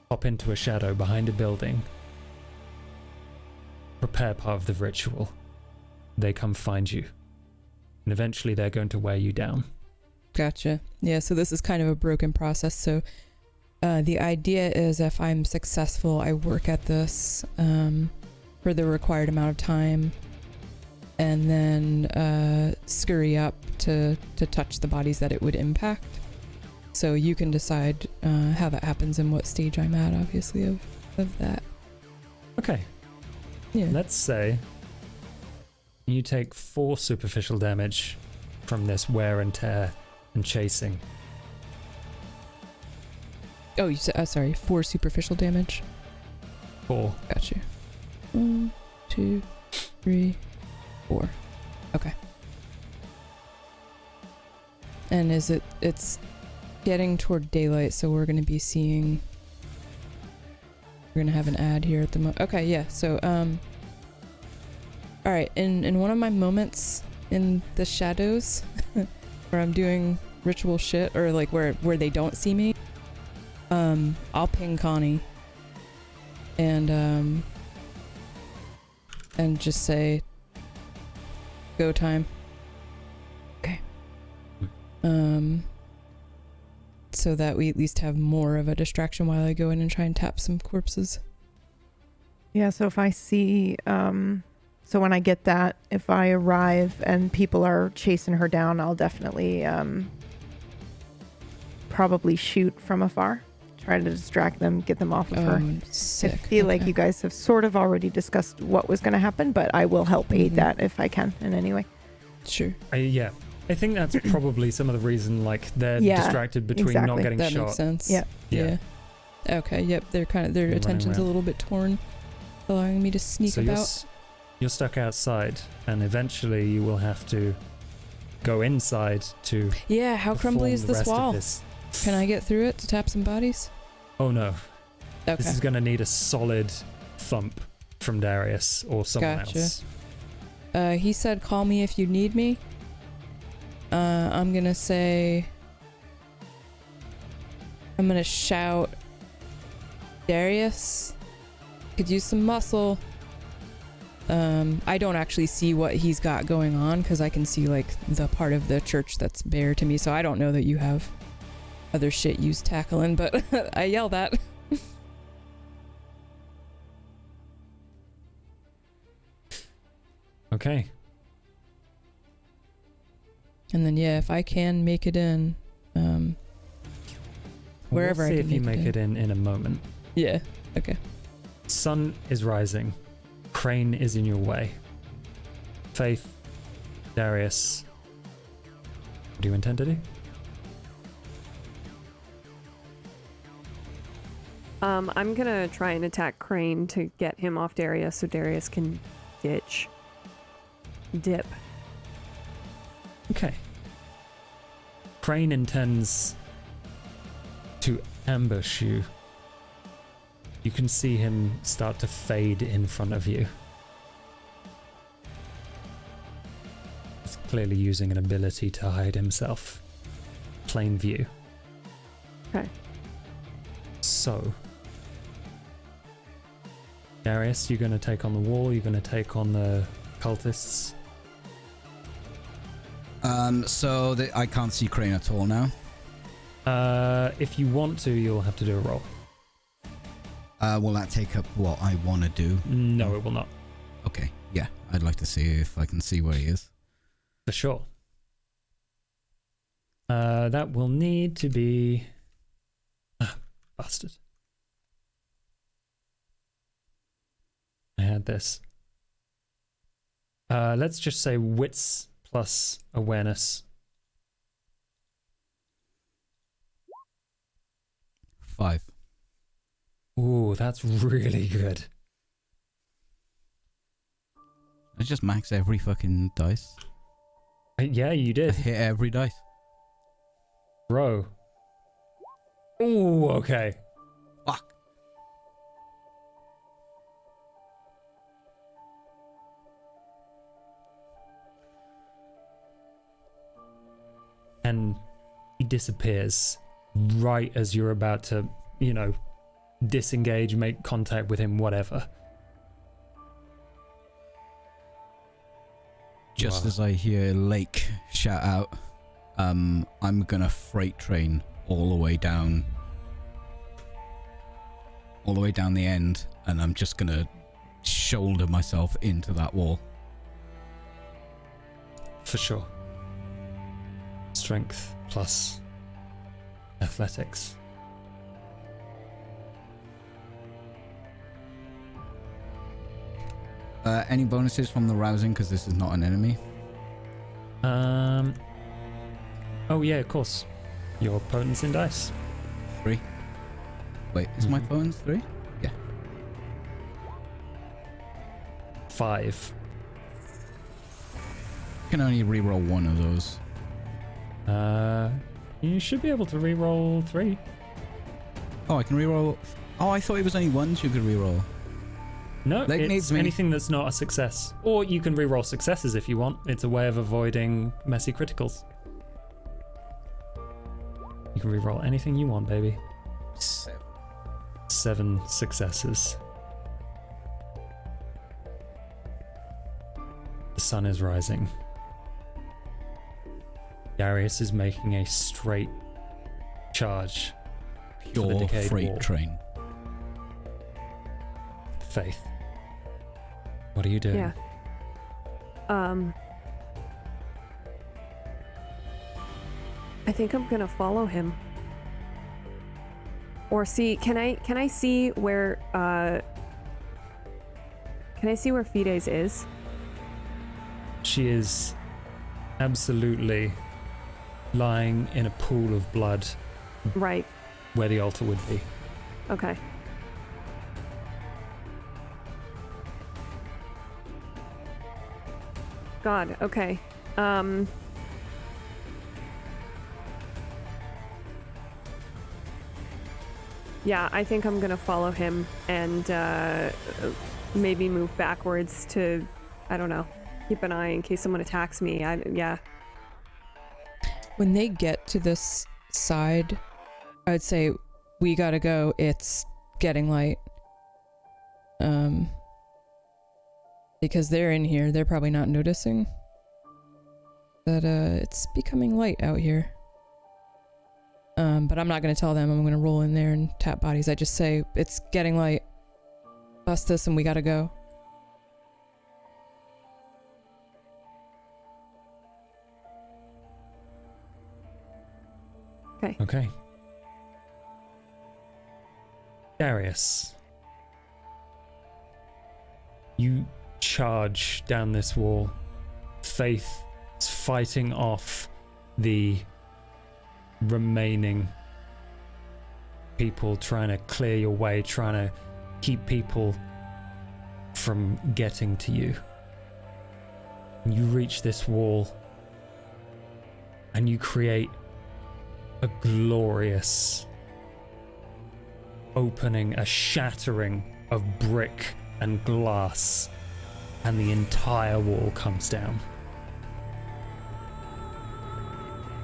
hop into a shadow behind a building, prepare part of the ritual. They come find you, and eventually they're going to wear you down. Gotcha. Yeah, so this is kind of a broken process. So the idea is if I'm successful, I work at this for the required amount of time and then scurry up to touch the bodies that it would impact. So you can decide how that happens and what stage I'm at, obviously, of that. Okay, Yeah. let's say you take 4 superficial damage from this wear and tear and chasing. Oh, you said, sorry, 4 superficial damage. 4. Got you. 1, 2, 3, 4. Okay. And it's getting toward daylight, so we're gonna be seeing. We're gonna have an ad here at the moment. Okay, yeah. So, all right. In one of my moments in the shadows, where I'm doing ritual shit, or like where they don't see me, I'll ping Connie. And just say, go time. Okay. So that we at least have more of a distraction while I go in and try and tap some corpses. Yeah, so if I see, so when I get that, if I arrive and people are chasing her down, I'll definitely probably shoot from afar. Try to distract them, get them off of her. Sick. I feel like you guys have sort of already discussed what was going to happen, but I will help aid that if I can in any way. Sure. Yeah. I think that's probably some of the reason, like, they're distracted between not exactly. getting That shot. makes sense. Yeah. Okay, yep. They're kind of, their Running attention's a around. little bit torn, allowing me to sneak So about. you're stuck outside, and eventually you will have to go inside to Yeah, how crumbly perform is the this rest of wall? this. Can I get through it to tap some bodies? Oh no. Okay. This is going to need a solid thump from Darius or someone Gotcha. else. He said, call me if you need me. I'm gonna say... I'm gonna shout, Darius, could use some muscle. I don't actually see what he's got going on, because I can see, like, the part of the church that's bare to me, so I don't know that you have other shit you's tackling, but I yell that. Okay. And then, yeah, if I can make it in, wherever we'll see I can if you make it in a moment. Yeah, okay. Sun is rising. Crane is in your way. Faith, Darius, what do you intend to do? I'm gonna try and attack Crane to get him off Darius so Darius can dip. Okay. Crane intends to ambush you. You can see him start to fade in front of you. He's clearly using an ability to hide himself. Plain view. Okay. So, Darius, you're going to take on the wall, you're going to take on the cultists. So I can't see Crane at all now. If you want to, you'll have to do a roll. Will that take up what I want to do? No, it will not. Okay, yeah. I'd like to see if I can see where he is. For sure. That will need to be... bastard. I had this. Let's just say wits plus awareness. 5. Ooh, that's really good. I just max every fucking dice. Yeah, you I did. hit every dice. Bro. Ooh, okay. Fuck. And he disappears right as you're about to, disengage, make contact with him, whatever. Just Wow. as I hear Lake shout out, I'm gonna freight train all the way down the end, and I'm just gonna shoulder myself into that wall. For sure. Strength plus athletics. Any bonuses from the rousing, because this is not an enemy? Oh yeah, of course. Your potence in dice. 3. Wait, is my bonus 3? Yeah. 5. Can only reroll one of those. You should be able to reroll 3. Oh, I can reroll. Oh, I thought it was only ones you could reroll. No, That it's needs me. anything that's not a success. Or you can reroll successes if you want. It's a way of avoiding messy criticals. You can reroll anything you want, baby. 7 successes. The sun is rising. Darius is making a straight charge for the Pure decayed freight wall. train. Faith, what are you doing? Yeah. I think I'm gonna follow him. Or see, can I see where Fides is? She is absolutely lying in a pool of blood Right. where the altar would be. Okay. God, okay. Yeah, I think I'm gonna follow him and maybe move backwards to, I don't know, keep an eye in case someone attacks me. Yeah. When they get to this side, I would say, we gotta go. It's getting light. Because they're in here, they're probably not noticing that it's becoming light out here. But I'm not gonna tell them. I'm gonna roll in there and tap bodies. I just say, it's getting light. Bust this and we gotta go. Okay. Darius, you charge down this wall. Faith is fighting off the remaining people, trying to clear your way, trying to keep people from getting to you. You reach this wall and you create a glorious opening, a shattering of brick and glass, and the entire wall comes down.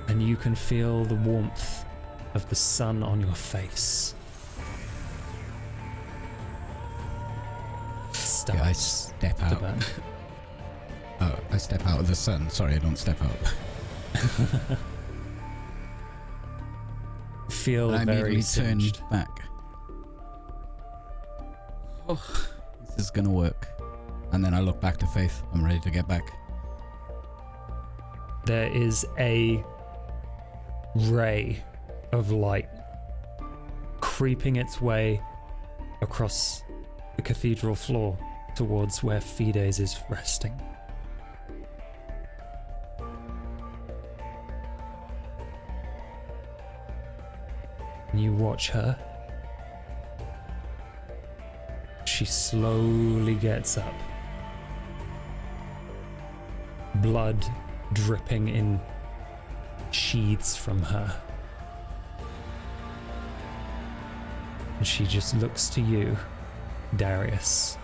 And you can feel the warmth of the sun on your face. Yeah, I Starts step to out. burn. Oh, I step out of the sun. Sorry, I don't step out. Feel I very immediately singed. turn back. Oh, this is gonna work. And then I look back to Faith. I'm ready to get back. There is a ray of light creeping its way across the cathedral floor towards where Fides is resting. And you watch her. She slowly gets up. Blood dripping in sheaths from her. And she just looks to you, Darius.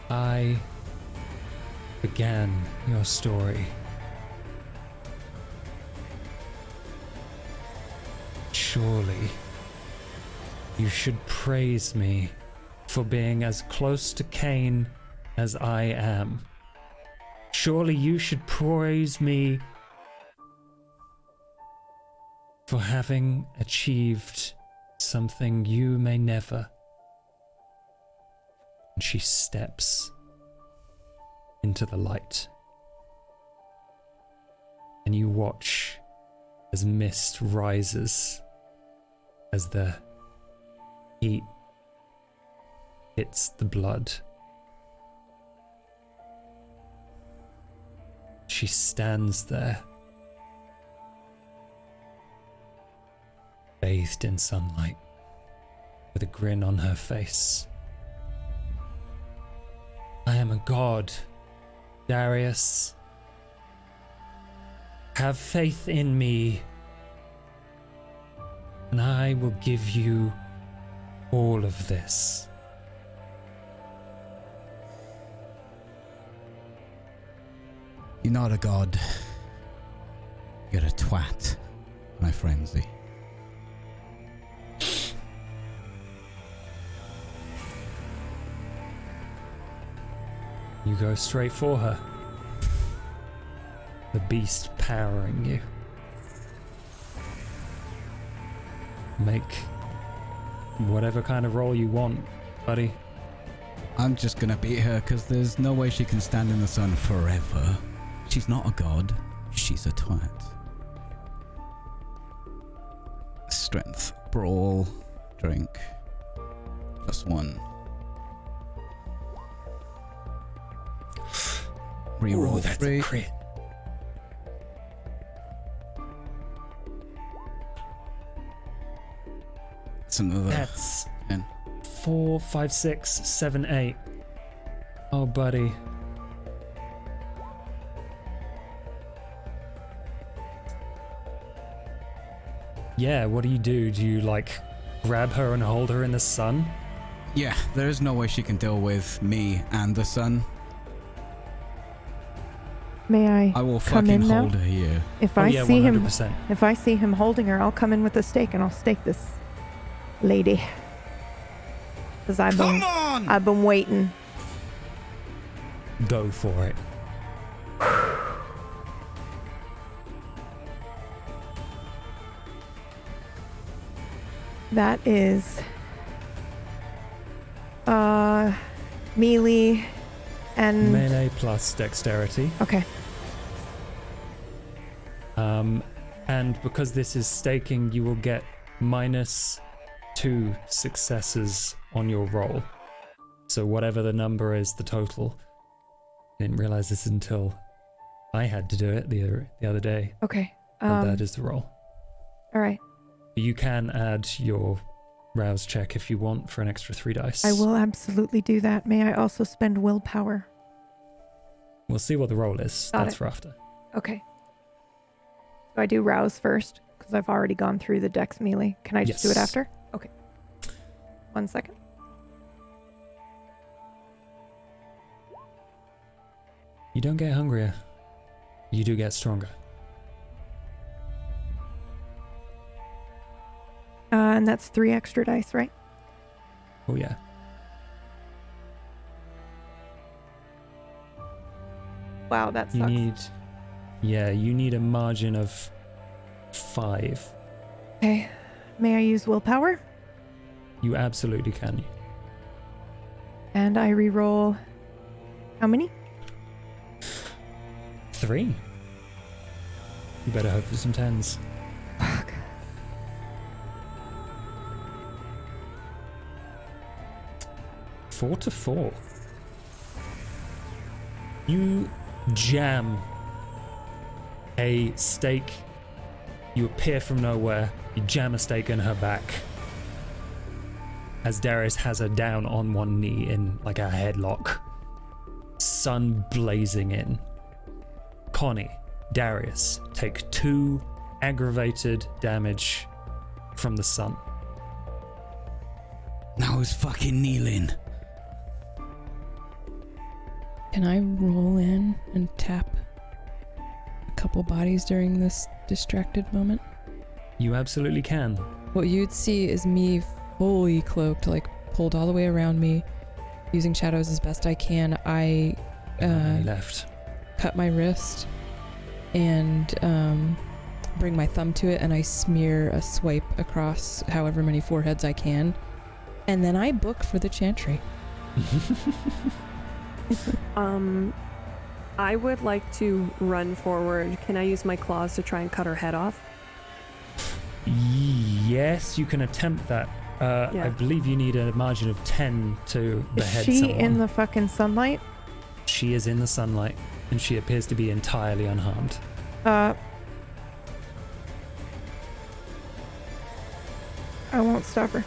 I began your story. Surely you should praise me for being as close to Cain as I am. Surely you should praise me for having achieved something you may never. And she steps into the light. And you watch as mist rises, as the heat hits the blood She stands there, bathed in sunlight, with a grin on her face. I am a god, Darius. Have faith in me, and I will give you all of this. You're not a god. You're a twat, my frenzy. You go straight for her. The beast powering you. Make whatever kind of roll you want, buddy. I'm just gonna beat her because there's no way she can stand in the sun forever. She's not a god. She's a twat. Strength. Brawl. Drink. +1. Reroll Ooh, that's 3. a crit. That's another That's 10. 4, 5, 6, 7, 8. Oh, buddy. Yeah, what do you do? Do you, like, grab her and hold her in the sun? Yeah, there is no way she can deal with me and the sun. May I I will come fucking in now? hold her here. If Oh, I yeah, see him, 100%. if I see him holding her, I'll come in with a stake and I'll stake this lady. Because I've been waiting. Go for it. That is melee and Melee plus dexterity. okay. And because this is staking, you will get -2 successes on your roll. So whatever the number is, the total. Didn't realize this until I had to do it the other day. Okay. And that is the roll. All right. You can add your rouse check if you want for an extra 3 dice. I will absolutely do that. May I also spend willpower? We'll see what the roll is. Got That's it. for after. Okay. So I do rouse first because I've already gone through the dex melee. Can I just do it Yes. after? Okay. 1 second. You don't get hungrier. You do get stronger. And that's 3 extra dice, right? Oh yeah. Wow, that sucks. You need a margin of 5. Okay. May I use willpower? You absolutely can. And I re-roll how many? 3. You better hope for some 10s. Fuck. Four to 4. You jam a stake. You appear from nowhere. You jam a stake in her back. As Darius has her down on one knee in like a headlock. Sun blazing in. Connie, Darius take 2 aggravated damage from the sun. Now he's fucking kneeling. Can I roll in and tap a couple bodies during this distracted moment? You absolutely can. What you'd see is me fully cloaked, like pulled all the way around me, using shadows as best I can. I Left. cut my wrist and bring my thumb to it, and I smear a swipe across however many foreheads I can, and then I book for the chantry. I would like to run forward. Can I use my claws to try and cut her head off? Yes, you can attempt that. Yeah. I believe you need a margin of 10 to Is behead she someone. in the fucking sunlight? She is in the sunlight. and she appears to be entirely unharmed. I won't stop her.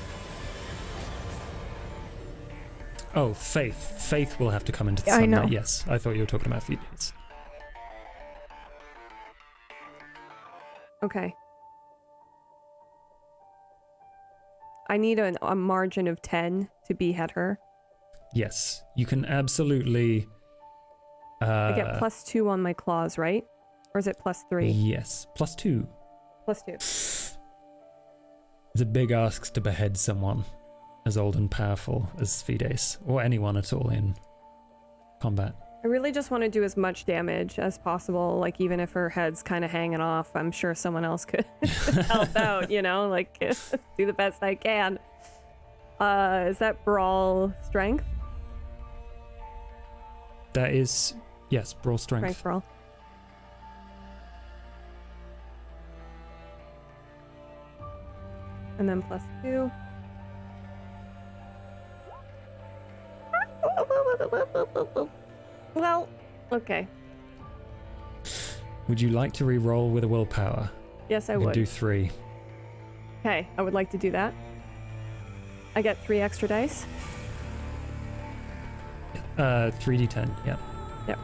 Oh, Faith. Faith will have to come into the I sunlight. know. Yes, I thought you were talking about Fides. Okay. I need a margin of 10 to behead her. Yes, you can absolutely. I get +2 on my claws, right? Or is it +3? Yes, +2. +2. It's a big ask to behead someone as old and powerful as Fides, or anyone at all in combat. I really just want to do as much damage as possible, like even if her head's kind of hanging off, I'm sure someone else could help out, you know, like do the best I can. Is that brawl strength? That is, yes, brawl strength. Strength brawl. And then +2. Well, okay. Would you like to re-roll with a willpower? Yes, I You can would. do 3. Okay, I would like to do that. I get 3 extra dice. 3d10, yeah. Yep.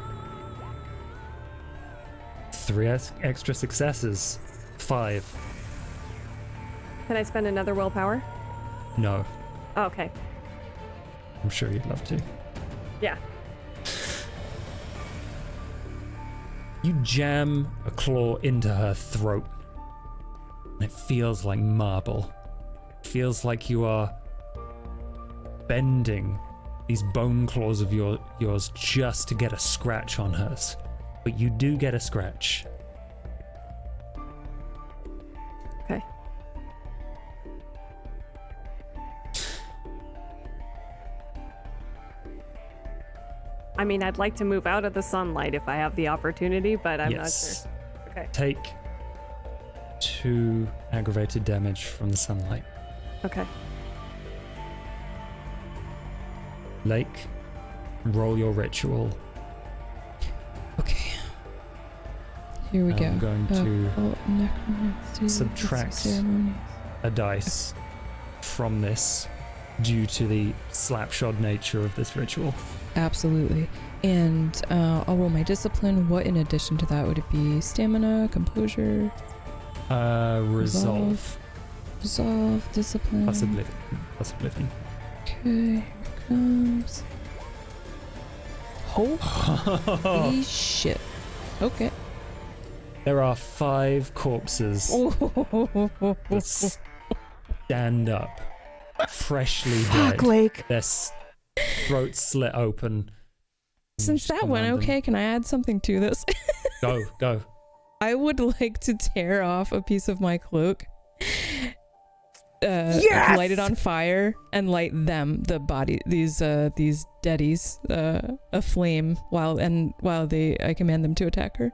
3 extra successes. 5. Can I spend another willpower? No, Oh, okay. I'm sure you'd love to. Yeah. You jam a claw into her throat, and it feels like marble. It feels like you are bending these bone claws of yours just to get a scratch on hers. But you do get a scratch. Okay. I mean, I'd like to move out of the sunlight if I have the opportunity, but I'm not sure. Okay. Take 2 aggravated damage from the sunlight. Okay. Lake, roll your ritual. Okay. Here we go. I'm going to Occult necromancy, subtract ceremonies. a dice from this due to the slapshod nature of this ritual. Absolutely. And I'll roll my discipline. What in addition to that would it be? Stamina, composure, Resolve. resolve, discipline. Plus oblivion. Plus oblivion. Okay, here it comes. Holy shit. Okay. There are 5 corpses that stand up, freshly Fuck, dead. Lake. Their throats slit open. Since that went okay, can I add something to this? Go. I would like to tear off a piece of my cloak, Yes! light it on fire, and light them, the body, these deadies, aflame while I command them to attack her.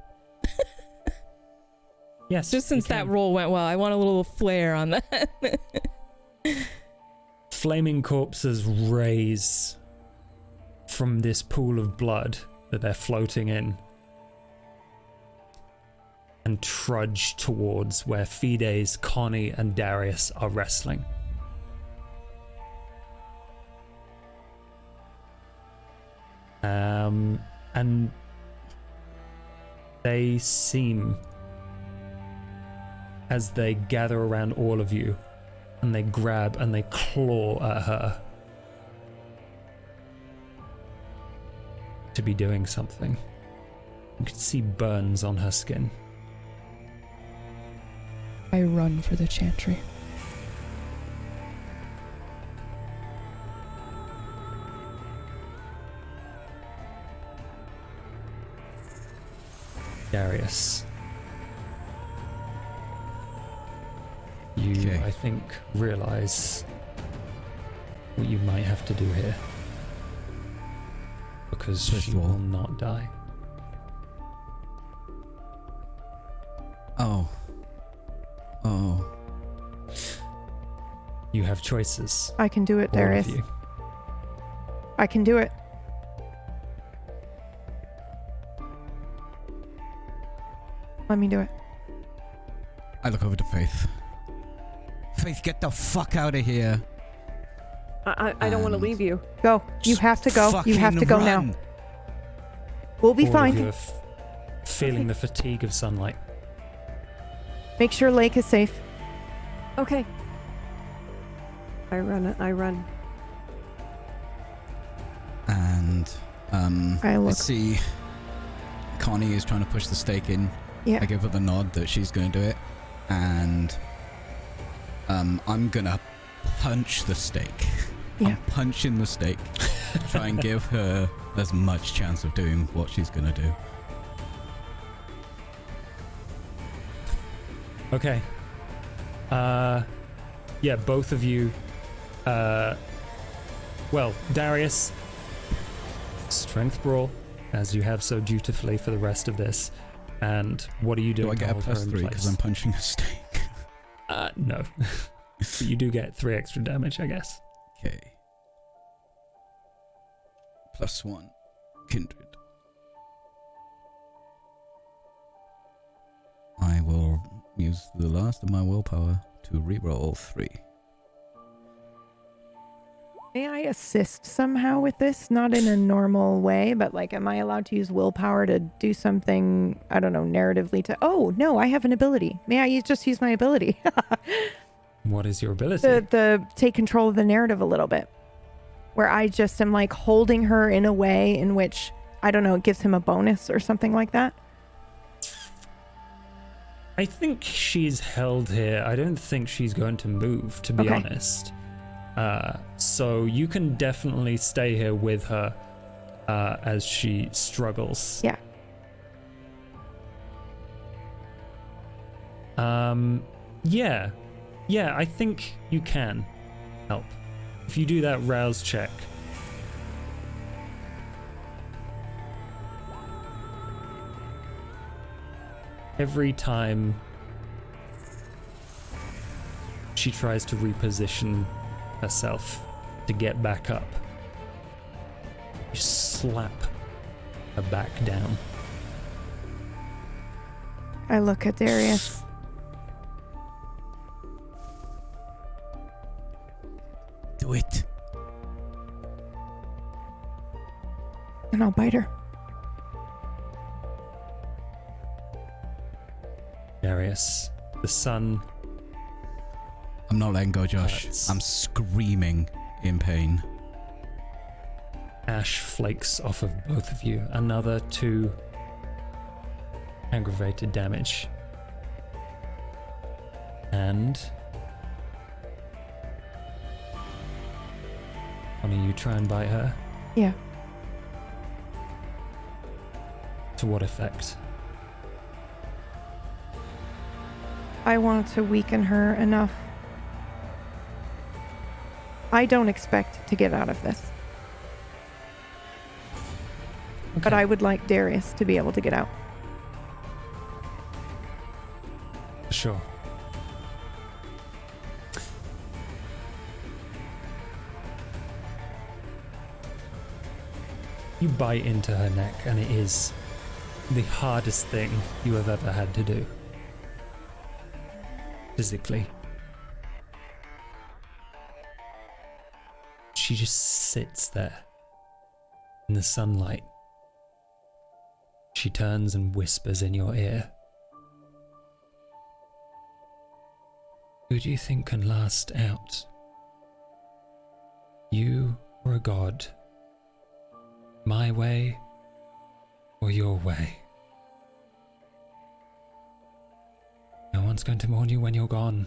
Yes. Just since you that can. roll went well, I want a little flare on that. Flaming corpses raise from this pool of blood that they're floating in and trudge towards where Fides, Connie, and Darius are wrestling. And they seem, as they gather around all of you, and they grab and they claw at her, to be doing something. You can see burns on her skin. I run for the chantry. Darius, you, Okay. I think, realize what you might have to do here. Because First she of all- will not die. Oh. You have choices. I can do it, All of Darius. you. I can do it. Let me do it. I look over to Faith. Faith, get the fuck out of here. I don't want to And- leave you. Go. You have to go. You have to Fucking go now. run. We'll be All fine. of you are feeling the fatigue of sunlight. Make sure Lake is safe. Okay. I run. And I I look. see Connie is trying to push the stake in. Yeah. I give her the nod that she's going to do it. And I'm going to punch the stake. Yeah. I'm punching the stake. Try and give her as much chance of doing what she's going to do. Okay. Yeah, both of you. Well, Darius, strength brawl, as you have so dutifully for the rest of this. And what are you doing? Do I get a to hold her in +3 because place? I'm punching a stake? No. But you do get 3 extra damage, I guess. Okay. +1. Kindred. I will use the last of my willpower to reroll 3. May I assist somehow with this? Not in a normal way, but like, am I allowed to use willpower to do something, I don't know, narratively to... Oh, no, I have an ability. May I just use my ability? What is your ability? the take control of the narrative a little bit. Where I just am like holding her in a way in which, I don't know, it gives him a bonus or something like that. I think she's held here. I don't think she's going to move, to be Okay. honest. So you can definitely stay here with her as she struggles. Yeah. Yeah. Yeah, I think you can help. If you do that rouse check. Every time she tries to reposition herself to get back up, you slap her back down. I look at Darius. Do it. And I'll bite her. Darius, the sun I'm not letting go, Josh. hurts. I'm screaming in pain. Ash flakes off of both of you. Another 2 aggravated damage. And Connie, you try and bite her. Yeah. To what effect? I want to weaken her enough. I don't expect to get out of this, but Okay. I would like Darius to be able to get out. Sure. You bite into her neck, and it is the hardest thing you have ever had to do. Physically. She just sits there in the sunlight. She turns and whispers in your ear. Who do you think can last out? You or a god? My way or your way? No one's going to mourn you when you're gone.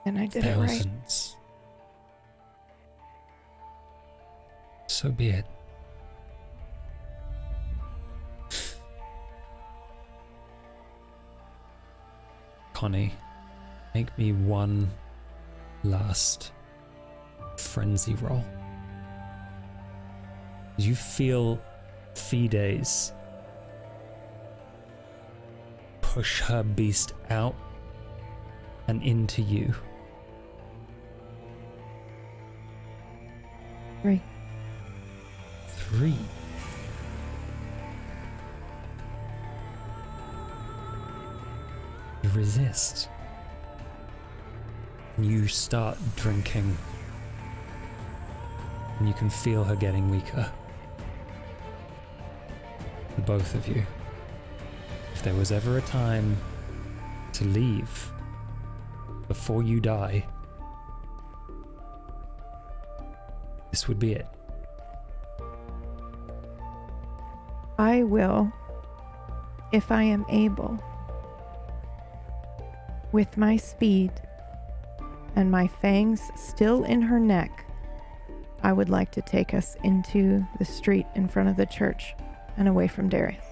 And I did it right. Thousands. So be it. Connie, make me one last frenzy roll. You feel Fides push her beast out and into you. 3. 3. You resist. You start drinking. And you can feel her getting weaker. The both of you. If there was ever a time to leave before you die, this would be it. I will, if I am able, with my speed and my fangs still in her neck, I would like to take us into the street in front of the church and away from Darius.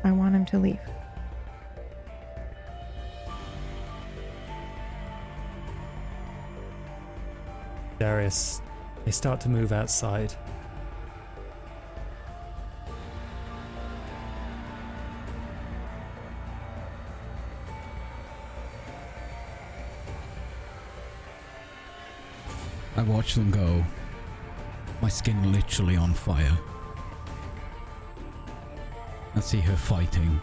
I want him to leave. Darius, they start to move outside. I watch them go. My skin literally on fire. I see her fighting.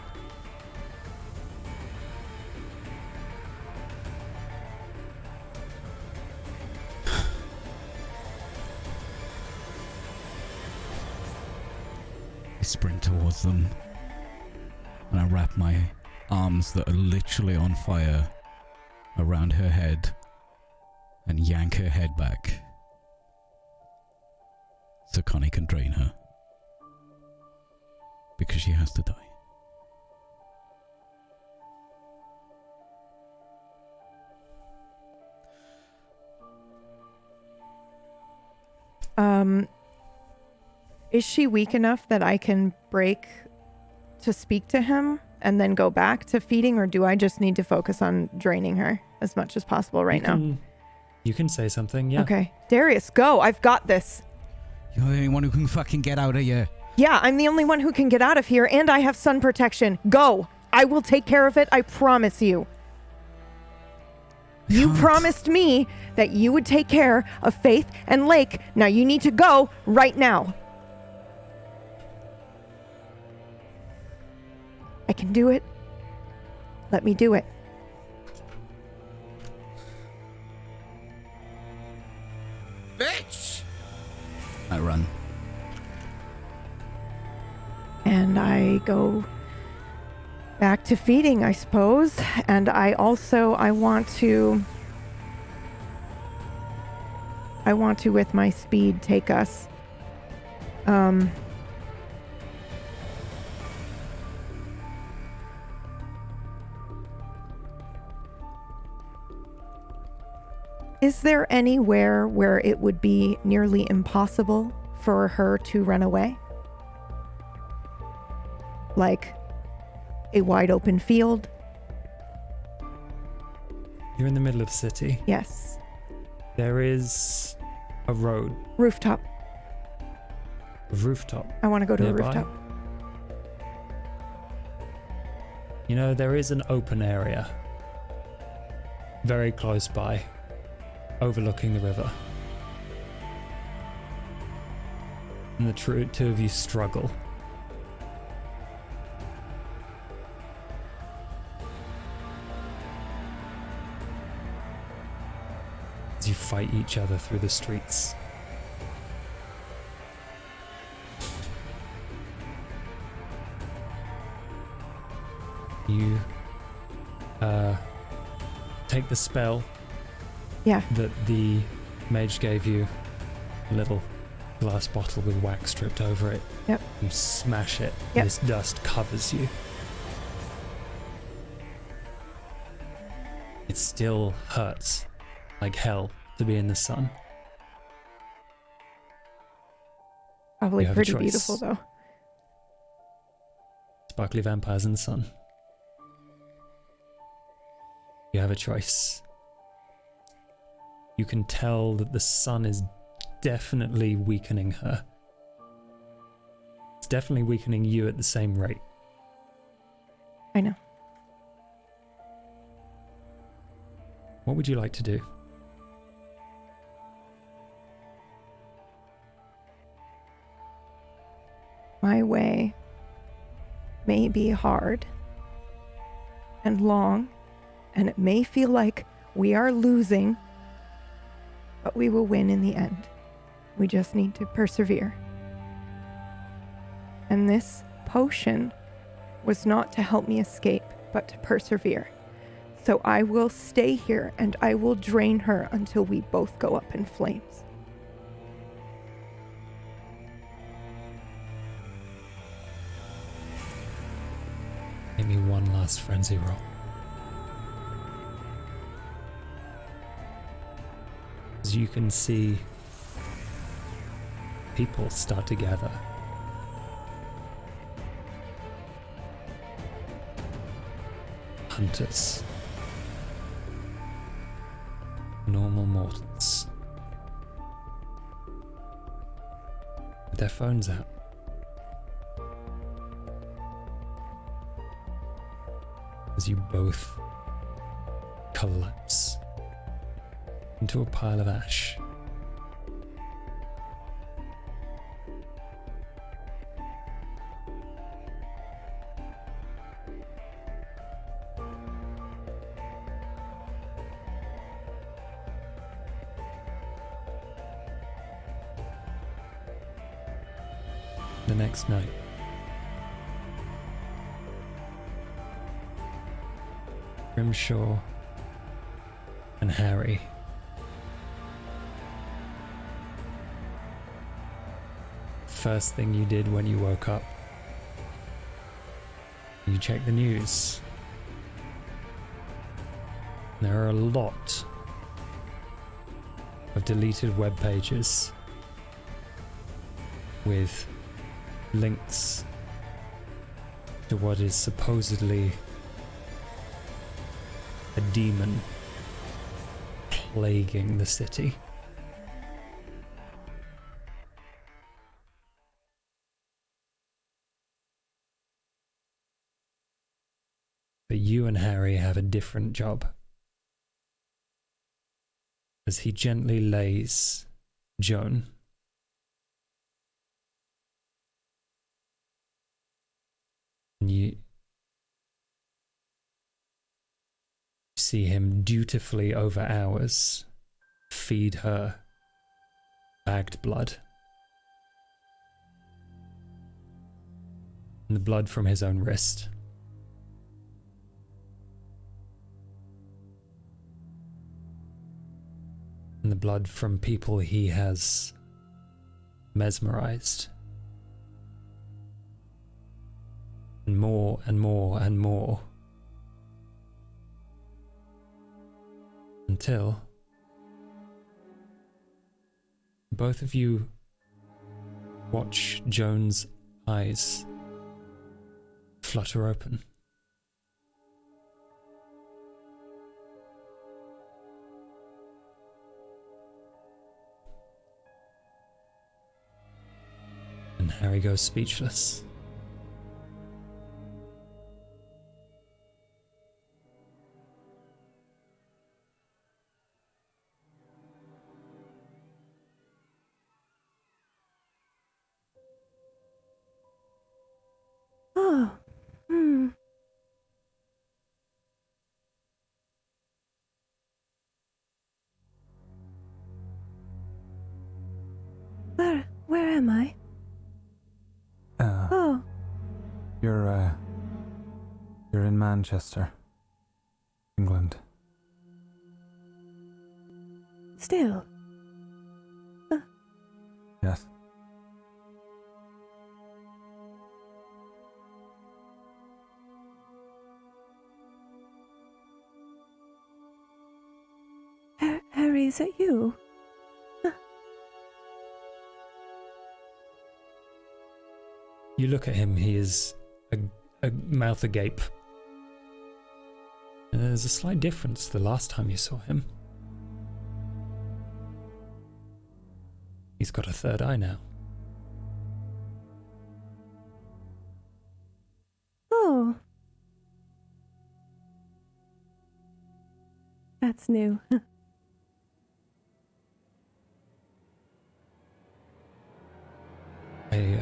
I sprint towards them. And I wrap my arms that are literally on fire around her head and yank her head back so Connie can drain her. Because she has to die. Is she weak enough that I can break to speak to him and then go back to feeding, or do I just need to focus on draining her as much as possible right now? You can say something, yeah. Okay. Darius, go. I've got this. You're the only one who can fucking get out of here. Yeah, I'm the only one who can get out of here, and I have sun protection. Go. I will take care of it. I promise you. You can't. promised me that you would take care of Faith and Lake. Now you need to go right now. I can do it. Let me do it. Bitch! I run. And I go back to feeding, I suppose. And I want to, with my speed, take us. Is there anywhere where it would be nearly impossible for her to run away? Like a wide open field? You're in the middle of the city. Yes. There is a road, Rooftop. a rooftop. I want to go to Nearby? a rooftop. You know, there is an open area very close by, overlooking the river. And the two of you struggle. As you fight each other through the streets. You take the spell Yeah. that the mage gave you, a little glass bottle with wax stripped over it. Yep. You smash it, Yep. and this dust covers you. It still hurts like hell to be in the sun. Probably You have a pretty choice. beautiful, though. Sparkly vampires in the sun. You have a choice. You can tell that the sun is definitely weakening her. It's definitely weakening you at the same rate. I know. What would you like to do? may be hard and long, and it may feel like we are losing, but we will win in the end. We just need to persevere. And this potion was not to help me escape, but to persevere. So I will stay here and I will drain her until we both go up in flames. Give me one last frenzy roll. As you can see, people start to gather. Hunters. Normal mortals. With their phones out. As you both collapse into a pile of ash. The next night, Grimshaw and Harry first thing you did when you woke up, you checked the news. There are a lot of deleted web pages with links to what is supposedly a demon plaguing the city. But you and Harry have a different job. As he gently lays Joan and you see him dutifully over hours feed her bagged blood. And the blood from his own wrist. And the blood from people he has mesmerized. And more and more and more. Until both of you watch Joan's eyes flutter open. And Harry goes speechless. Oh, Where am I? Oh, You're in Manchester, England. still. Yes. Harry, is it you? You look at him, he is a mouth agape. And there's a slight difference the last time you saw him. He's got a third eye now. Oh. That's new.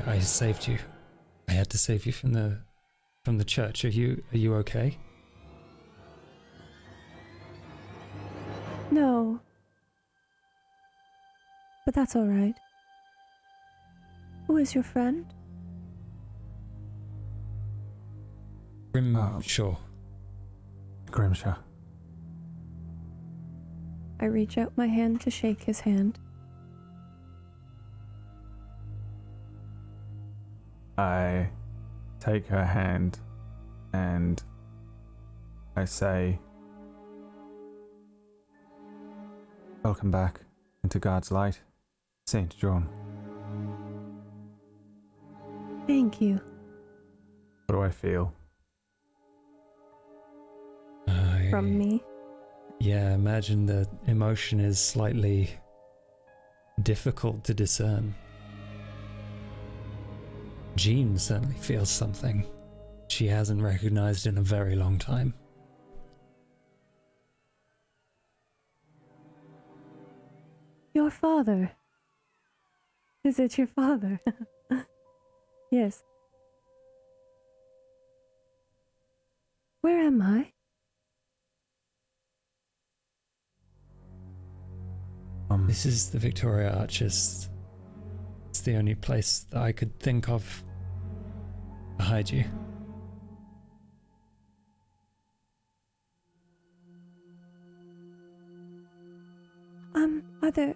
I saved you. I had to save you from the from the church. Are you okay? No. But that's all right. Who is your friend? Grimshaw. Grimshaw. I reach out my hand to shake his hand. I take her hand and I say, "Welcome back into God's light, Saint John." Thank you. What do I feel? From me? Yeah, imagine the emotion is slightly difficult to discern. Jean certainly feels something she hasn't recognized in a very long time. Your father. Is it your father? Yes. Where am I? This is the Victoria Arches. It's the only place that I could think of to hide you. Are there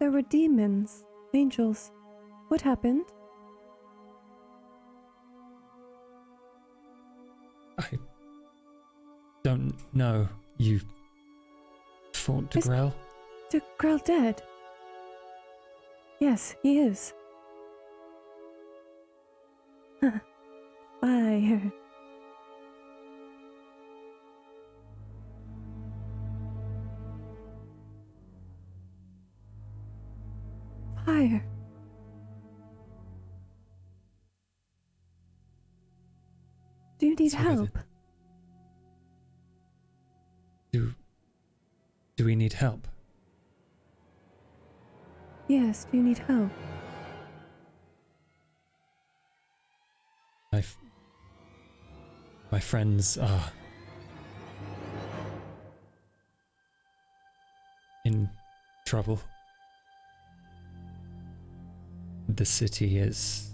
were demons, angels. What happened? I don't know. You fought to Is Grell? The girl dead? Yes, he is. Fire. Fire. Do you need Sorry, help? Do we need help? Yes, do you need help? My friends are in trouble. The city is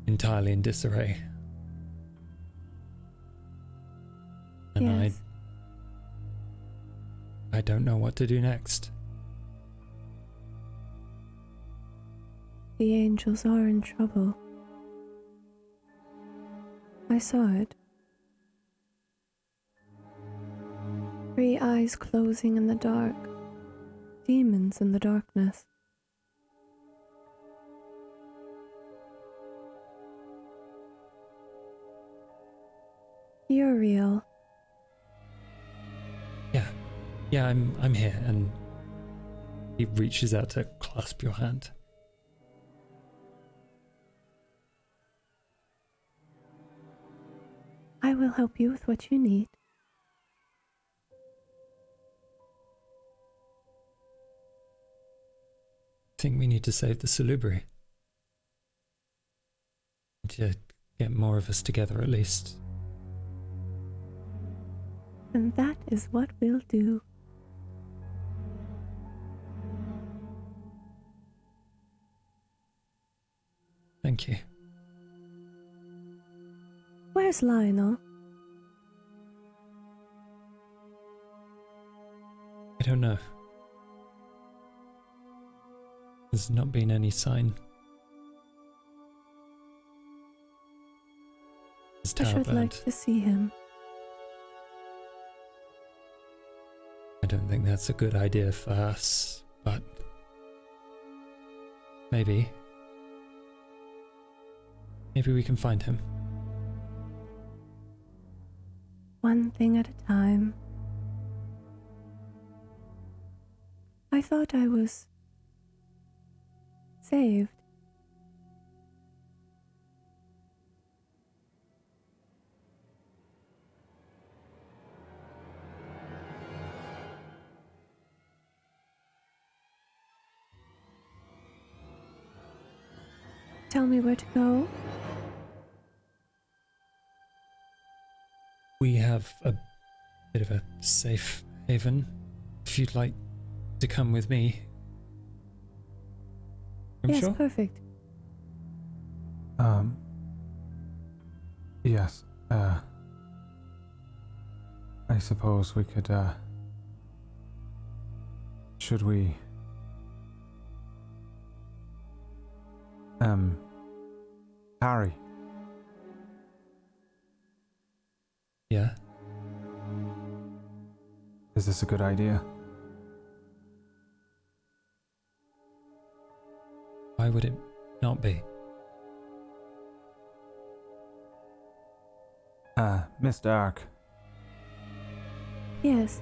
entirely in disarray. And Yes. I don't know what to do next. The angels are in trouble. I saw it. 3 eyes closing in the dark. Demons in the darkness. You're real. Yeah, I'm here, and he reaches out to clasp your hand. I will help you with what you need. I think we need to save the Salubri. To get more of us together, at least. And that is what we'll do. Thank you. Where's Lionel? I don't know. There's not been any sign. His I tower should burned. like to see him. I don't think that's a good idea for us, but maybe we can find him. One thing at a time. I thought I was saved. tell me where to go? We have a bit of a safe haven. If you'd like to come with me. I'm Yes, sure. perfect. Yes. I suppose we could, should we... Harry. Yeah. Is this a good idea? Why would it not be? Miss Dark, Yes.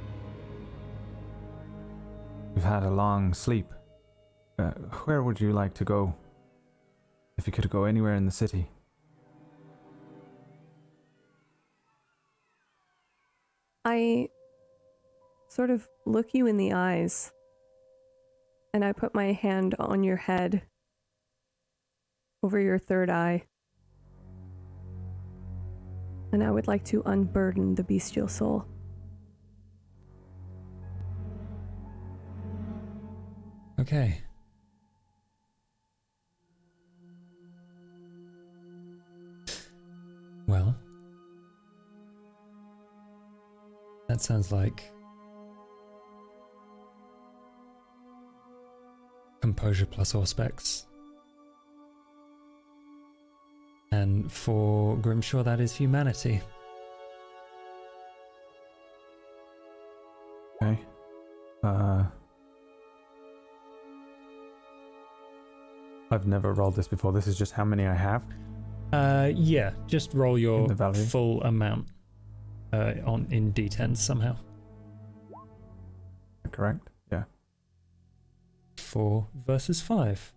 we've had a long sleep. Where would you like to go? If you could go anywhere in the city. I sort of look you in the eyes, and I put my hand on your head, over your third eye. And I would like to unburden the bestial soul. Okay. Well, that sounds like composure plus Auspex. And for Grimshaw, that is humanity. Okay. I've never rolled this before. This is just how many I have. Yeah, just roll your In the value? full amount in D10 somehow. Correct? Yeah. 4 versus 5.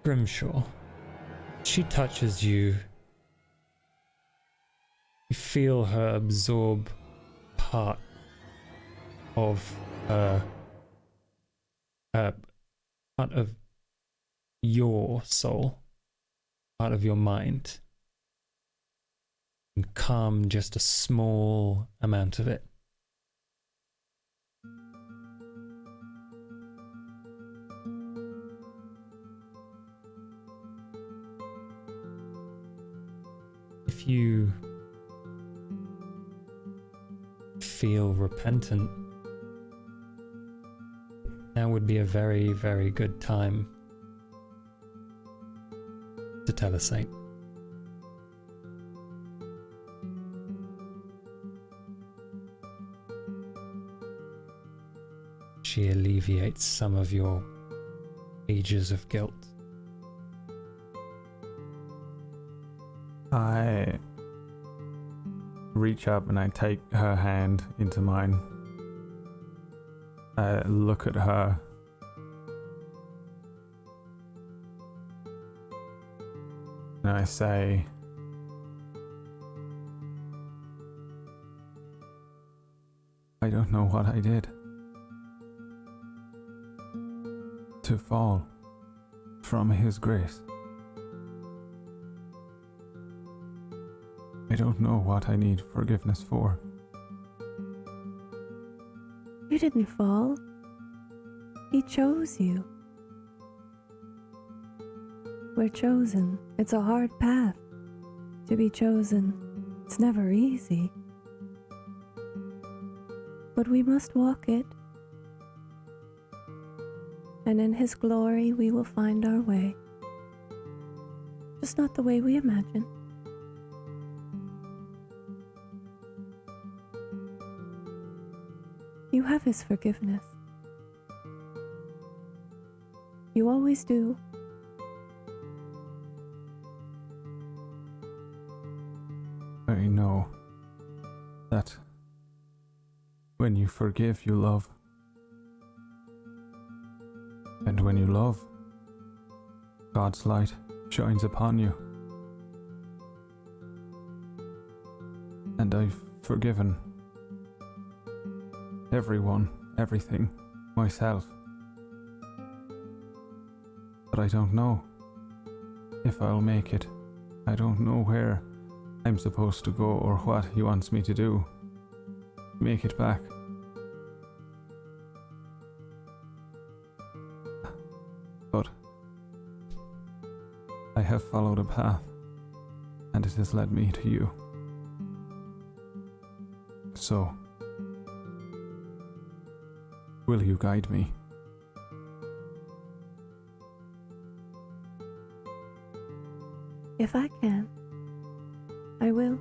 Grimshaw. She touches you. You feel her absorb part of her, part of your soul, part of your mind, and calm just a small amount of it. If you feel repentant, now would be a very, very good time to tell a saint. She alleviates some of your ages of guilt. I reach up and I take her hand into mine. I look at her. And I say, I don't know what I did to fall from His grace. I don't know what I need forgiveness for. You didn't fall. He chose you. We're chosen. It's a hard path to be chosen. It's never easy. But we must walk it. And in His glory we will find our way. Just not the way we imagine. You have His forgiveness. You always do. I know that when you forgive, you love. And when you love, God's light shines upon you. And I've forgiven everyone everything myself. But I don't know if I'll make it. I don't know where I'm supposed to go or what he wants me to do. Make it back. But I have followed a path, and it has led me to you. So, will you guide me? If I can, I will.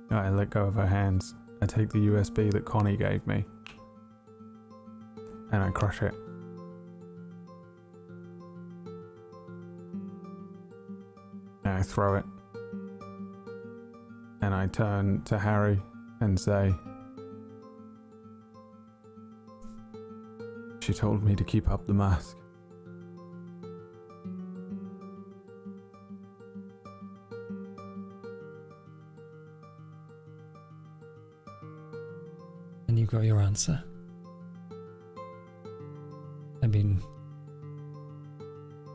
I let go of her hands. I take the USB that Connie gave me, and I crush it. And I throw it. And I turn to Harry and say, "She told me to keep up the mask." And you got your answer. I've been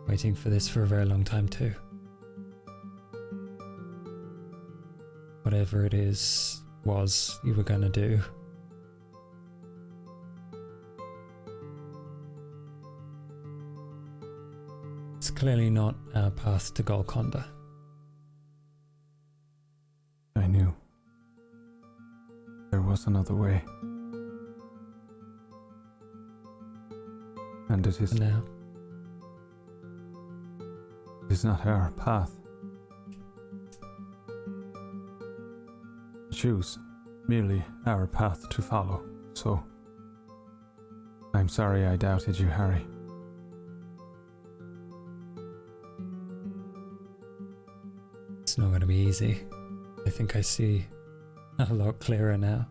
waiting for this for a very long time too. Whatever it was you were gonna do. It's clearly not our path to Golconda. I knew there was another way. And it is For now. not our path. Choose merely our path to follow. So, I'm sorry I doubted you, Harry. It's not gonna be easy. I think I see a lot clearer now.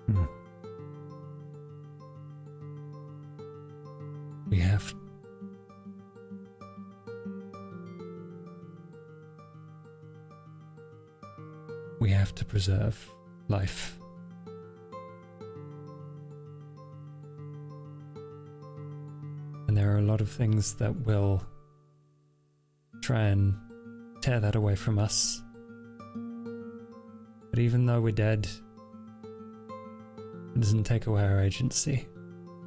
Hmm. We have to preserve life. And there are a lot of things that will try and tear that away from us. But even though we're dead, it doesn't take away our agency.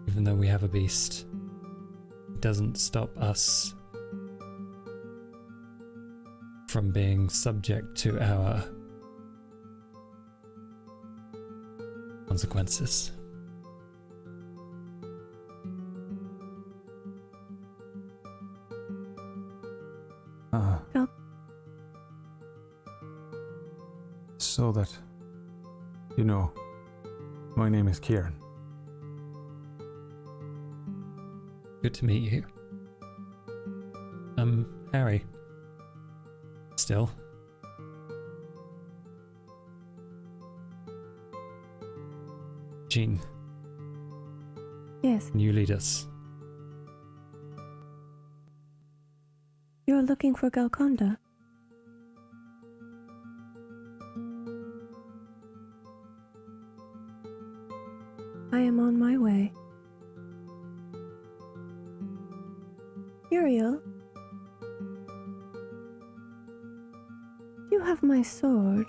Even though we have a beast, it doesn't stop us from being subject to our consequences. Yep. So that you know, my name is Kieran. Good to meet you. Harry. Still. Jean, Yes, can you lead us? you're looking for Golconda. I am on my way. Uriel, you have my sword.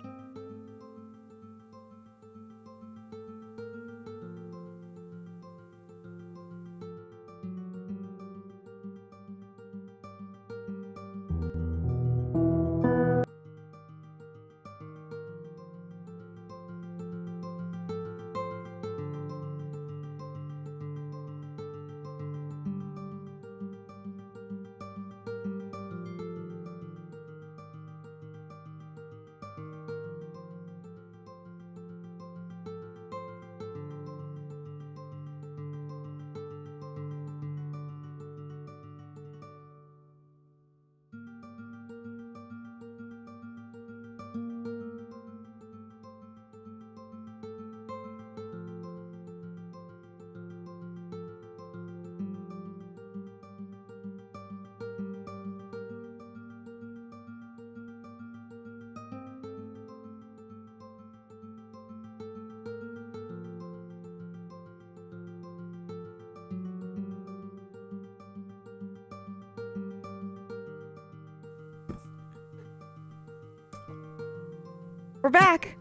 We're back.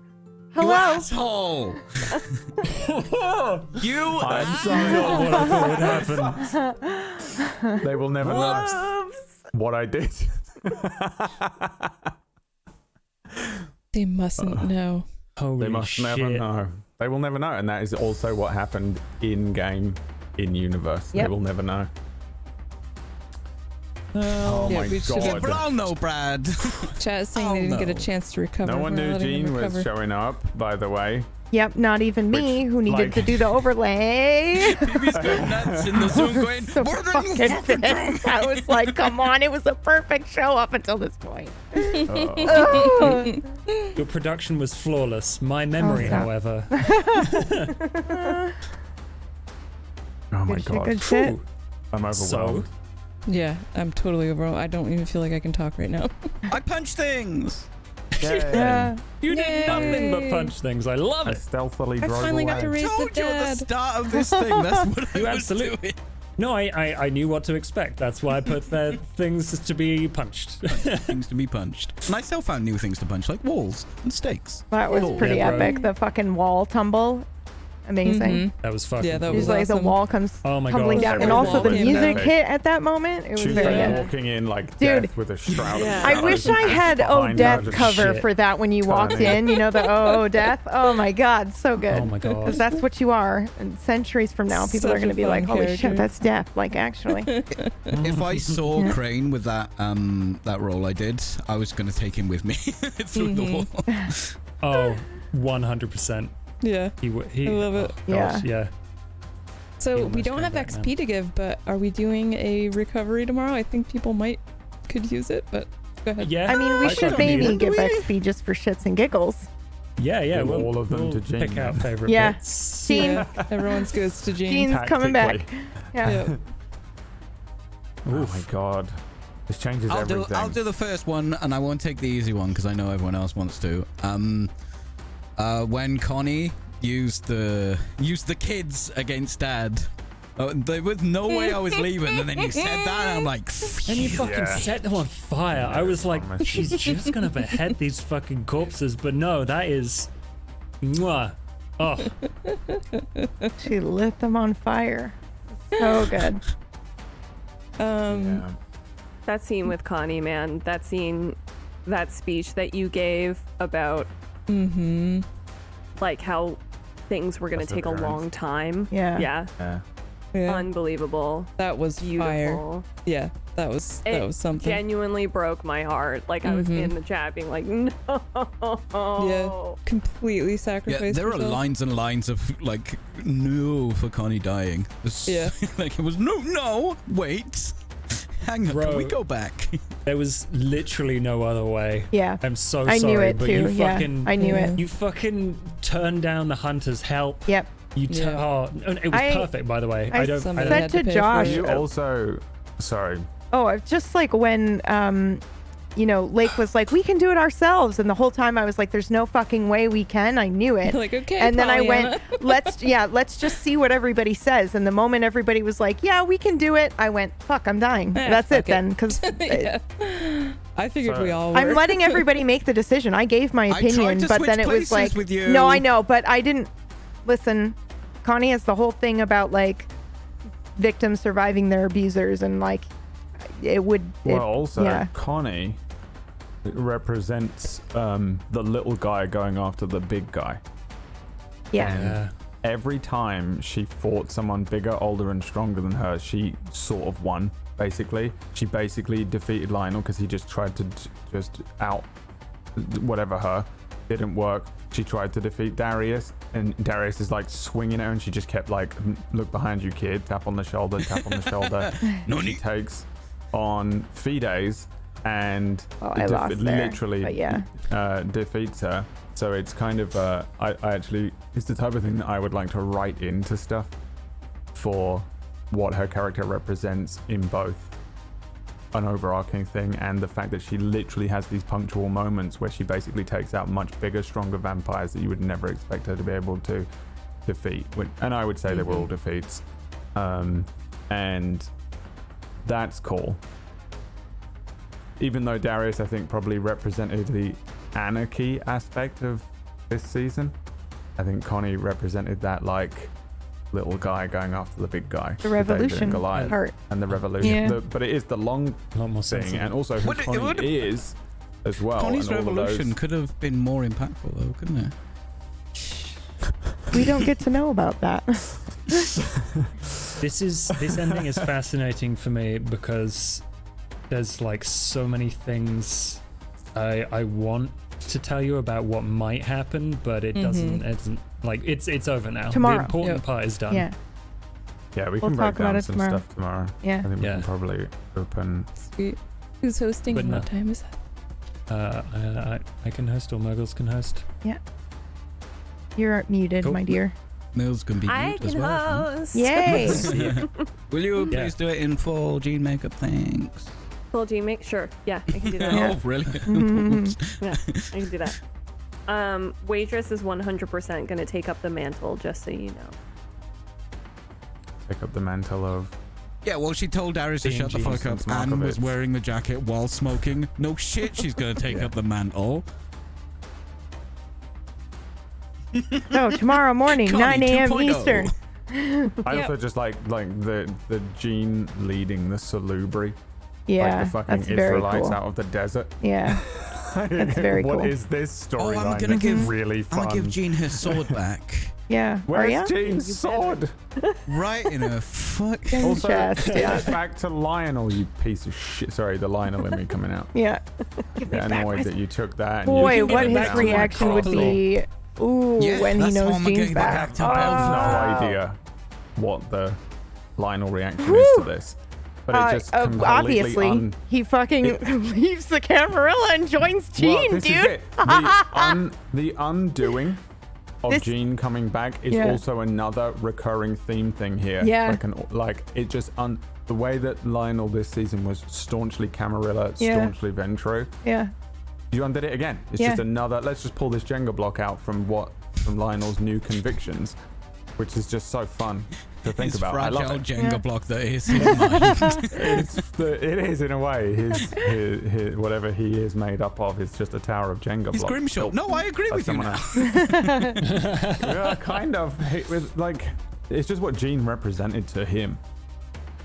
You Hello. asshole! You I'm sorry what I thought would happen. They will never know what I did. They mustn't know. Holy They must shit. never know. They will never know, and that is also what happened in game, in universe. Yep. They will never know. Oh, yeah, my we should've- god! But I'll know, Brad. Chat is saying Oh, they didn't get a no. chance to recover. No one We're knew letting them Jean was recover. showing up, by the way. Yep, not even me, Which, who needed like- to do the overlay. Baby's going nuts in the Zoom going, So "More than fucking you fucking pissed. I was like, come on, it was a perfect show up until this point. Oh. Ugh. Your production was flawless. My memory, stop. however. Oh my Good shit, god! good shit. Whew. I'm So, overwhelmed. Yeah, I'm totally overwhelmed. I don't even feel like I can talk right now. I punch things. Yeah. you did nothing but Yay. punch things. I love I it. stealthily I drove finally got to away. raise the Told you at the dead. start of this thing. That's what You I was absolutely- doing. No, I knew what to expect. That's why I put the things to be punched. Things to be punched. And I still found new things to punch, like walls and stakes. That was Oh, pretty yeah, bro. epic. The fucking wall tumble. Amazing. Mhm. That was fucking Yeah, that cool. It was was like the awesome. wall comes Oh my tumbling God. down. Every And also the wall came music down. hit at that moment. It was Tuesday very Yeah. good. walking in like Dude. death with a shroud. Yeah. of I shadows wish and I had behind her Death just cover shit. for that when you walked Turning. in. You know, the Death. Oh my God, so good. Oh my God. Because that's what you are. And centuries from now, people Such are going to a be like, fun holy shit, character. that's Death. Like, actually. If I saw Yeah. Crane with that role I did, I was going to take him with me through the wall. Oh, 100%. Yeah. He I love it. Oh, gosh, yeah. So He we almost don't came have back, XP to give, but are we doing a recovery tomorrow? I think people could use it, but go ahead. Yeah. I mean, we I should fucking need maybe it. give XP just for shits and giggles. Yeah, yeah. Give We'll, all of them we'll to Jean, pick out then. favorite Yeah. bits. Jean. Yeah, everyone's goes to Jean. Jean's coming back. Tactically. Yeah. Yeah. Oh my god. This changes everything. I'll do the first one, and I won't take the easy one because I know everyone else wants to. When Connie used the kids against Dad, there was no way I was leaving, and then you said that, and I'm like, And you phew. fucking Yeah. set them on fire. I was like, promise. she's just gonna behead these fucking corpses, but no, that is, mwah. Oh, She lit them on fire. So good. Yeah. That scene with Connie, man. That scene, that speech that you gave about Mm-hmm. like how things were gonna take a Perseverance. long time. Yeah. Yeah. Yeah. Yeah. Unbelievable. That was fire. Beautiful. Yeah, that was something. Genuinely broke my heart. Like I was Mhm. in the chat being like, no. Yeah. Completely Yeah, sacrificed. there are herself. lines and lines of like no for Connie dying. Yeah. Like it was no, wait, hang on, Bro. can we go back? there was literally no other way. Yeah. I'm so I sorry, knew it but too. you Yeah. fucking, I knew Yeah. it. you fucking turned down the hunter's help. Yep. You Yeah. oh, and it was I- perfect, by the way. I I don't. Somebody said had to to pay for Josh, it. You also, sorry. Oh, just like when, Lake was like, we can do it ourselves. And the whole time I was like, there's no fucking way we can. I knew it. Like, okay. And then I Pollyanna. went, let's just see what everybody says. And the moment everybody was like, yeah, we can do it, I went, fuck, I'm dying. That's fuck it then. Because yeah. I figured So- we all were. I'm letting everybody make the decision. I gave my I tried opinion, to but switch then it was places like, with you. no, I know, but I didn't listen. Connie has the whole thing about like victims surviving their abusers and like it would. Well, also, yeah. Connie represents the little guy going after the big guy. Yeah. Yeah. Every time she fought someone bigger, older, and stronger than her, she sort of won. Basically, she basically defeated Lionel because he just tried to just out whatever her. Didn't work. She tried to defeat Darius, and Darius is like swinging at her, and she just kept like, "Look behind you, kid." Tap on the shoulder. Tap on the shoulder. No She need. takes on Fides and Oh, I lost there, literally but yeah. defeats her. So it's kind of I actually, it's the type of thing that I would like to write into stuff for what her character represents in both an overarching thing and the fact that she literally has these punctual moments where she basically takes out much bigger, stronger vampires that you would never expect her to be able to defeat. And I would say they were all defeats. And that's cool. even though Darius, I think, probably represented the anarchy aspect of this season, I think Connie represented that like little guy going after the big guy. The revolution Goliath, part. and the revolution. Yeah. But it is the long A lot more thing, sensible. and also who Connie is as well. Connie's and all of those- revolution could have been more impactful, though, couldn't it? We don't get to know about that. This ending is fascinating for me because there's like so many things I want to tell you about what might happen, but it doesn't. It's like it's over now. Tomorrow. The important part is done. Yeah. Yeah, we We'll can talk break about down it some tomorrow. stuff tomorrow. I Yeah. think we Yeah. can probably open. Sweet. Who's hosting But and no. what time is that? I can host, or Muggles can host. You're muted, Cool. my dear. Mills can be I mute as can well. host. Yay! Will you Yeah. please do it in full Gene makeup? Thanks. Full G make sure. Yeah, I can do that. Yeah. Oh, really? Yeah, I can do that. Waitress is 100% going to take up the mantle, just so you know. Pick up the mantle of. Yeah, well, she told Darius to Being shut the fuck up Jason and was Markovitz. wearing the jacket while smoking. No shit, she's gonna take up the mantle. No, tomorrow morning, Connie 9 a.m. 2.0. Eastern. I Yep. also just like the Gene leading the Salubri, Yeah, like the fucking that's very Israelites cool. out of the desert. Yeah, that's very cool. What is this Oh, I'm storyline? gonna that's give- really I'm fun. gonna give Jean her sword back. yeah. Where's Are ya? Gene's sword? Right in her fucking... Also, chest, yeah. back to Lionel, you piece of shit. Sorry, the Lionel in me coming out. Yeah. Give me Get back annoyed my- that you took that. And Boy, you what it his down. reaction would be. Ooh, Yeah, when he that's how knows I'm Jean's getting back. back to I have Belfast. no idea what the Lionel reaction Whew. is to this. But it just completely obviously, he fucking leaves the Camarilla and joins Jean, well, this dude. is it. The undoing of This- Jean coming back is Yeah. also another recurring theme thing here. Yeah. Like it just the way that Lionel this season was staunchly Camarilla, Yeah. staunchly Ventro. Yeah. You undid it again. It's Yeah. just another. Let's just pull this Jenga block out from Lionel's new convictions, which is just so fun to think His about. I love fragile it. Jenga Yeah. block that is his mind. It is in a way. His whatever he is made up of is just a tower of Jenga He's blocks. Grimshaw. No, I agree by with you someone now. else. Yeah, kind of. It was like it's just what Jean represented to him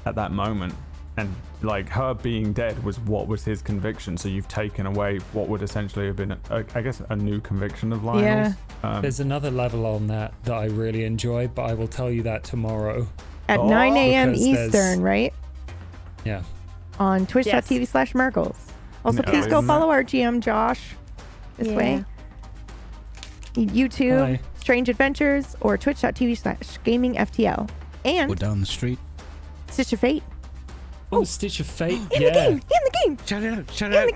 at that moment, and like her being dead was what was his conviction. So you've taken away what would essentially have been, I guess, a new conviction of Lionel's. There's another level on that I really enjoy, but I will tell you that tomorrow. At Oh, 9 a.m. because there's- Eastern, right? Yeah. On twitch.tv/Merkles. Also, No, please go isn't follow our GM, Josh, this Yeah. way. YouTube, Hi. Strange Adventures, or twitch.tv/GamingFTL. Or And down the street. Stitch of Fate. Oh, Stitch of Fate. In Yeah. the game! In the game! Shout it out. Shout In the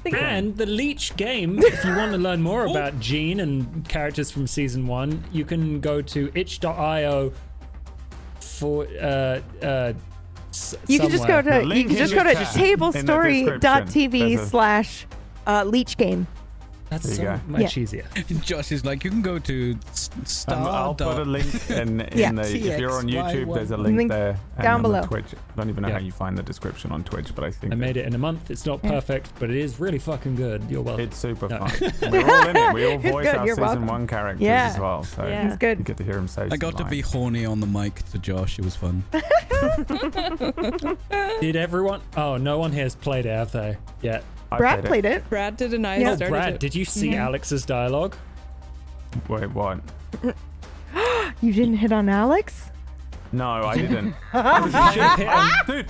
game! And the Leech game, if you want to learn more about Jean and characters from season 1, you can go to itch.io for You can just go The to link in the chat, in the tablestory.tv/Leech game. That's There you so go. much easier. Josh is like, you can go to I'll put a link in Yeah. the. If you're on YouTube, TXY1. there's a link Link there. And down on below. The Twitch. I don't even know Yeah. how you find the description on Twitch, but I think I made it in a month. It's not Yeah. perfect, but it is really fucking good. You're welcome. it's super No. fun. We're all in it. We all It's voice good, our you're season welcome. 1 characters Yeah. as well. So Yeah. It's good. you get to hear him say. I got to some be lines. horny on the mic to Josh. It was fun. Did everyone? Oh, no one here has played it, have they? Yet. I Brad played it. Brad did and I Yeah. Oh, started Brad, it. did you see Yeah. Alex's dialogue? Wait, what? You didn't hit on Alex? No, I didn't. I was legit- dude.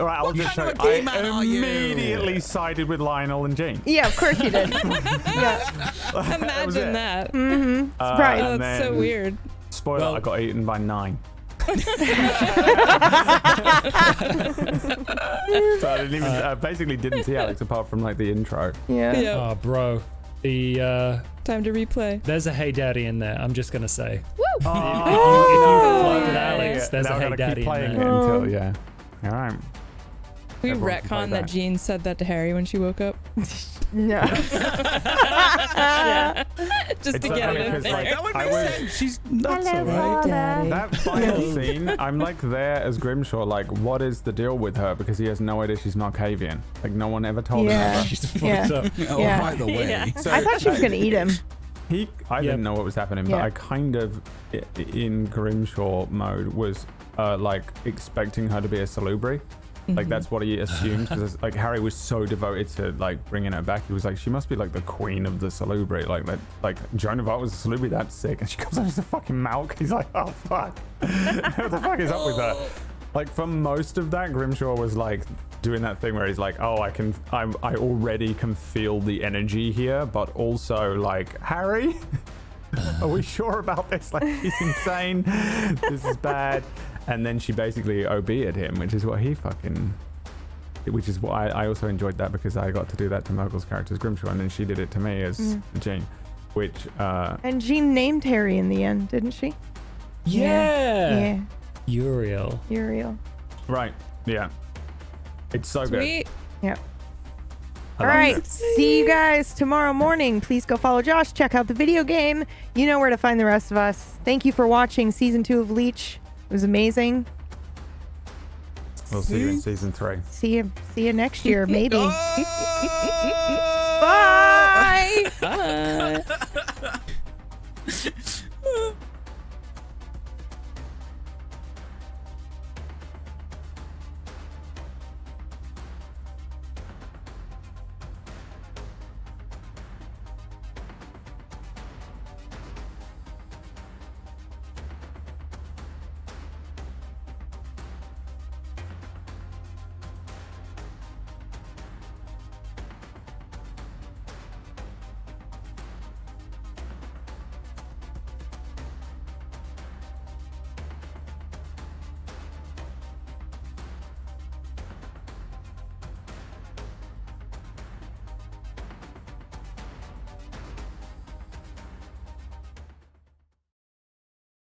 All right, I'll What just kind of show a you. gay man I are you? immediately sided with Lionel and Jean. Yeah, of course you did. Yeah. was it. Imagine that. Mm-hmm. Surprise. Oh, and that's so then- weird. Spoiler, Well- I got eaten by 9. So I didn't even, basically didn't see Alex apart from like the intro. Yeah. Yeah. Oh, bro. The Time to replay. there's a Hey Daddy in there. I'm just gonna say. Woo! If you Oh, flooded yeah. Alex, there's now a I Hey gotta Daddy keep in playing there. it until All right. We Everyone can play retcon that that. Jean said that to Harry when she woke up. No. Just It's to get funny it in 'cause, there. like, That would I make was- sense. She's nuts, Hello, alright. Father. Daddy. That final scene, I'm like there as Grimshaw, like, what is the deal with her? Because he has no idea she's Narcavian. Like, no one ever told him Yeah. ever. She's fucked Yeah. up. Oh, Yeah. by the way. Yeah. So I thought she was gonna eat him. I didn't know what was happening, but Yeah. I kind of, in Grimshaw mode, was like expecting her to be a salubri. Like that's what he assumed, because like Harry was so devoted to like bringing her back. He was like, she must be like the queen of the salubri. Like Joan of Arc was a salubri. That's sick. And she comes out as a fucking Malk. He's like, oh fuck, what the fuck is up with her? Like for most of that, Grimshaw was like doing that thing where he's like, oh, I already can feel the energy here, but also like, Harry, are we sure about this? Like she's insane. This is bad. And then she basically OB'd him, which is what he which is why I also enjoyed that, because I got to do that to Murgle's character's Grimshaw, and then she did it to me as Jean, which And Jean named Harry in the end, didn't she? Yeah. Yeah. Uriel. Uriel. right, yeah, it's so good. Sweet. Yep. I All loved right. it. See you guys tomorrow morning. Please go follow Josh. Check out the video game. You know where to find the rest of us. Thank you for watching season 2 of Leech. It was amazing. We'll see you in season 3. See you next year, maybe. Oh! Bye.